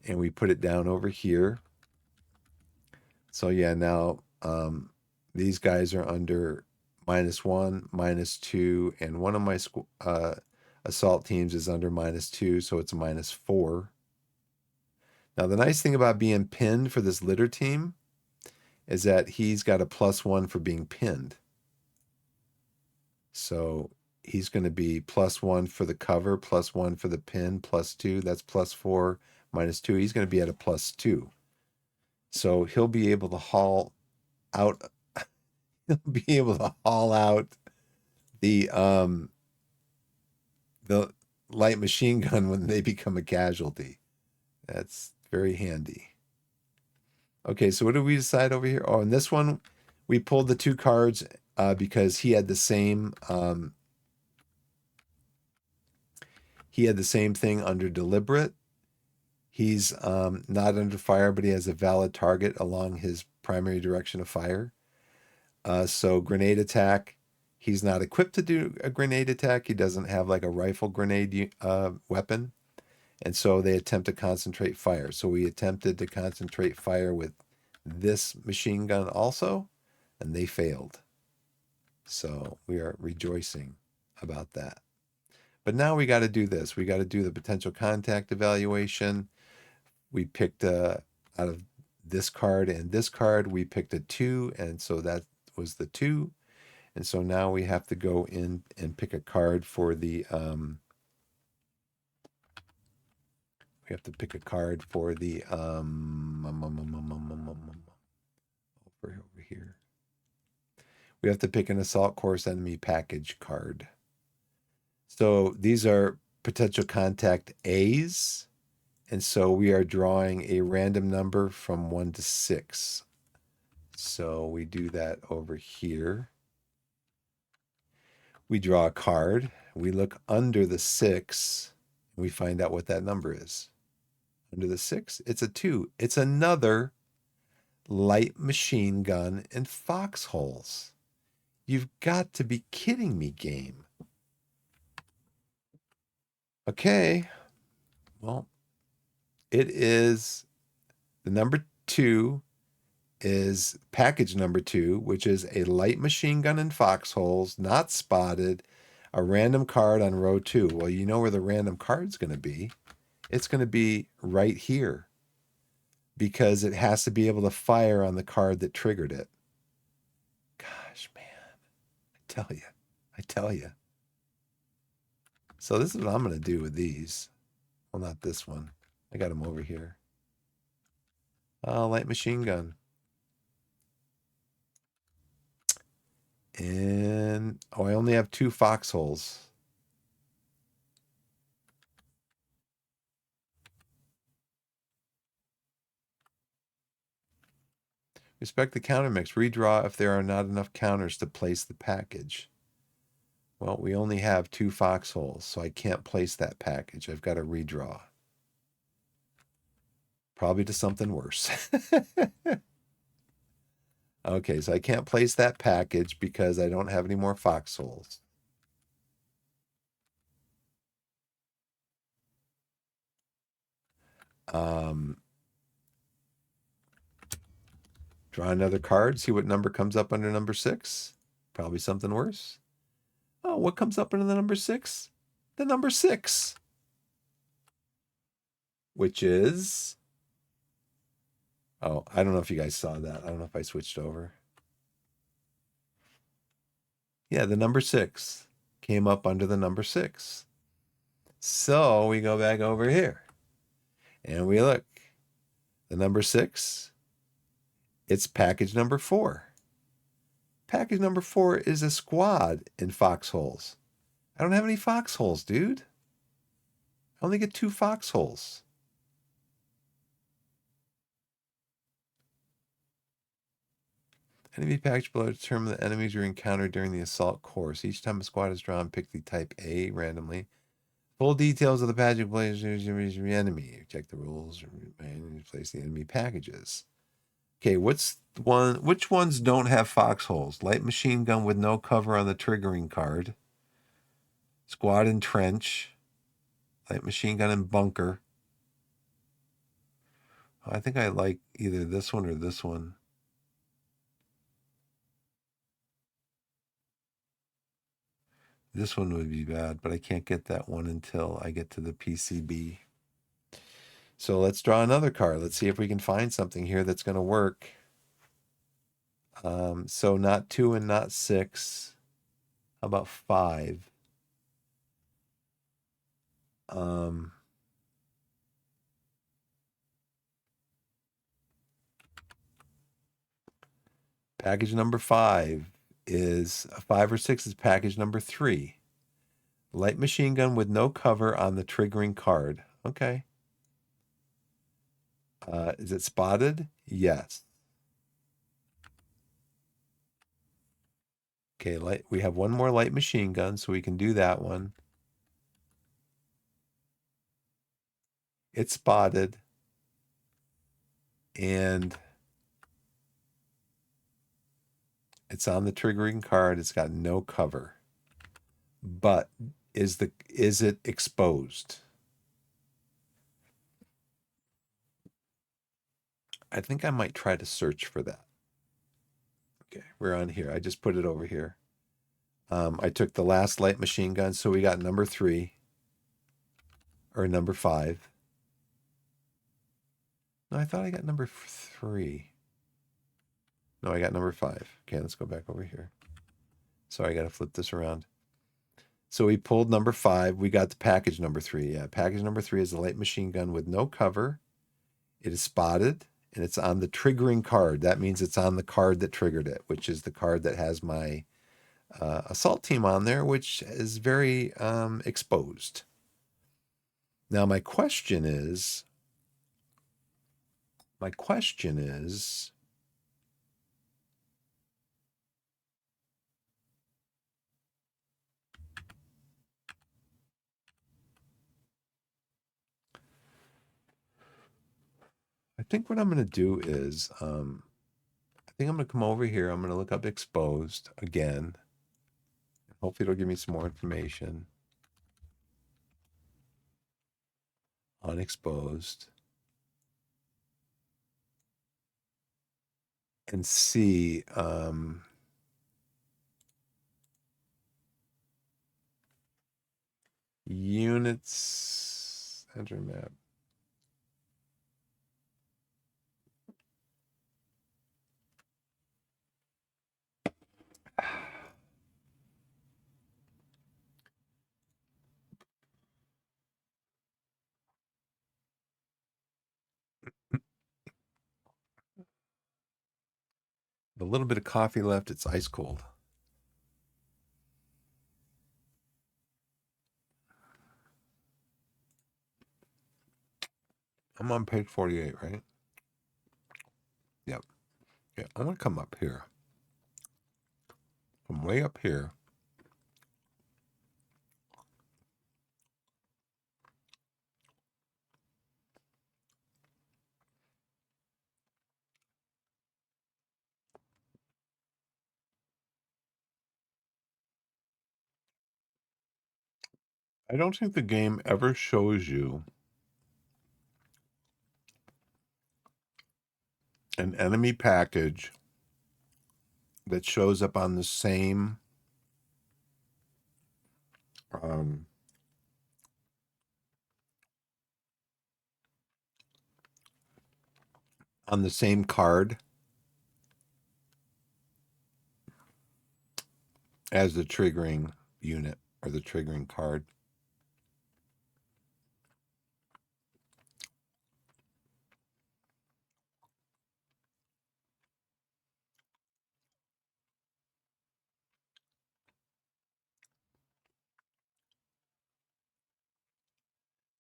and we put it down over here. So yeah, now these guys are under -1, -2, and one of my assault teams is under -2, so it's -4. Now the nice thing about being pinned for this litter team is that he's got a +1 for being pinned. So he's going to be +1 for the cover, +1 for the pin, +2. That's +4, -2. He's going to be at a +2. So he'll be able to haul out. He'll be able to haul out the light machine gun when they become a casualty. That's very handy. Okay, so what did we decide over here? Oh, in this one, we pulled the 2 cards because he had the same thing under deliberate. He's not under fire, but he has a valid target along his primary direction of fire. So grenade attack, he's not equipped to do a grenade attack. He doesn't have like a rifle grenade weapon. And so they attempt to concentrate fire. So we attempted to concentrate fire with this machine gun also, and they failed. So we are rejoicing about that. But now we got to do this. We got to do the potential contact evaluation. We picked out of this card and this card, we picked a 2, and so that was the 2. And so now we have to go in and pick a card for the we have to pick a card for the over here. We have to pick an assault course enemy package card. So these are potential contact A's. And so we are drawing a random number from 1 to 6. So we do that over here. We draw a card. We look under the 6. And we find out what that number is. Under the 6, it's a 2. It's another light machine gun and foxholes. You've got to be kidding me, game. Okay. Well, it is the number 2 is package number 2, which is a light machine gun in foxholes, not spotted, a random card on row 2. Well, you know where the random card's going to be. It's going to be right here because it has to be able to fire on the card that triggered it. Gosh, man. I tell you. So this is what I'm going to do with these. Well, not this one. I got them over here. Light machine gun. And, I only have 2 foxholes. Respect the counter mix. Redraw if there are not enough counters to place the package. Well, we only have 2 foxholes, so I can't place that package. I've got to redraw. Probably to something worse. Okay, so I can't place that package because I don't have any more foxholes. Draw another card, see what number comes up under number 6. Probably something worse. Oh, what comes up under the number 6? The number 6. Which is... Oh, I don't know if you guys saw that. I don't know if I switched over. Yeah, the number 6 came up under the number 6. So we go back over here and we look. The number 6, it's package number 4. Package number 4 is a squad in foxholes. I don't have any foxholes, dude. I only get 2 foxholes. Enemy package below determine the enemies you encounter during the assault course. Each time a squad is drawn, pick the type A randomly. Full details of the package plays your enemy. Check the rules and place the enemy packages. Okay, which ones don't have foxholes? Light machine gun with no cover on the triggering card. Squad and trench. Light machine gun and bunker. I think I like either this one or this one. This one would be bad, but I can't get that one until I get to the PCB. So let's draw another card. Let's see if we can find something here that's going to work. So not 2 and not 6. How about 5? Package number 5 is 5 or 6 is package number 3. Light machine gun with no cover on the triggering card. Okay. Is it spotted? Yes. Okay, we have one more light machine gun, so we can do that one. It's spotted. And it's on the triggering card. It's got no cover. But is it exposed? I think I might try to search for that. Okay, we're on here. I just put it over here. I took the last light machine gun, so we got number 3 or number 5. No, I thought I got number 3. No, I got number 5. Okay, let's go back over here. Sorry, I got to flip this around. So we pulled number 5. We got the package number 3. Yeah, package number 3 is a light machine gun with no cover. It is spotted, and it's on the triggering card. That means it's on the card that triggered it, which is the card that has my assault team on there, which is very exposed. Now, my question is, I think what I'm going to do is, I think I'm going to come over here. I'm going to look up exposed again. Hopefully it'll give me some more information on exposed. And see units, enter map. A little bit of coffee left. It's ice cold. I'm on page 48, right? Yep. Yeah, I'm going to come up here. From way up here. I don't think the game ever shows you an enemy package that shows up on the same card as the triggering unit or the triggering card.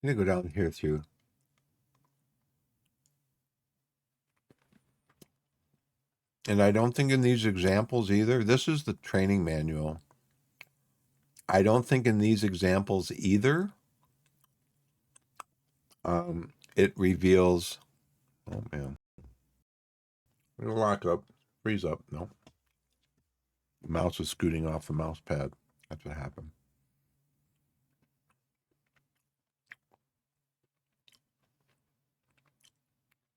I'm going to go down here through. And I don't think in these examples either. This is the training manual. I don't think in these examples either. It reveals. Oh man. It'll lock up. Freeze up. No. The mouse was scooting off the mouse pad. That's what happened.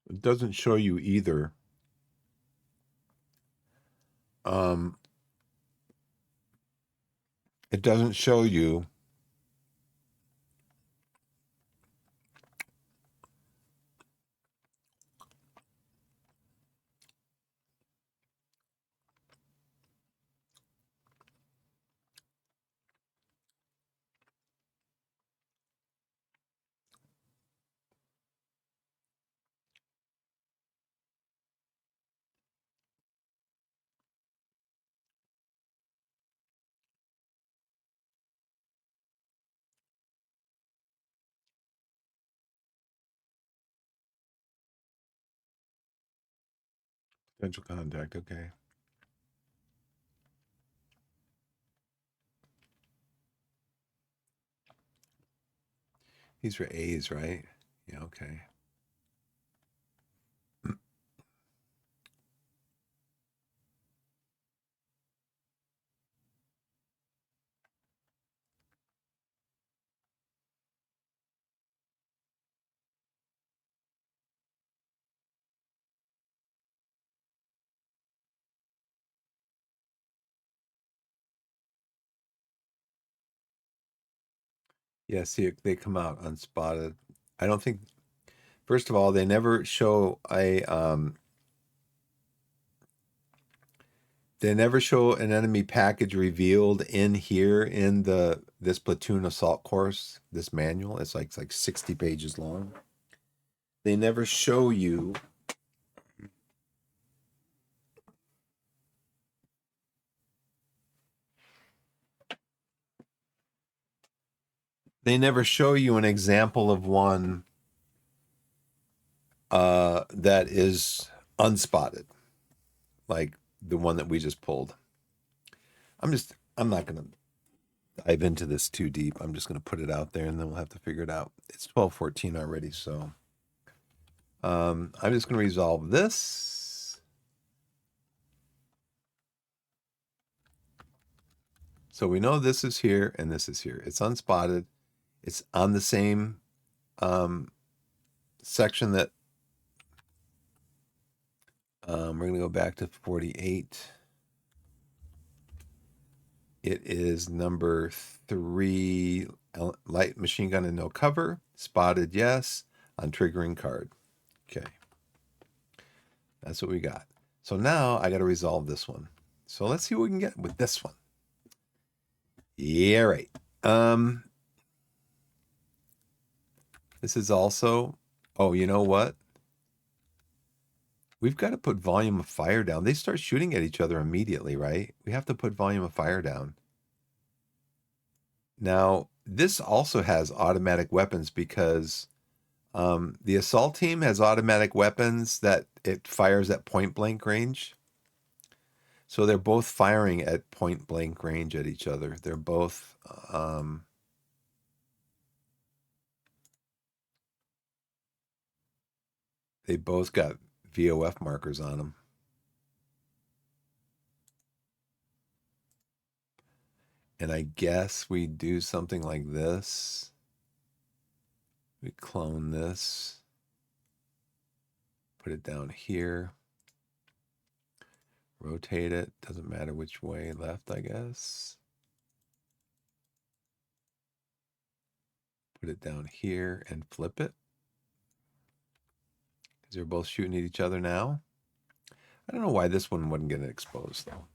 It doesn't show you either. It doesn't show you potential contact. Okay. These are A's, right? Yeah, okay. Yeah, see, they come out unspotted. I don't think, first of all, they never show they never show an enemy package revealed in here in this platoon assault course, this manual. It's like 60 pages long. They never show you an example of one that is unspotted, like the one that we just pulled. I'm not going to dive into this too deep. I'm just going to put it out there and then we'll have to figure it out. It's 12:14 already, so I'm just going to resolve this. So we know this is here and this is here. It's unspotted. It's on the same section that we're going to go back to 48. It is number 3, light machine gun and no cover. Spotted, yes. On triggering card. Okay. That's what we got. So now I got to resolve this one. So let's see what we can get with this one. Yeah, right. This is also, oh, you know what? We've got to put volume of fire down. They start shooting at each other immediately, right? We have to put volume of fire down. Now, this also has automatic weapons because the assault team has automatic weapons that it fires at point blank range. So they're both firing at point blank range at each other. They're both they both got VOF markers on them. And I guess we do something like this. We clone this. Put it down here. Rotate it. Doesn't matter which way, left, I guess. Put it down here and flip it. Because they're both shooting at each other now. I don't know why this one wouldn't get exposed, though.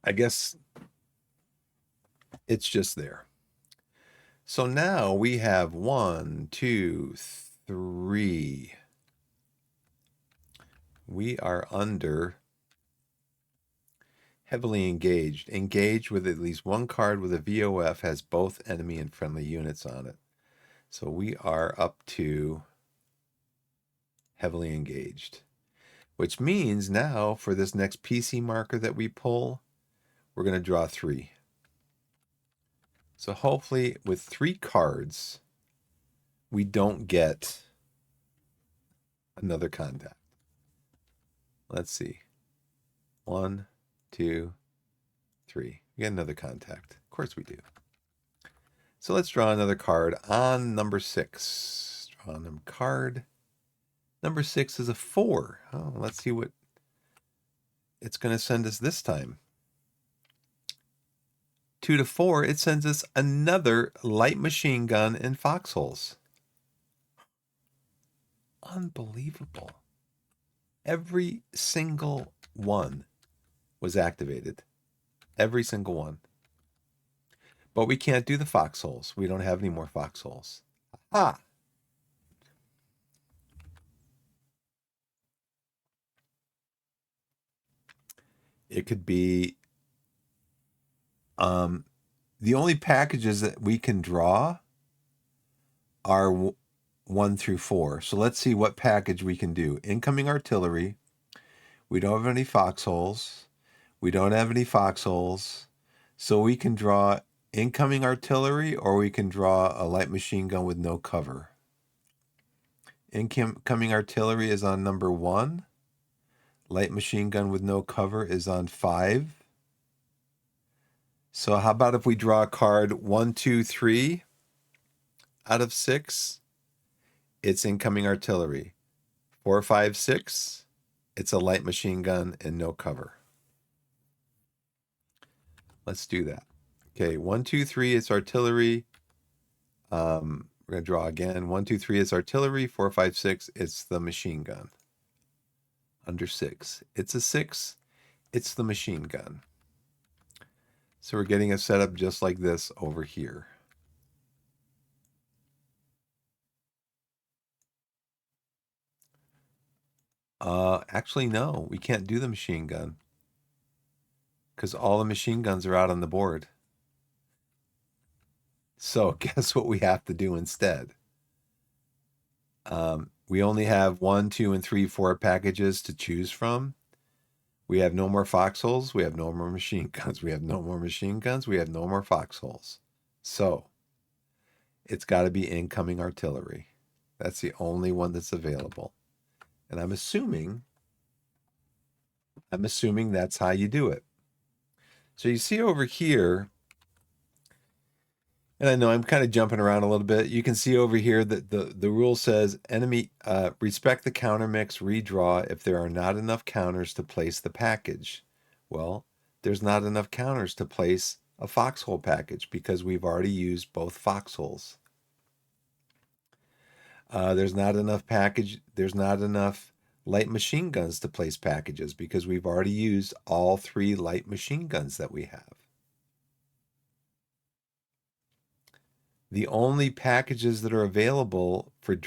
I guess it's just there. So now we have 1, 2, 3. We are under heavily engaged. Engaged with at least one card with a VOF has both enemy and friendly units on it. So we are up to heavily engaged, which means now for this next PC marker that we pull, we're going to draw 3. So hopefully with 3 cards, we don't get another contact. Let's see. 1, 2, 3. We get another contact. Of course we do. So let's draw another card on number 6. Draw a card. Number 6 is a 4. Oh, let's see what it's going to send us this time. 2 to 4, it sends us another light machine gun and foxholes. Unbelievable. Every single one was activated. Every single one. But we can't do the foxholes. We don't have any more foxholes. Ah. It could be the only packages that we can draw are 1 through 4. So let's see what package we can do. Incoming artillery. We don't have any foxholes. We don't have any foxholes. So we can draw incoming artillery or we can draw a light machine gun with no cover. Incoming artillery is on number 1. Light machine gun with no cover is on 5. So how about if we draw a card 1, 2, 3 out of 6? It's incoming artillery. 4, 5, 6. It's a light machine gun and no cover. Let's do that. Okay, 1, 2, 3 is artillery. We're going to draw again. 1, 2, 3 is artillery. 4, 5, 6, it's the machine gun. Under 6. It's a 6. It's the machine gun. So we're getting a setup just like this over here. Actually, no, we can't do the machine gun because all the machine guns are out on the board. So guess what we have to do instead? We only have 1, 2, and 3, 4 packages to choose from. We have no more foxholes. We have no more machine guns. We have no more machine guns. We have no more foxholes. So it's got to be incoming artillery. That's the only one that's available. And I'm assuming that's how you do it. So you see over here, and I know I'm kind of jumping around a little bit. You can see over here that the rule says enemy respect the counter mix, redraw if there are not enough counters to place the package. Well, there's not enough counters to place a foxhole package because we've already used both foxholes. There's not enough light machine guns to place packages because we've already used all 3 light machine guns that we have. The only packages that are available for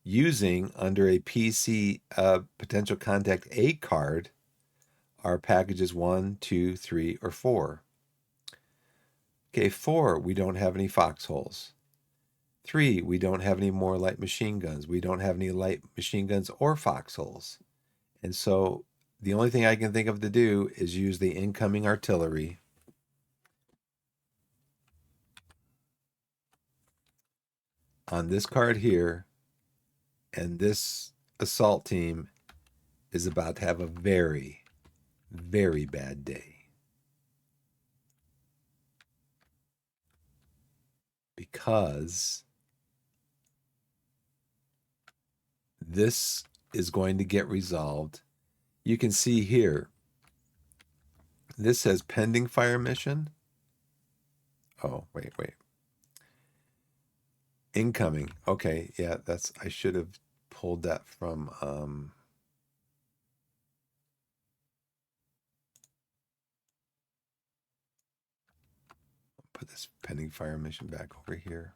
using under a PC potential contact A card are packages 1, 2, 3, or 4. Okay, 4, we don't have any foxholes. 3, we don't have any more light machine guns. We don't have any light machine guns or foxholes. And so the only thing I can think of to do is use the incoming artillery. On this card here, and this assault team is about to have a very, very bad day. Because this is going to get resolved. You can see here, this says pending fire mission. Oh, wait. Incoming. Okay, yeah, I should have pulled that from put this pending fire mission back over here.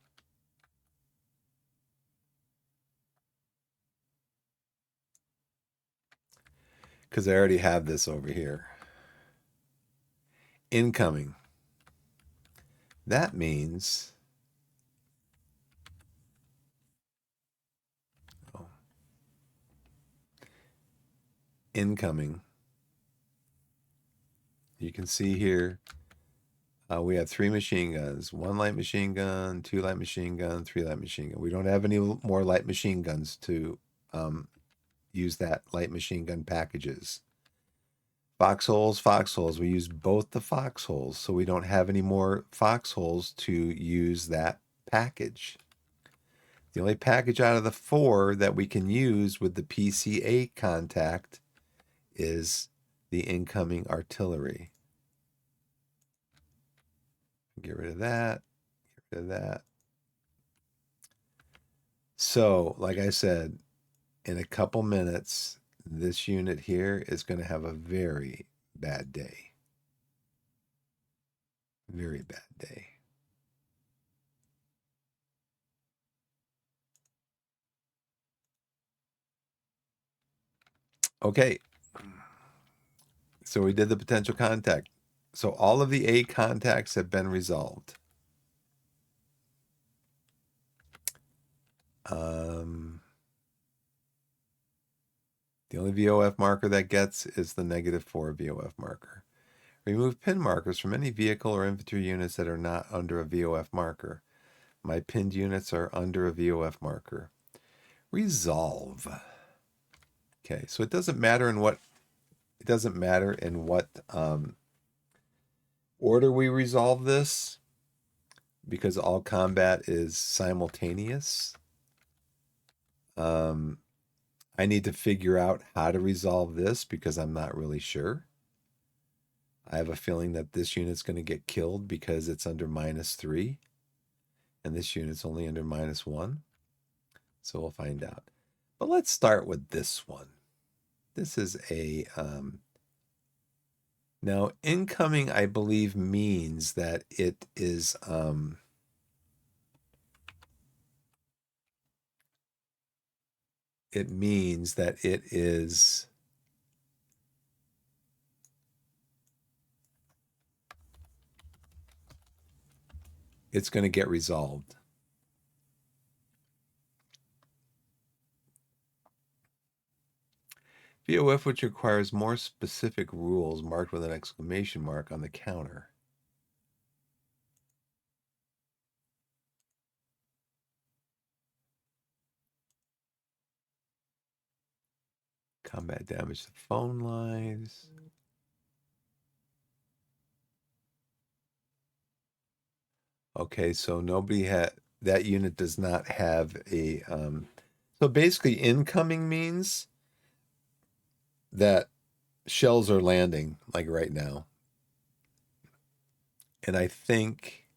Because I already have this over here. Incoming. That means incoming. You can see here we have 3 machine guns, 1 light machine gun, 2 light machine gun, 3 light machine gun. We don't have any more light machine guns to use that light machine gun packages. Foxholes. We use both the foxholes, so we don't have any more foxholes to use that package. The only package out of the 4 that we can use with the PCA contact is the incoming artillery. Get rid of that. Get rid of that. So, like I said, in a couple minutes, this unit here is going to have a very bad day. Very bad day. Okay. So we did the potential contact. So all of the A contacts have been resolved. The only VOF marker that gets is the -4 VOF marker. Remove pin markers from any vehicle or infantry units that are not under a VOF marker. My pinned units are under a VOF marker. Resolve. Okay, so it doesn't matter in what order we resolve this, because all combat is simultaneous. I need to figure out how to resolve this because I'm not really sure. I have a feeling that this unit's going to get killed because it's under -3. And this unit's only under -1. So we'll find out. But let's start with this one. This is a... now, incoming, I believe, means that it is... it means that it is... it's going to get resolved. VOF, which requires more specific rules marked with an exclamation mark on the counter. Combat damage to phone lines. Okay, so nobody had that unit does not have a so basically incoming means that shells are landing like right now. And I think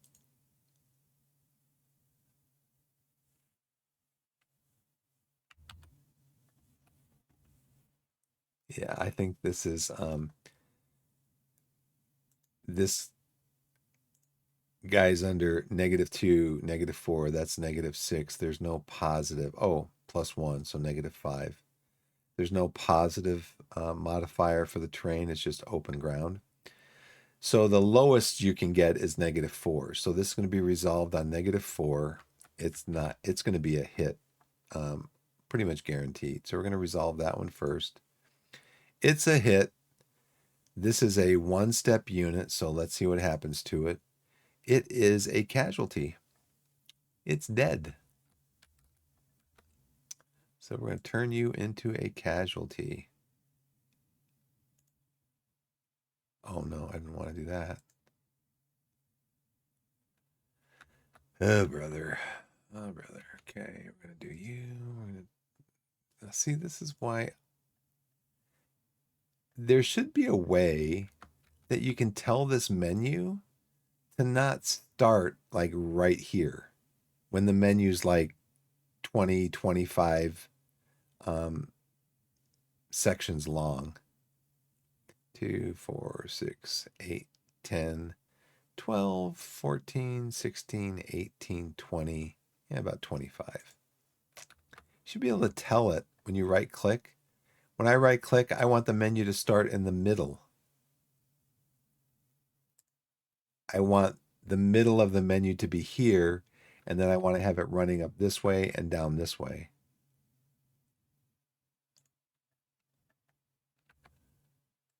yeah, I think this is this guy's under -2, -4, that's -6. There's no positive. Oh, +1, so -5. There's no positive modifier for the terrain. It's just open ground. So the lowest you can get is -4. So this is going to be resolved on -4. It's not, it's going to be a hit, pretty much guaranteed. So we're going to resolve that one first. It's a hit. This is a one-step unit, so let's see what happens to it. It is a casualty. It's dead. So we're going to turn you into a casualty. Oh no, I didn't want to do that. Oh, brother. Oh, brother. Okay, we're going to do you. We're going to see, this is why there should be a way that you can tell this menu to not start like right here when the menu's like 20, 25 sections long. 2, 4, 6, 8, 10, 12, 14, 16, 18, 20, yeah, about 25. You should be able to tell it when you right click. When I right click, I want the menu to start in the middle. I want the middle of the menu to be here, and then I want to have it running up this way and down this way.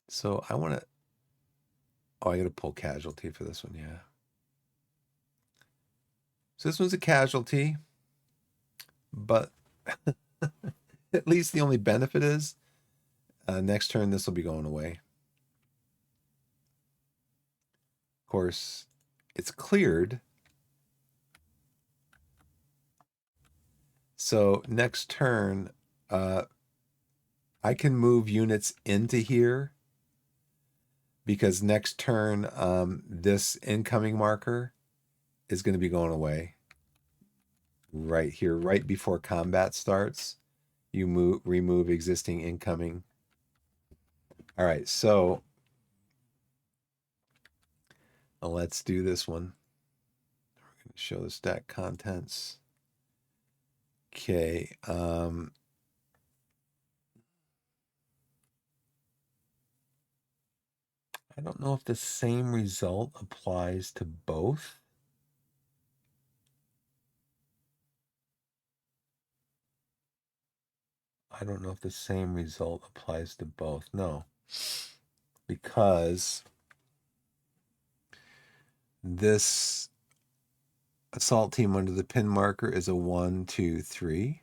So I want to, oh, I got to pull casualty for this one, yeah. So this one's a casualty, but at least the only benefit is next turn this will be going away. Of course, it's cleared. So next turn, I can move units into here because next turn, this incoming marker is going to be going away right here, right before combat starts. You remove existing incoming. All right, so let's do this one. We're going to show the stack contents. Okay. I don't know if the same result applies to both. I don't know if the same result applies to both. No, because this assault team under the pin marker is a 1, 2, 3.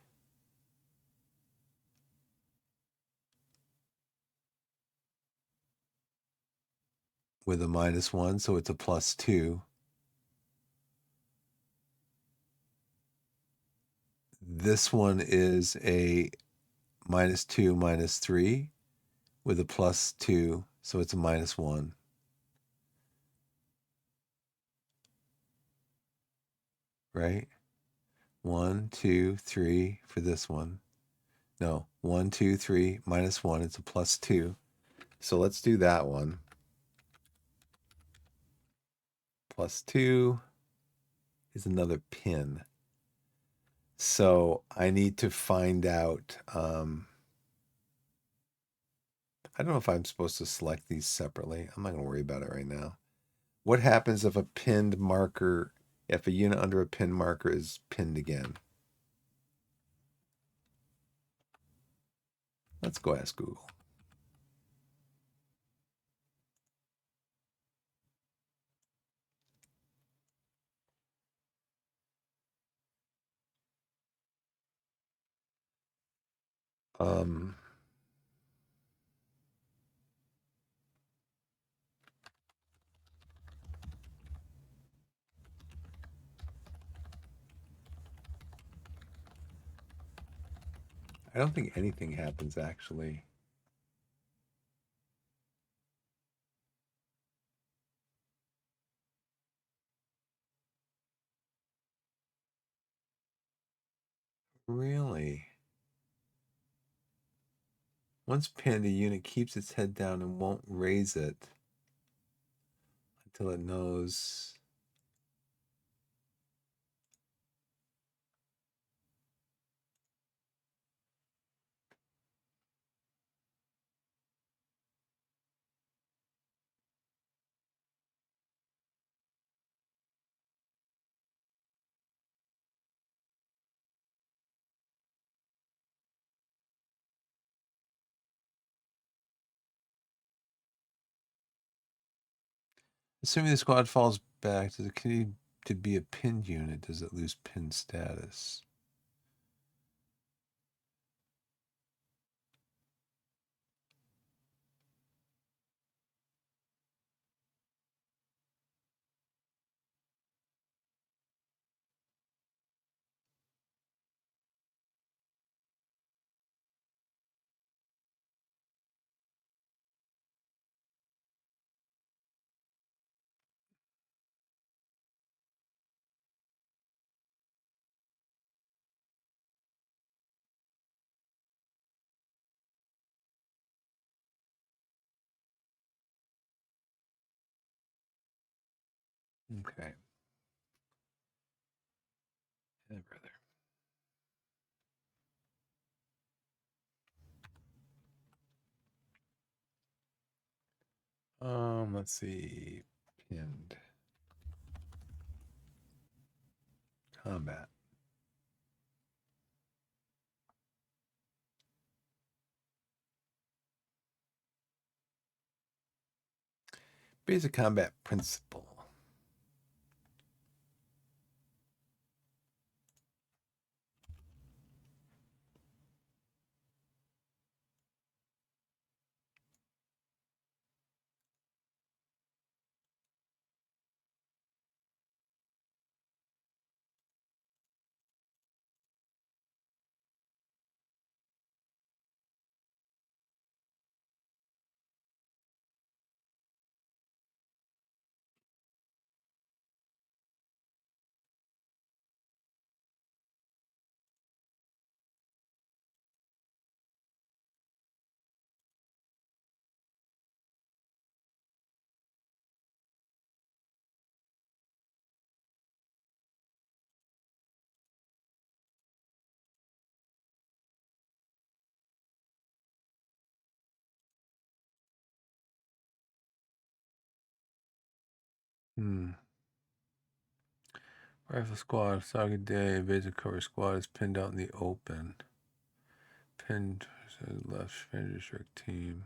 With a -1, so it's a +2. This one is a -2, -3 with a +2, so it's a -1. Right? 1, 2, 3 for this one. No, 1, 2, 3, -1. It's a +2. So let's do that one. +2 is another pin. So I need to find out. I don't know if I'm supposed to select these separately. I'm not going to worry about it right now. What happens if a pinned marker, if a unit under a pin marker is pinned again? Let's go ask Google. Um, I don't think anything happens actually. Really? Once pinned, a unit keeps its head down and won't raise it until it knows. Assuming the squad falls back, does it continue to be a pinned unit? Does it lose pin status? Okay. Yeah, brother. Let's see. Pinned. Combat. Basic combat principle. Rifle squad, Saga Day, basic cover squad is pinned out in the open. Pinned left Stranger Shark team.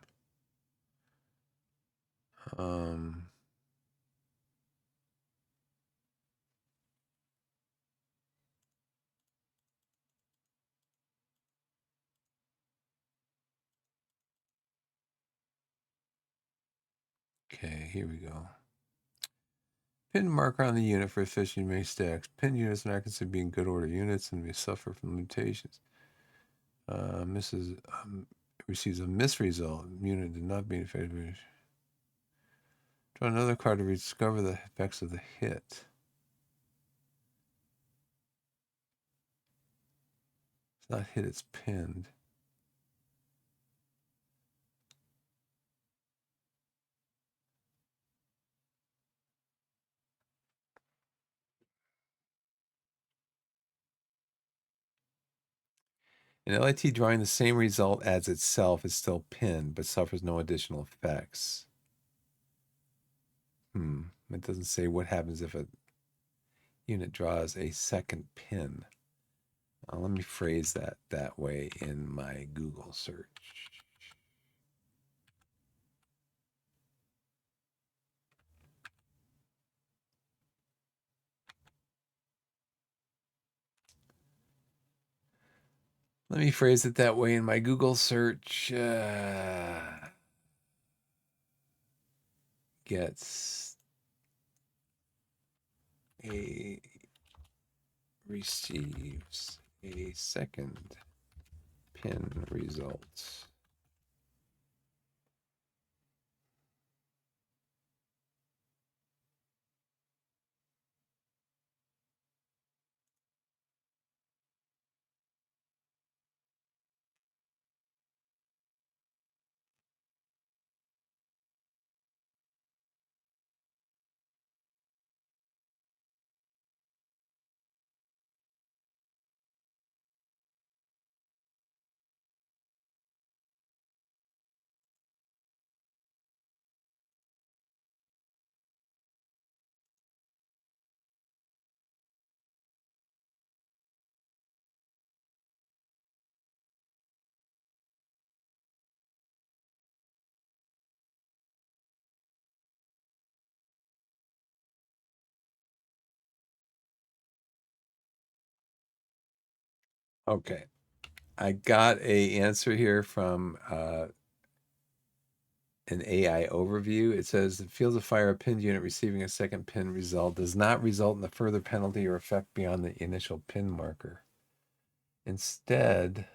Okay, here we go. Pin marker on the unit for efficiency may stacks. Pin units are not considered being good order units and may suffer from limitations. Receives a misresult. Unit did not being effective. Draw another card to rediscover the effects of the hit. It's not hit, it's pinned. An LIT drawing the same result as itself is still pinned, but suffers no additional effects. It doesn't say what happens if a unit draws a second pin. Let me phrase that way in my Google search. Let me phrase it that way in my Google search. Gets receives a second pin results. Okay, I got a answer here from an AI overview. It says the fields of fire, a pinned unit receiving a second pin result does not result in a further penalty or effect beyond the initial pin marker. Instead,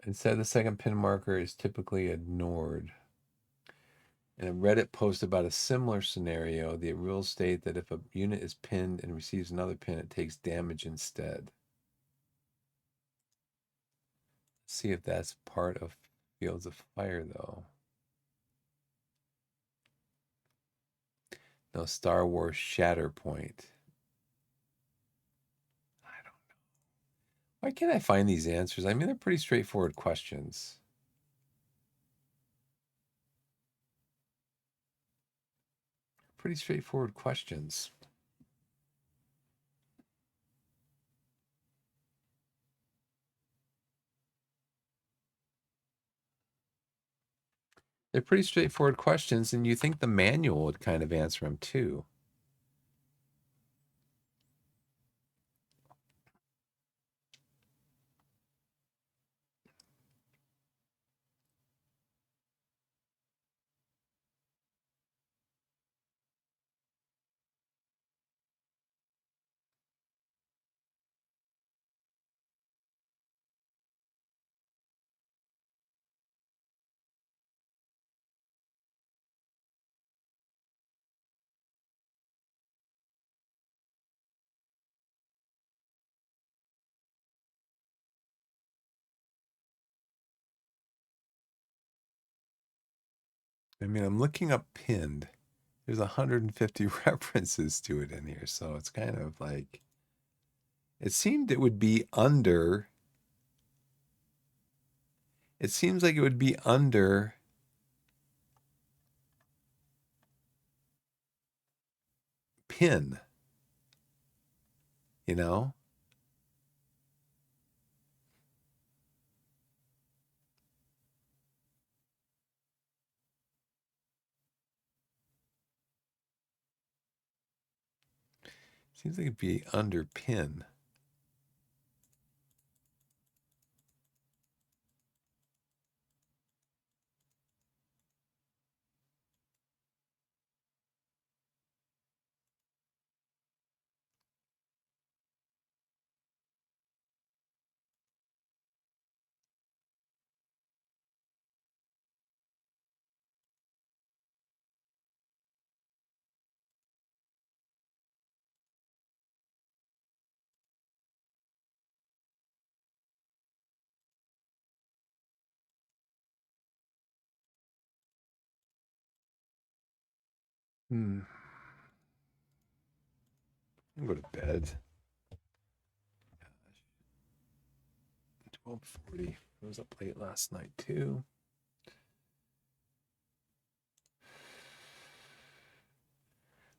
the second pin marker is typically ignored. In a Reddit post about a similar scenario, the rules state that if a unit is pinned and receives another pin, it takes damage instead. Let's see if that's part of Fields of Fire, though. No, Star Wars Shatterpoint. I don't know. Why can't I find these answers? I mean, they're pretty straightforward questions. Pretty straightforward questions. They're pretty straightforward questions, and you think the manual would kind of answer them too. I mean, I'm looking up pinned. There's 150 references to it in here, so it's kind of like it seemed it would be under. It seems like it would be under pin, you know? Seems like it'd be under pin. I'm gonna go to bed. 12:40. I was up late last night too.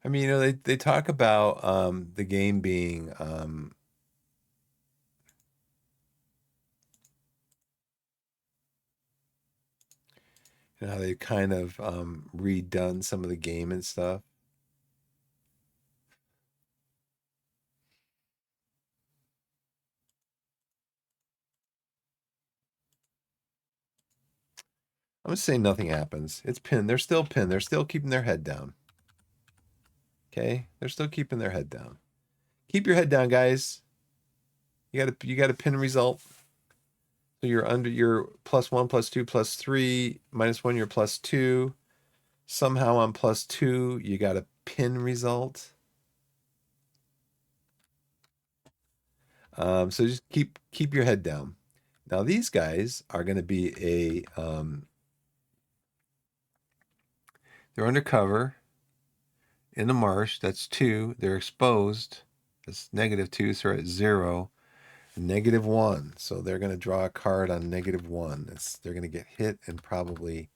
I mean, they talk about the game being how they kind of redone some of the game and stuff. I'm going to say nothing happens. It's pinned. They're still pinned. They're still keeping their head down. Okay? They're still keeping their head down. Keep your head down, guys. You got a pin result. So you're under your +1, +2, +3, -1, you're +2. Somehow on +2, you got a pin result. So just keep your head down. Now these guys are going to be they're undercover in the marsh. That's 2. They're exposed. That's -2, so they're at 0. -1. So they're going to draw a card on -1. They're going to get hit and probably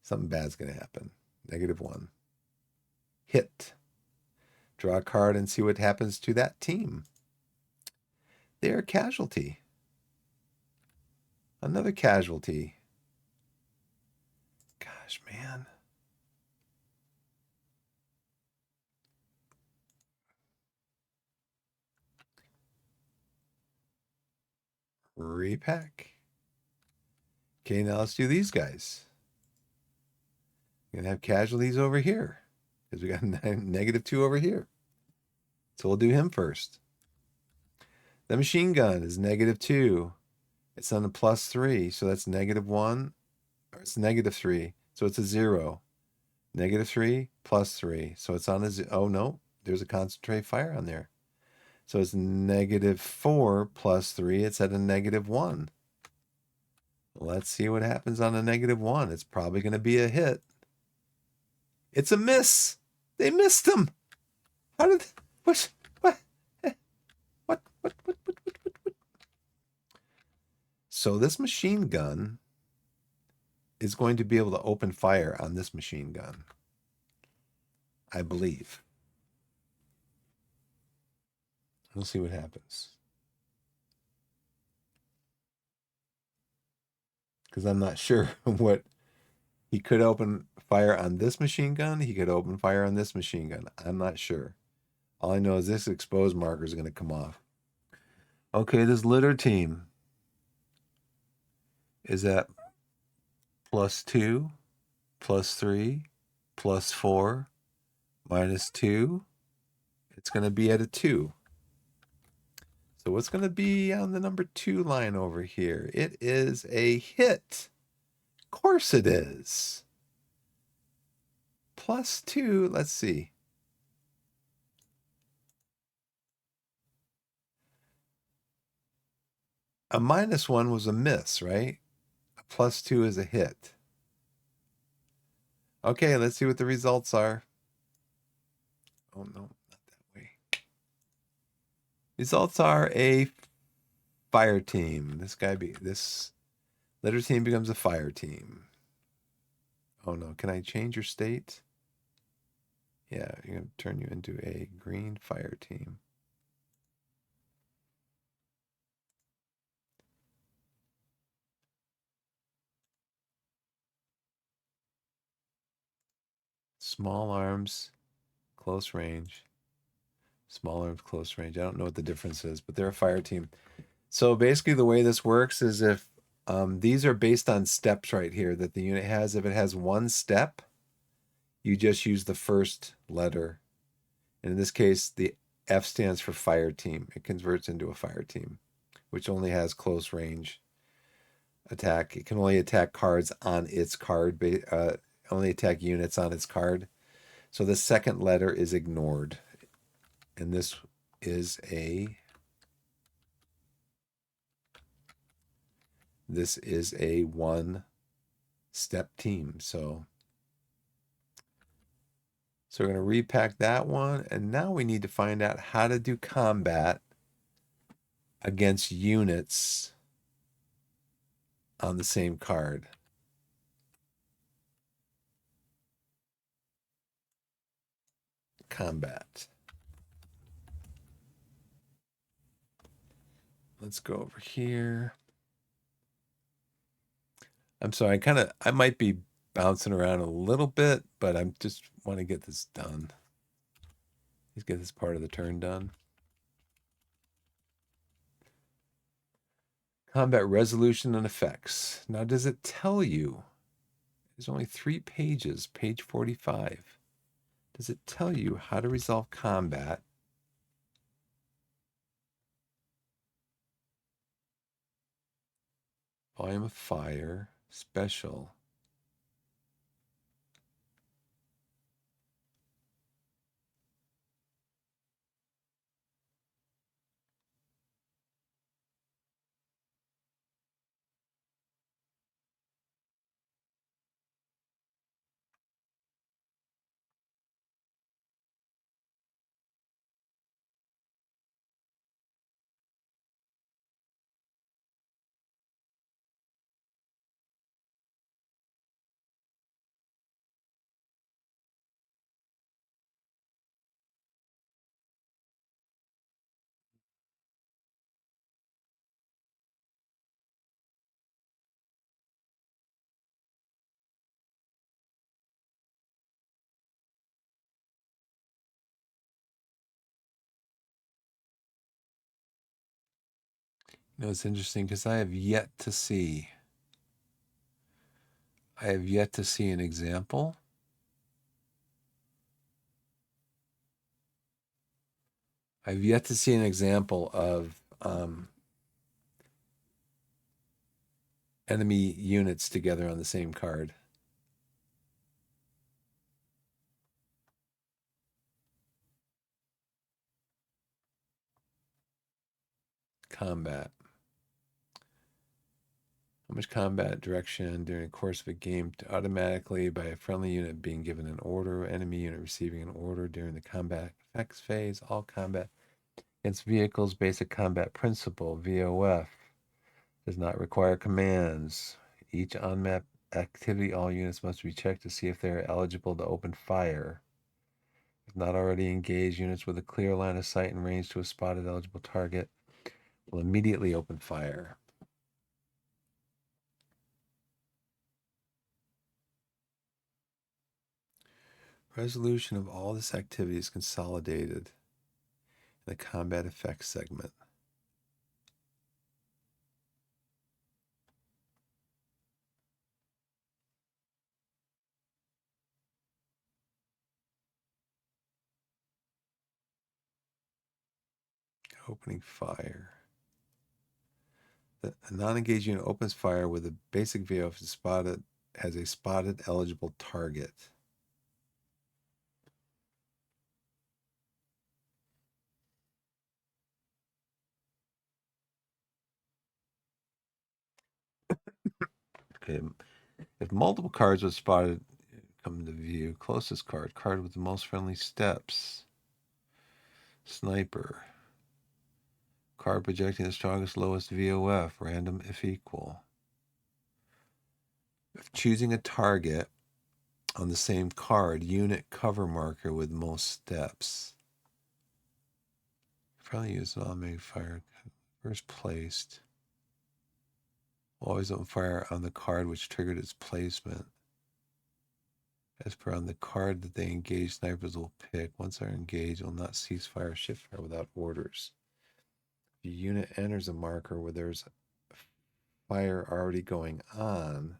something bad's going to happen. -1. Hit. Draw a card and see what happens to that team. They're a casualty. Another casualty. Gosh, man. Repack. Okay, now let's do these guys. We're going to have casualties over here because we got -2 over here. So we'll do him first. The machine gun is -2. It's on a +3, so that's -1. Or it's -3, so it's a 0. -3, +3, so it's on a oh no, there's a concentrate fire on there. So it's -4 +3. It's at a -1. Let's see what happens on a -1. It's probably going to be a hit. It's a miss. They missed him. How did what? So this machine gun is going to be able to open fire on this machine gun, I believe. We'll see what happens. Because I'm not sure what he could open fire on this machine gun. He could open fire on this machine gun. I'm not sure. All I know is this exposed marker is going to come off. Okay, this litter team is at +2, +3, +4, -2. It's going to be at a 2. So what's going to be on the number 2 line over here? It is a hit. Of course it is. +2, let's see. A -1 was a miss, right? A +2 is a hit. Okay, let's see what the results are. Oh, no, not that way. Results are a fire team. This litter team becomes a fire team. Oh, no. Can I change your state? Yeah, you're going to turn you into a green fire team. Small arms, close range. Small arms, close range. I don't know what the difference is, but they're a fire team. So basically the way this works is if these are based on steps right here that the unit has. If it has 1 step, you just use the first letter. And in this case, the F stands for fire team. It converts into a fire team, which only has close range attack. It can only attack cards on its card, only attack units on its card. So the second letter is ignored. And this is a 1-step team. So we're going to repack that one. And now we need to find out how to do combat against units on the same card. Combat. Let's go over here. I'm sorry, I might be bouncing around a little bit, but I just want to get this done. Let's get this part of the turn done. Combat resolution and effects. Now, does it tell you? There's only 3 pages, page 45. Does it tell you how to resolve combat? Volume of fire, special. You know, it's interesting because I have yet to see an example I've yet to see an example of enemy units together on the same card. Combat. How much combat direction during the course of a game automatically by a friendly unit being given an order, enemy unit receiving an order during the combat effects phase, all combat against vehicles, basic combat principle, VOF, does not require commands. Each on-map activity, all units must be checked to see if they are eligible to open fire. If not already engaged, units with a clear line of sight and range to a spotted eligible target will immediately open fire. Resolution of all this activity is consolidated in the combat effects segment. Opening fire. The non-engaged unit opens fire with a basic VO has a spotted eligible target. Okay. If multiple cards with spotted come into view, closest card with the most friendly steps. Sniper. Card projecting the strongest, lowest VOF, random if equal. If choosing a target on the same card, unit cover marker with most steps. Friendly use an automatic fire. First placed. Always open fire on the card which triggered its placement. As per on the card that they engage, snipers will pick. Once they're engaged, will not cease fire, shift fire without orders. If a unit enters a marker where there's fire already going on,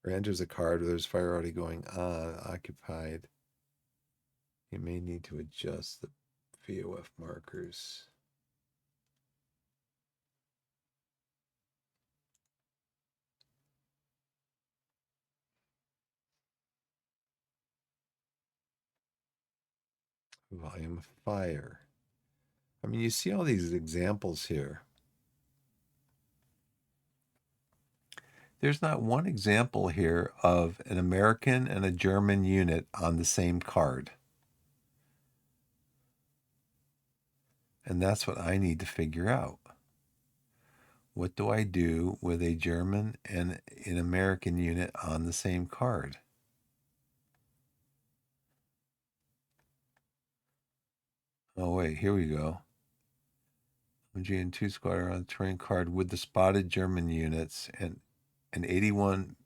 or enters a card where there's fire already going on, occupied, you may need to adjust the VOF markers. Volume of fire. I mean, you see all these examples here. There's not one example here of an American and a German unit on the same card. And that's what I need to figure out. What do I do with a German and an American unit on the same card? Oh, wait, here we go. MG2 squadron on the terrain card with the spotted German units, and an 81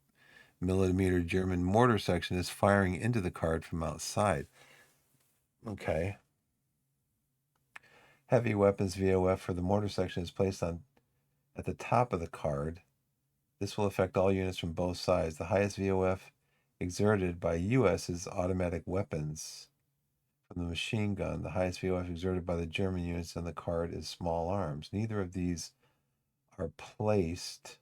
millimeter German mortar section is firing into the card from outside. Okay. Heavy weapons VOF for the mortar section is placed on at the top of the card. This will affect all units from both sides. The highest VOF exerted by U.S. is automatic weapons from the machine gun. The highest VOF exerted by the German units on the card is small arms. Neither of these are placed.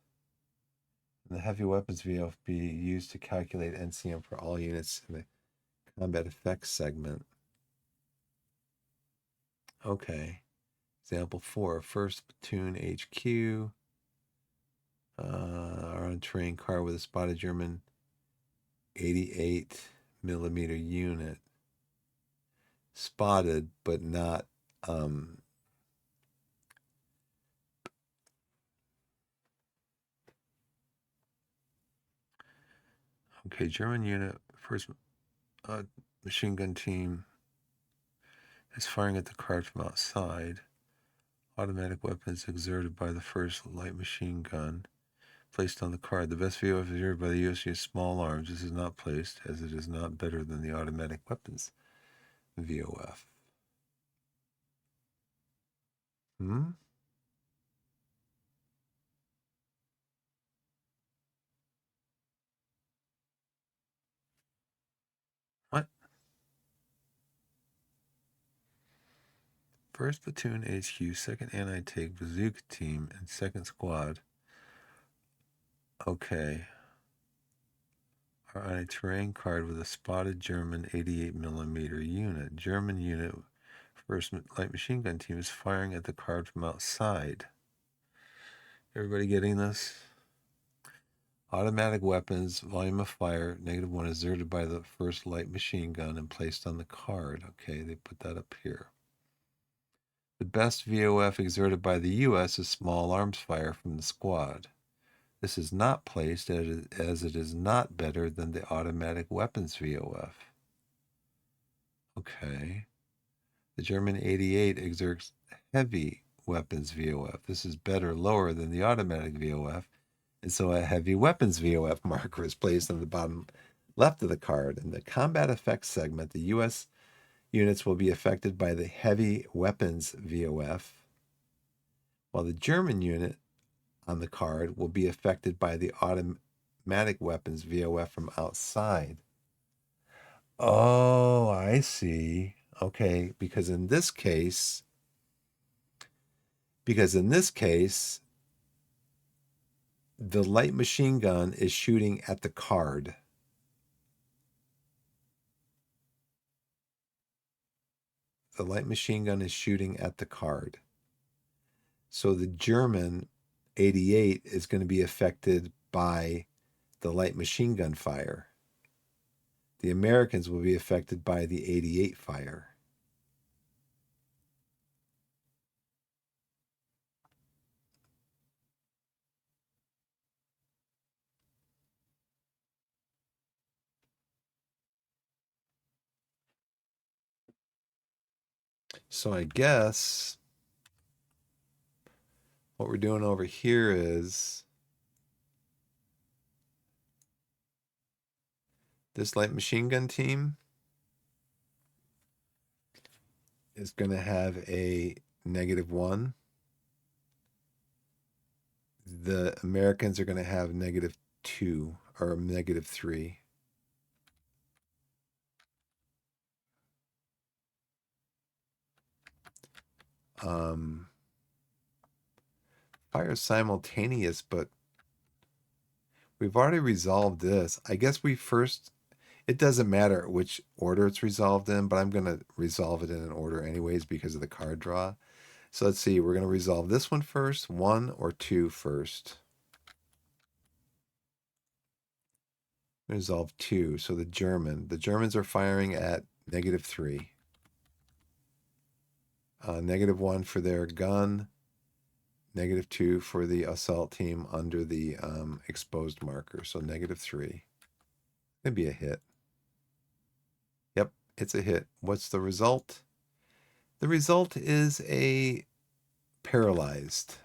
And the heavy weapons VOF be used to calculate NCM for all units in the combat effects segment. Okay. Example 4, 1st Platoon HQ. Are on a terrain car with a spotted German 88 millimeter unit. Spotted, but not okay, German unit, first machine gun team is firing at the card from outside. Automatic weapons exerted by the first light machine gun placed on the card. The best VOF exerted by the U.S. use small arms. This is not placed, as it is not better than the automatic weapons VOF. What? 1st Platoon HQ, 2nd Anti-Tank Bazooka Team, and 2nd Squad. Okay. Are on a terrain card with a spotted German 88 millimeter unit. German unit, 1st Light Machine Gun Team, is firing at the card from outside. Everybody getting this? Automatic weapons, volume of fire, -1, exerted by the 1st Light Machine Gun and placed on the card. Okay, they put that up here. The best VOF exerted by the U.S. is small arms fire from the squad. This is not placed as it is not better than the automatic weapons VOF. Okay. The German 88 exerts heavy weapons VOF. This is better lower than the automatic VOF. And so a heavy weapons VOF marker is placed on the bottom left of the card. In the combat effects segment, the U.S. units will be affected by the heavy weapons VOF, while the German unit on the card will be affected by the automatic weapons VOF from outside. Oh, I see. Okay, because in this case, the light machine gun is shooting at the card. The light machine gun is shooting at the card. So the German 88 is going to be affected by the light machine gun fire. The Americans will be affected by the 88 fire. So I guess what we're doing over here is this light machine gun team is going to have a -1. The Americans are going to have -2 or -3. Fire simultaneous, but we've already resolved this. I guess it doesn't matter which order it's resolved in, but I'm going to resolve it in an order anyways because of the card draw. So let's see, we're going to resolve this one first, 1 or 2 first. Resolve 2. So the Germans are firing at -3. -1 for their gun, -2 for the assault team under the exposed marker. So -3. It'd be a hit. Yep, it's a hit. What's the result? The result is a paralyzed.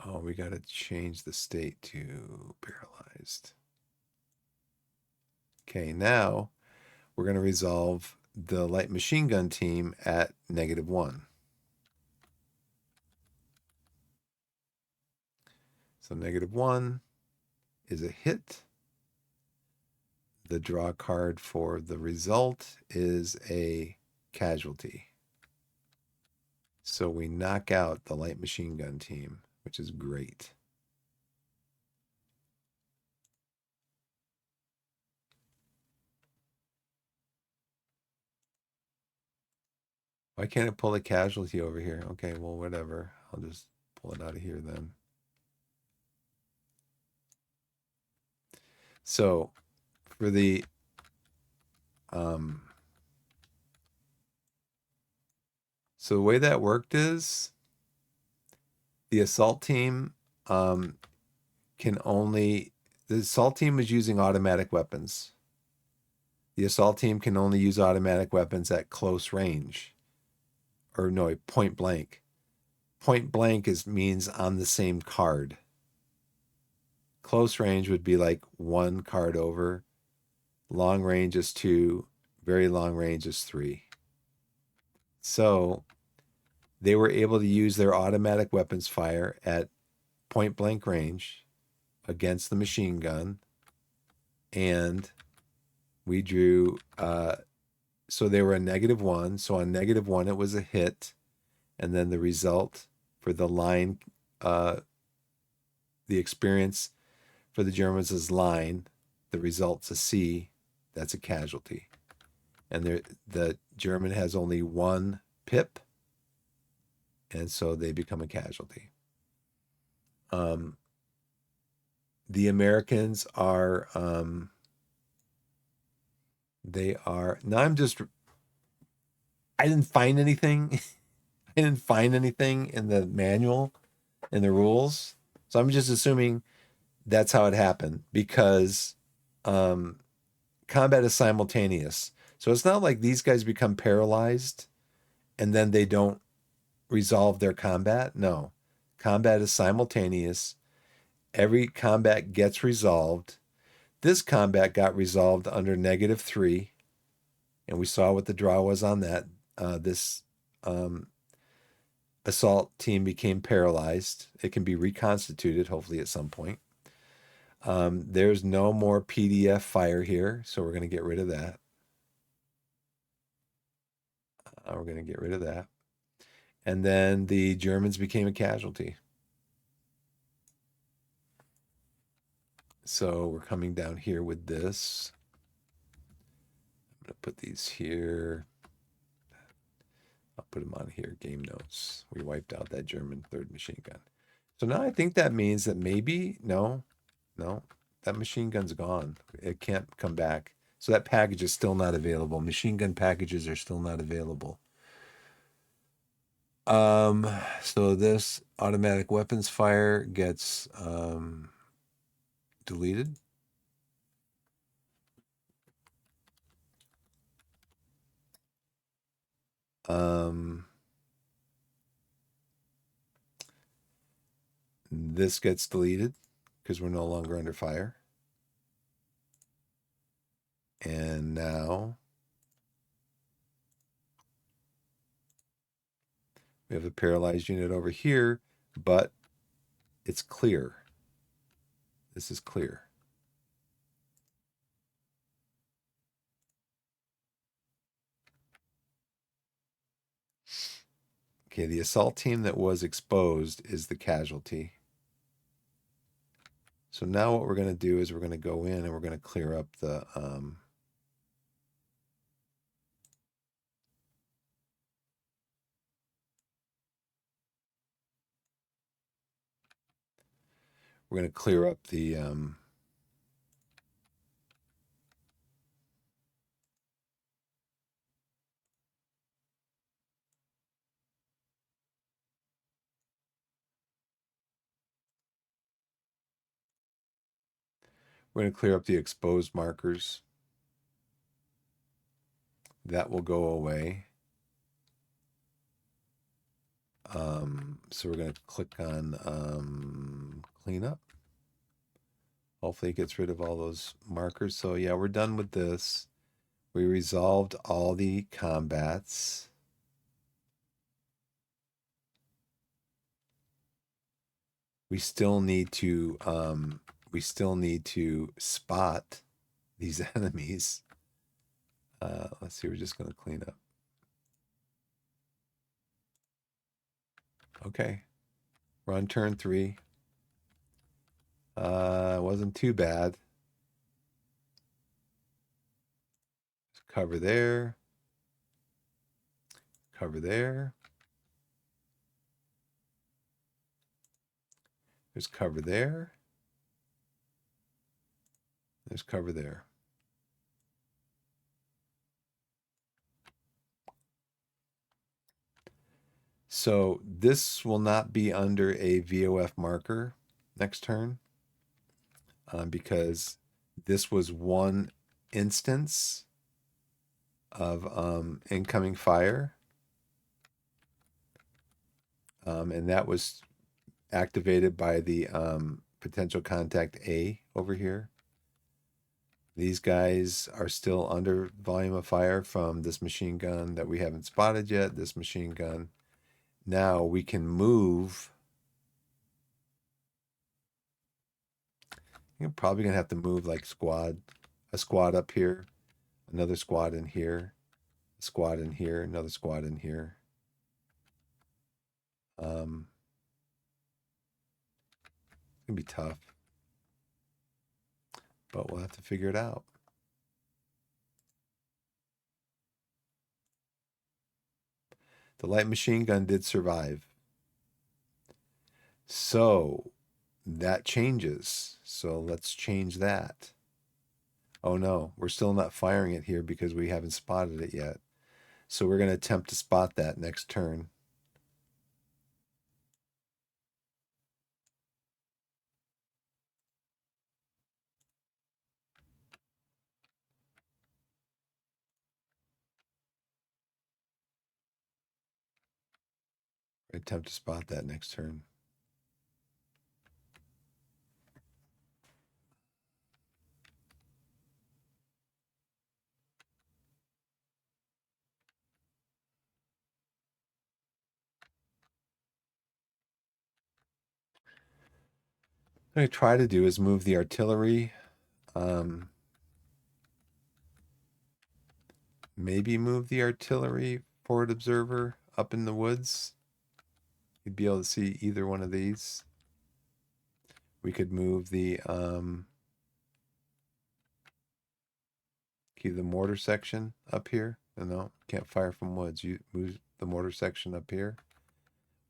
Oh, we got to change the state to paralyzed. Okay, now we're going to resolve the light machine gun team at -1. So -1 is a hit. The draw card for the result is a casualty. So we knock out the light machine gun team, which is great. Why can't it pull a casualty over here? Okay, well, whatever. I'll just pull it out of here then. So for the so the way that worked is the assault team can only, the assault team was using automatic weapons. The assault team can only use automatic weapons at close range. Or no, point blank. Point blank means on the same card. Close range would be like 1 card over. Long range is 2. Very long range is 3. So they were able to use their automatic weapons fire at point blank range against the machine gun. And we drew, so they were a -1. So on -1, it was a hit. And then the result for the line, the experience for the Germans is line. The result's a C. That's a casualty. And the German has only 1 pip. And so they become a casualty. The Americans are, they are, now I didn't find anything. I didn't find anything in the manual, in the rules. So I'm just assuming that's how it happened because combat is simultaneous. So it's not like these guys become paralyzed and then they don't resolve their combat. No, combat is simultaneous. Every combat gets resolved. This combat got resolved under -3, and we saw what the draw was on that. This assault team became paralyzed. It can be reconstituted, hopefully, at some point. There's no more PDF fire here, so we're going to get rid of that. We're going to get rid of that. And then the Germans became a casualty. So we're coming down here with this. I'm going to put these here. I'll put them on here, game notes. We wiped out that German 3rd machine gun. So now I think that means that maybe, no, that machine gun's gone. It can't come back. So that package is still not available. Machine gun packages are still not available. So this automatic weapons fire gets deleted. This gets deleted because we're no longer under fire. And now we have a paralyzed unit over here, but it's clear. This is clear. Okay, the assault team that was exposed is the casualty. So now what we're going to do is we're going to go in and we're going to clear up the we're going to clear up the we're going to clear up the exposed markers. That will go away. So we're going to click on cleanup. Hopefully it gets rid of all those markers. So yeah, we're done with this. We resolved all the combats. We still need to spot these enemies. Let's see, we're just gonna clean up. Okay. We're on turn 3. It wasn't too bad. Cover there. Cover there. There's cover there. There's cover there. So this will not be under a VOF marker next turn because this was one instance of incoming fire. And that was activated by the potential contact A over here. These guys are still under volume of fire from this machine gun that we haven't spotted yet, this machine gun. Now we can move. You're probably going to have to move like a squad up here, another squad in here, a squad in here, another squad in here. It's going to be tough, but we'll have to figure it out. The light machine gun did survive. So that changes. So let's change that. Oh no, we're still not firing it here because we haven't spotted it yet. So we're going to attempt to spot that next turn. Attempt to spot that next turn. What I try to do is move the artillery. Maybe move the artillery forward observer up in the woods. You'd be able to see either one of these. We could move the keep the mortar section up here. No, can't fire from woods. You move the mortar section up here.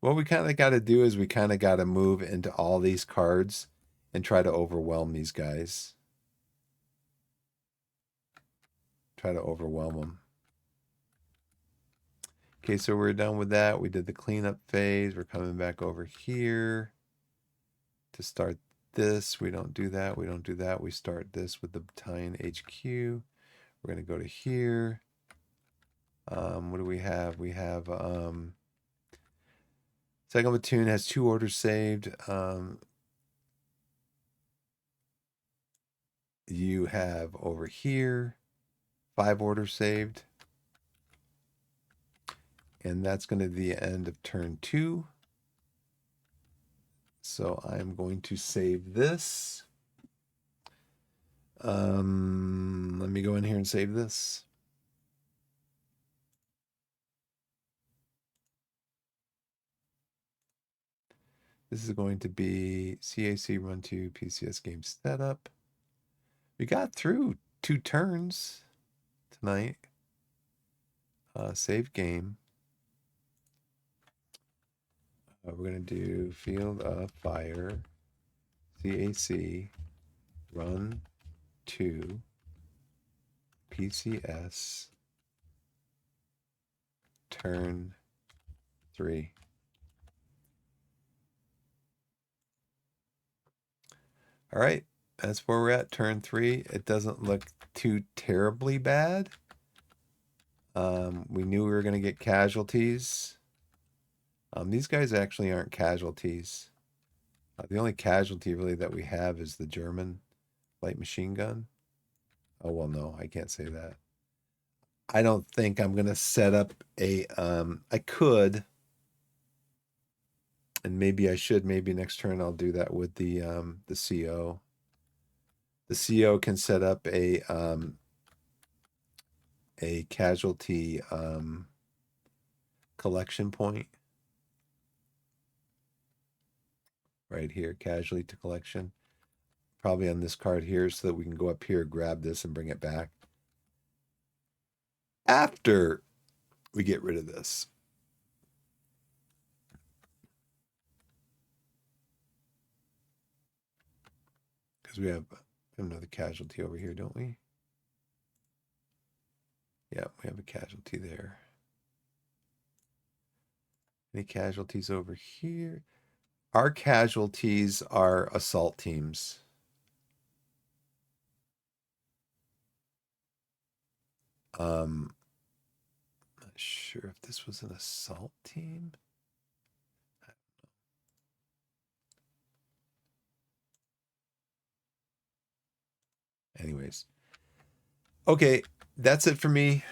What we kind of got to do is we kind of got to move into all these cards and try to overwhelm these guys. Try to overwhelm them. Okay, so we're done with that. We did the cleanup phase. We're coming back over here to start this. We don't do that. We don't do that. We start this with the battalion HQ. We're going to go to here. What do we have? We have second platoon has 2 orders saved. You have over here 5 orders saved. And that's going to be the end of turn 2. So I'm going to save this. Let me go in here and save this. This is going to be CAC run 2 PCS game setup. We got through 2 turns tonight. Save game. We're going to do field of fire, CAC, run 2, PCS, turn 3. All right, that's where we're at, turn 3. It doesn't look too terribly bad. We knew we were going to get casualties. These guys actually aren't casualties. The only casualty really that we have is the German light machine gun. Oh, well, no, I can't say that. I don't think I'm gonna set up a I could, and maybe I should, maybe next turn I'll do that with the CO. The CO can set up a casualty collection point right here, casualty to collection. Probably on this card here, so that we can go up here, grab this, and bring it back after we get rid of this. Because we have another casualty over here, don't we? Yeah, we have a casualty there. Any casualties over here? Our casualties are assault teams. Not sure if this was an assault team. Anyways. Okay, that's it for me.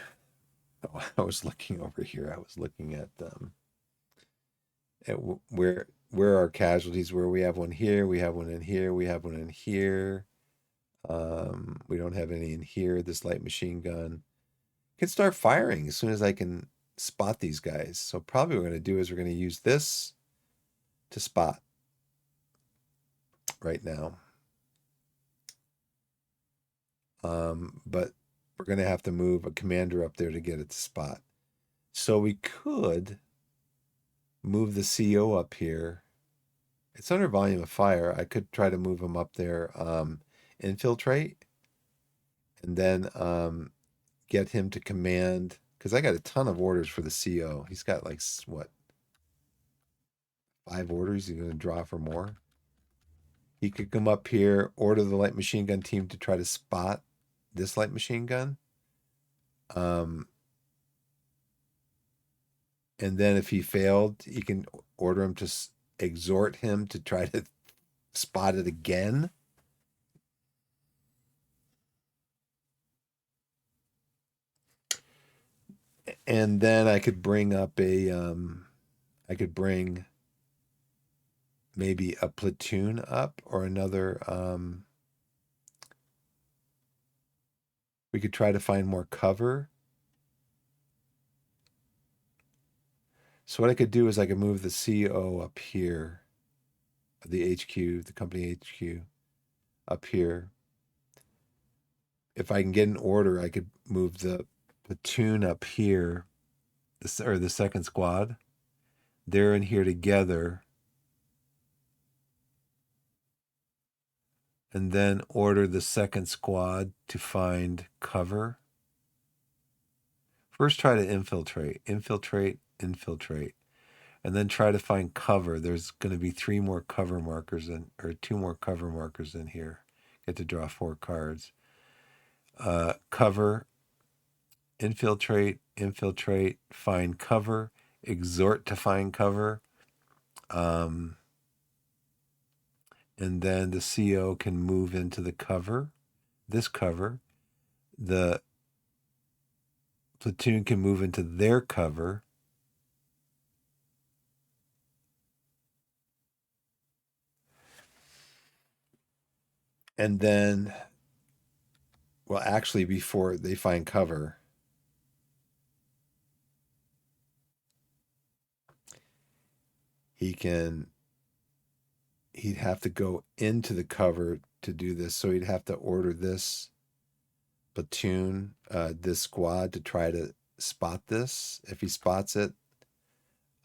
Oh, I was looking over here. I was looking at where our casualties were. We have one here, we have one in here, we have one in here. We don't have any in here. This light machine gun can start firing as soon as I can spot these guys. So probably what we're going to do is we're going to use this to spot right now. But we're going to have to move a commander up there to get it to spot. So we could move the CO up here. It's under volume of fire. I could try to move him up there, infiltrate, and then get him to command, because I got a ton of orders for the CO. He's got like, what, 5 orders? He's going to draw for more. He could come up here, order the light machine gun team to try to spot this light machine gun. And then if he failed, he can order him to exhort him to try to spot it again. And then I could bring up I could bring maybe a platoon up, or another, we could try to find more cover. So what I could do is I could move the CO up here, the HQ, the company HQ up here. If I can get an order, I could move the platoon up here, or the second squad. They're in here together. And then order the second squad to find cover. First, try to infiltrate, and then try to find cover. There's going to be 3 more cover markers or 2 more cover markers in here. Get to draw 4 cards. Cover, infiltrate, find cover, exhort to find cover. And then the CO can move into the cover, this cover. The platoon can move into their cover. And then, well, actually, before they find cover, he'd have to go into the cover to do this. So he'd have to order this platoon, this squad, to try to spot this. If he spots it,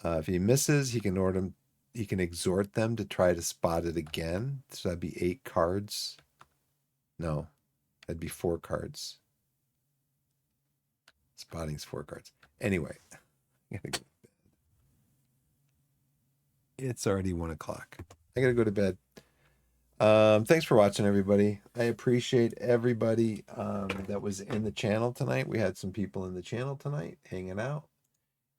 if he misses, he can exhort them to try to spot it again. So that'd be 8 cards. No, that'd be 4 cards. Spotting's 4 cards. Anyway, it's already 1 o'clock. I gotta go to bed. Thanks for watching, everybody. I appreciate everybody that was in the channel tonight. We had some people in the channel tonight hanging out.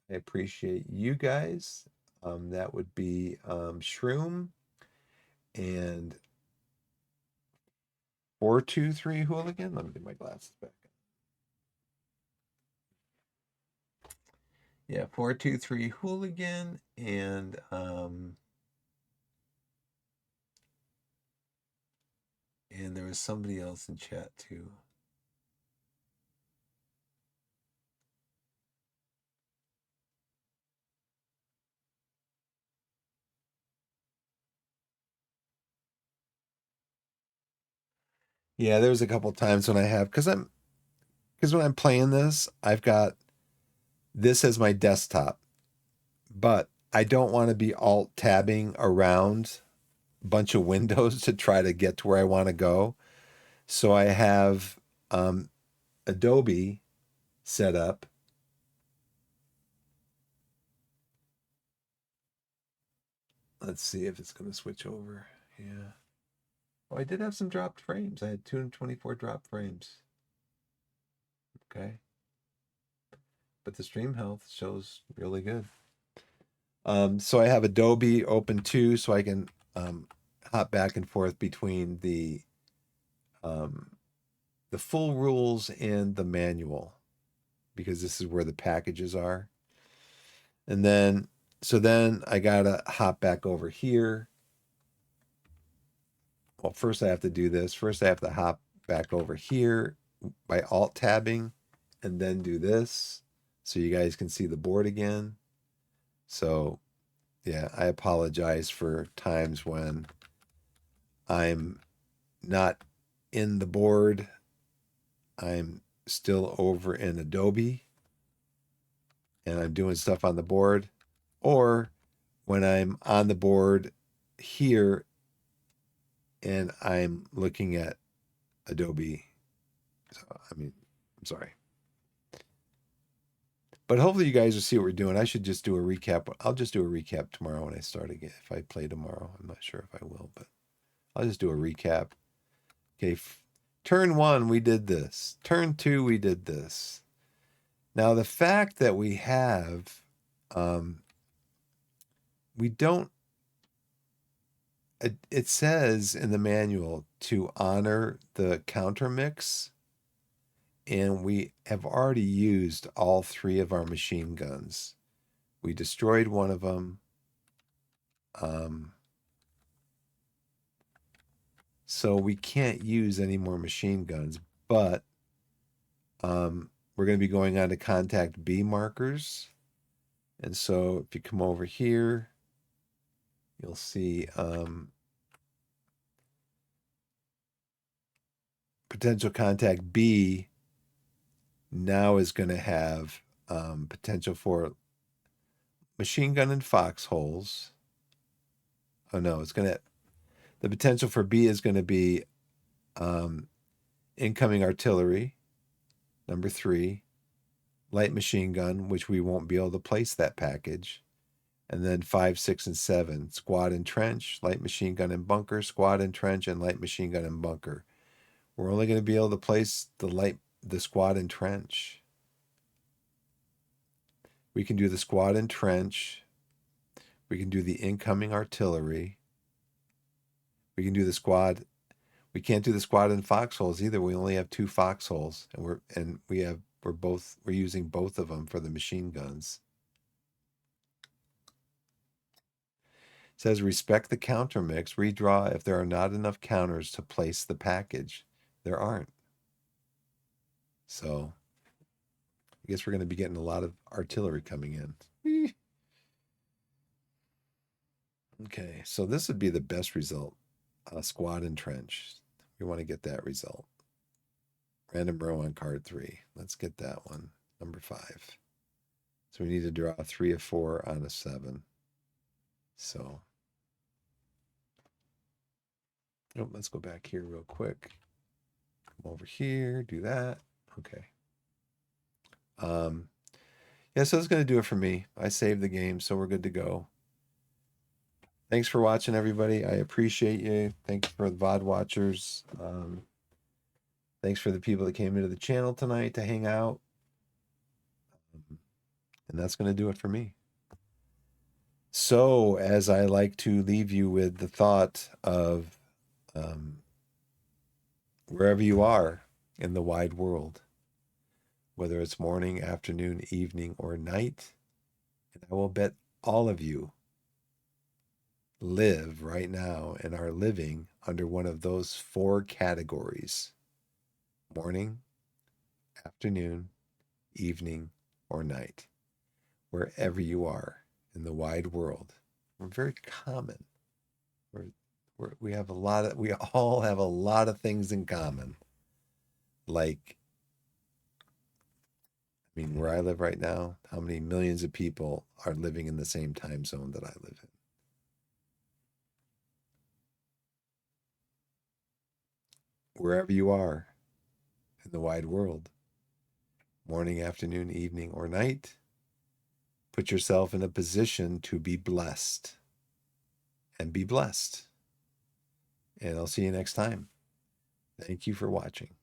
I appreciate you guys. That would be Shroom and 423 Hooligan. Let me get my glasses back. Yeah, 423 Hooligan and there was somebody else in chat too. Yeah, there was a couple times when I have because when I'm playing this, I've got this as my desktop, but I don't want to be alt tabbing around a bunch of windows to try to get to where I want to go. So I have Adobe set up. Let's see if it's going to switch over. Yeah. Oh, I did have some dropped frames. I had 224 dropped frames. Okay. But the stream health shows really good. So I have Adobe open too, so I can hop back and forth between the full rules and the manual because this is where the packages are. And then I gotta hop back over here. Well, first I have to do this. First I have to hop back over here by alt tabbing and then do this so you guys can see the board again. So yeah, I apologize for times when I'm not in the board. I'm still over in Adobe and I'm doing stuff on the board, or when I'm on the board here and I'm looking at Adobe. So, I mean, I'm sorry. But hopefully you guys will see what we're doing. I should just do a recap. I'll just do a recap tomorrow when I start again. If I play tomorrow, I'm not sure if I will, but I'll just do a recap. Okay, turn 1, we did this. Turn 2, we did this. Now, the fact that we have, we don't, it says in the manual to honor the counter mix, and we have already used all 3 of our machine guns. We destroyed one of them. So we can't use any more machine guns, but we're going to be going on to contact B markers. And so if you come over here, you'll see potential contact B now is going to have potential for machine gun and foxholes. Oh no, it's going to, the potential for B is going to be incoming artillery, number 3, light machine gun, which we won't be able to place that package. And then 5, 6, and 7, squad and trench, light machine gun and bunker, squad and trench, and light machine gun and bunker. We're only going to be able to place the squad and trench. We can do the squad and trench. We can do the incoming artillery. We can do the squad. We can't do the squad and foxholes either. We only have 2 foxholes, and we're using both of them for the machine guns. It says respect the counter mix. Redraw if there are not enough counters to place the package. There aren't. So I guess we're going to be getting a lot of artillery coming in. Okay, so this would be the best result. Squad and trench. We want to get that result. Random row on card 3. Let's get that one. Number 5. So we need to draw 3 of 4 on a 7. So let's go back here real quick. Come over here, do that. Okay. Yeah, so that's going to do it for me. I saved the game, so we're good to go. Thanks for watching, everybody. I appreciate you. Thanks for the VOD watchers. Thanks for the people that came into the channel tonight to hang out. And that's going to do it for me. So, as I like to leave you with the thought of wherever you are in the wide world, whether it's morning, afternoon, evening, or night, And I will bet all of you live right now and are living under one of those four categories: morning, afternoon, evening, or night. Wherever you are in the wide world, we're very common. We're, we have a lot of, we all have a lot of things in common. Like, I mean, where I live right now, how many millions of people are living in the same time zone that I live in? Wherever you are in the wide world, morning, afternoon, evening, or night, put yourself in a position to be blessed and be blessed. And I'll see you next time. Thank you for watching.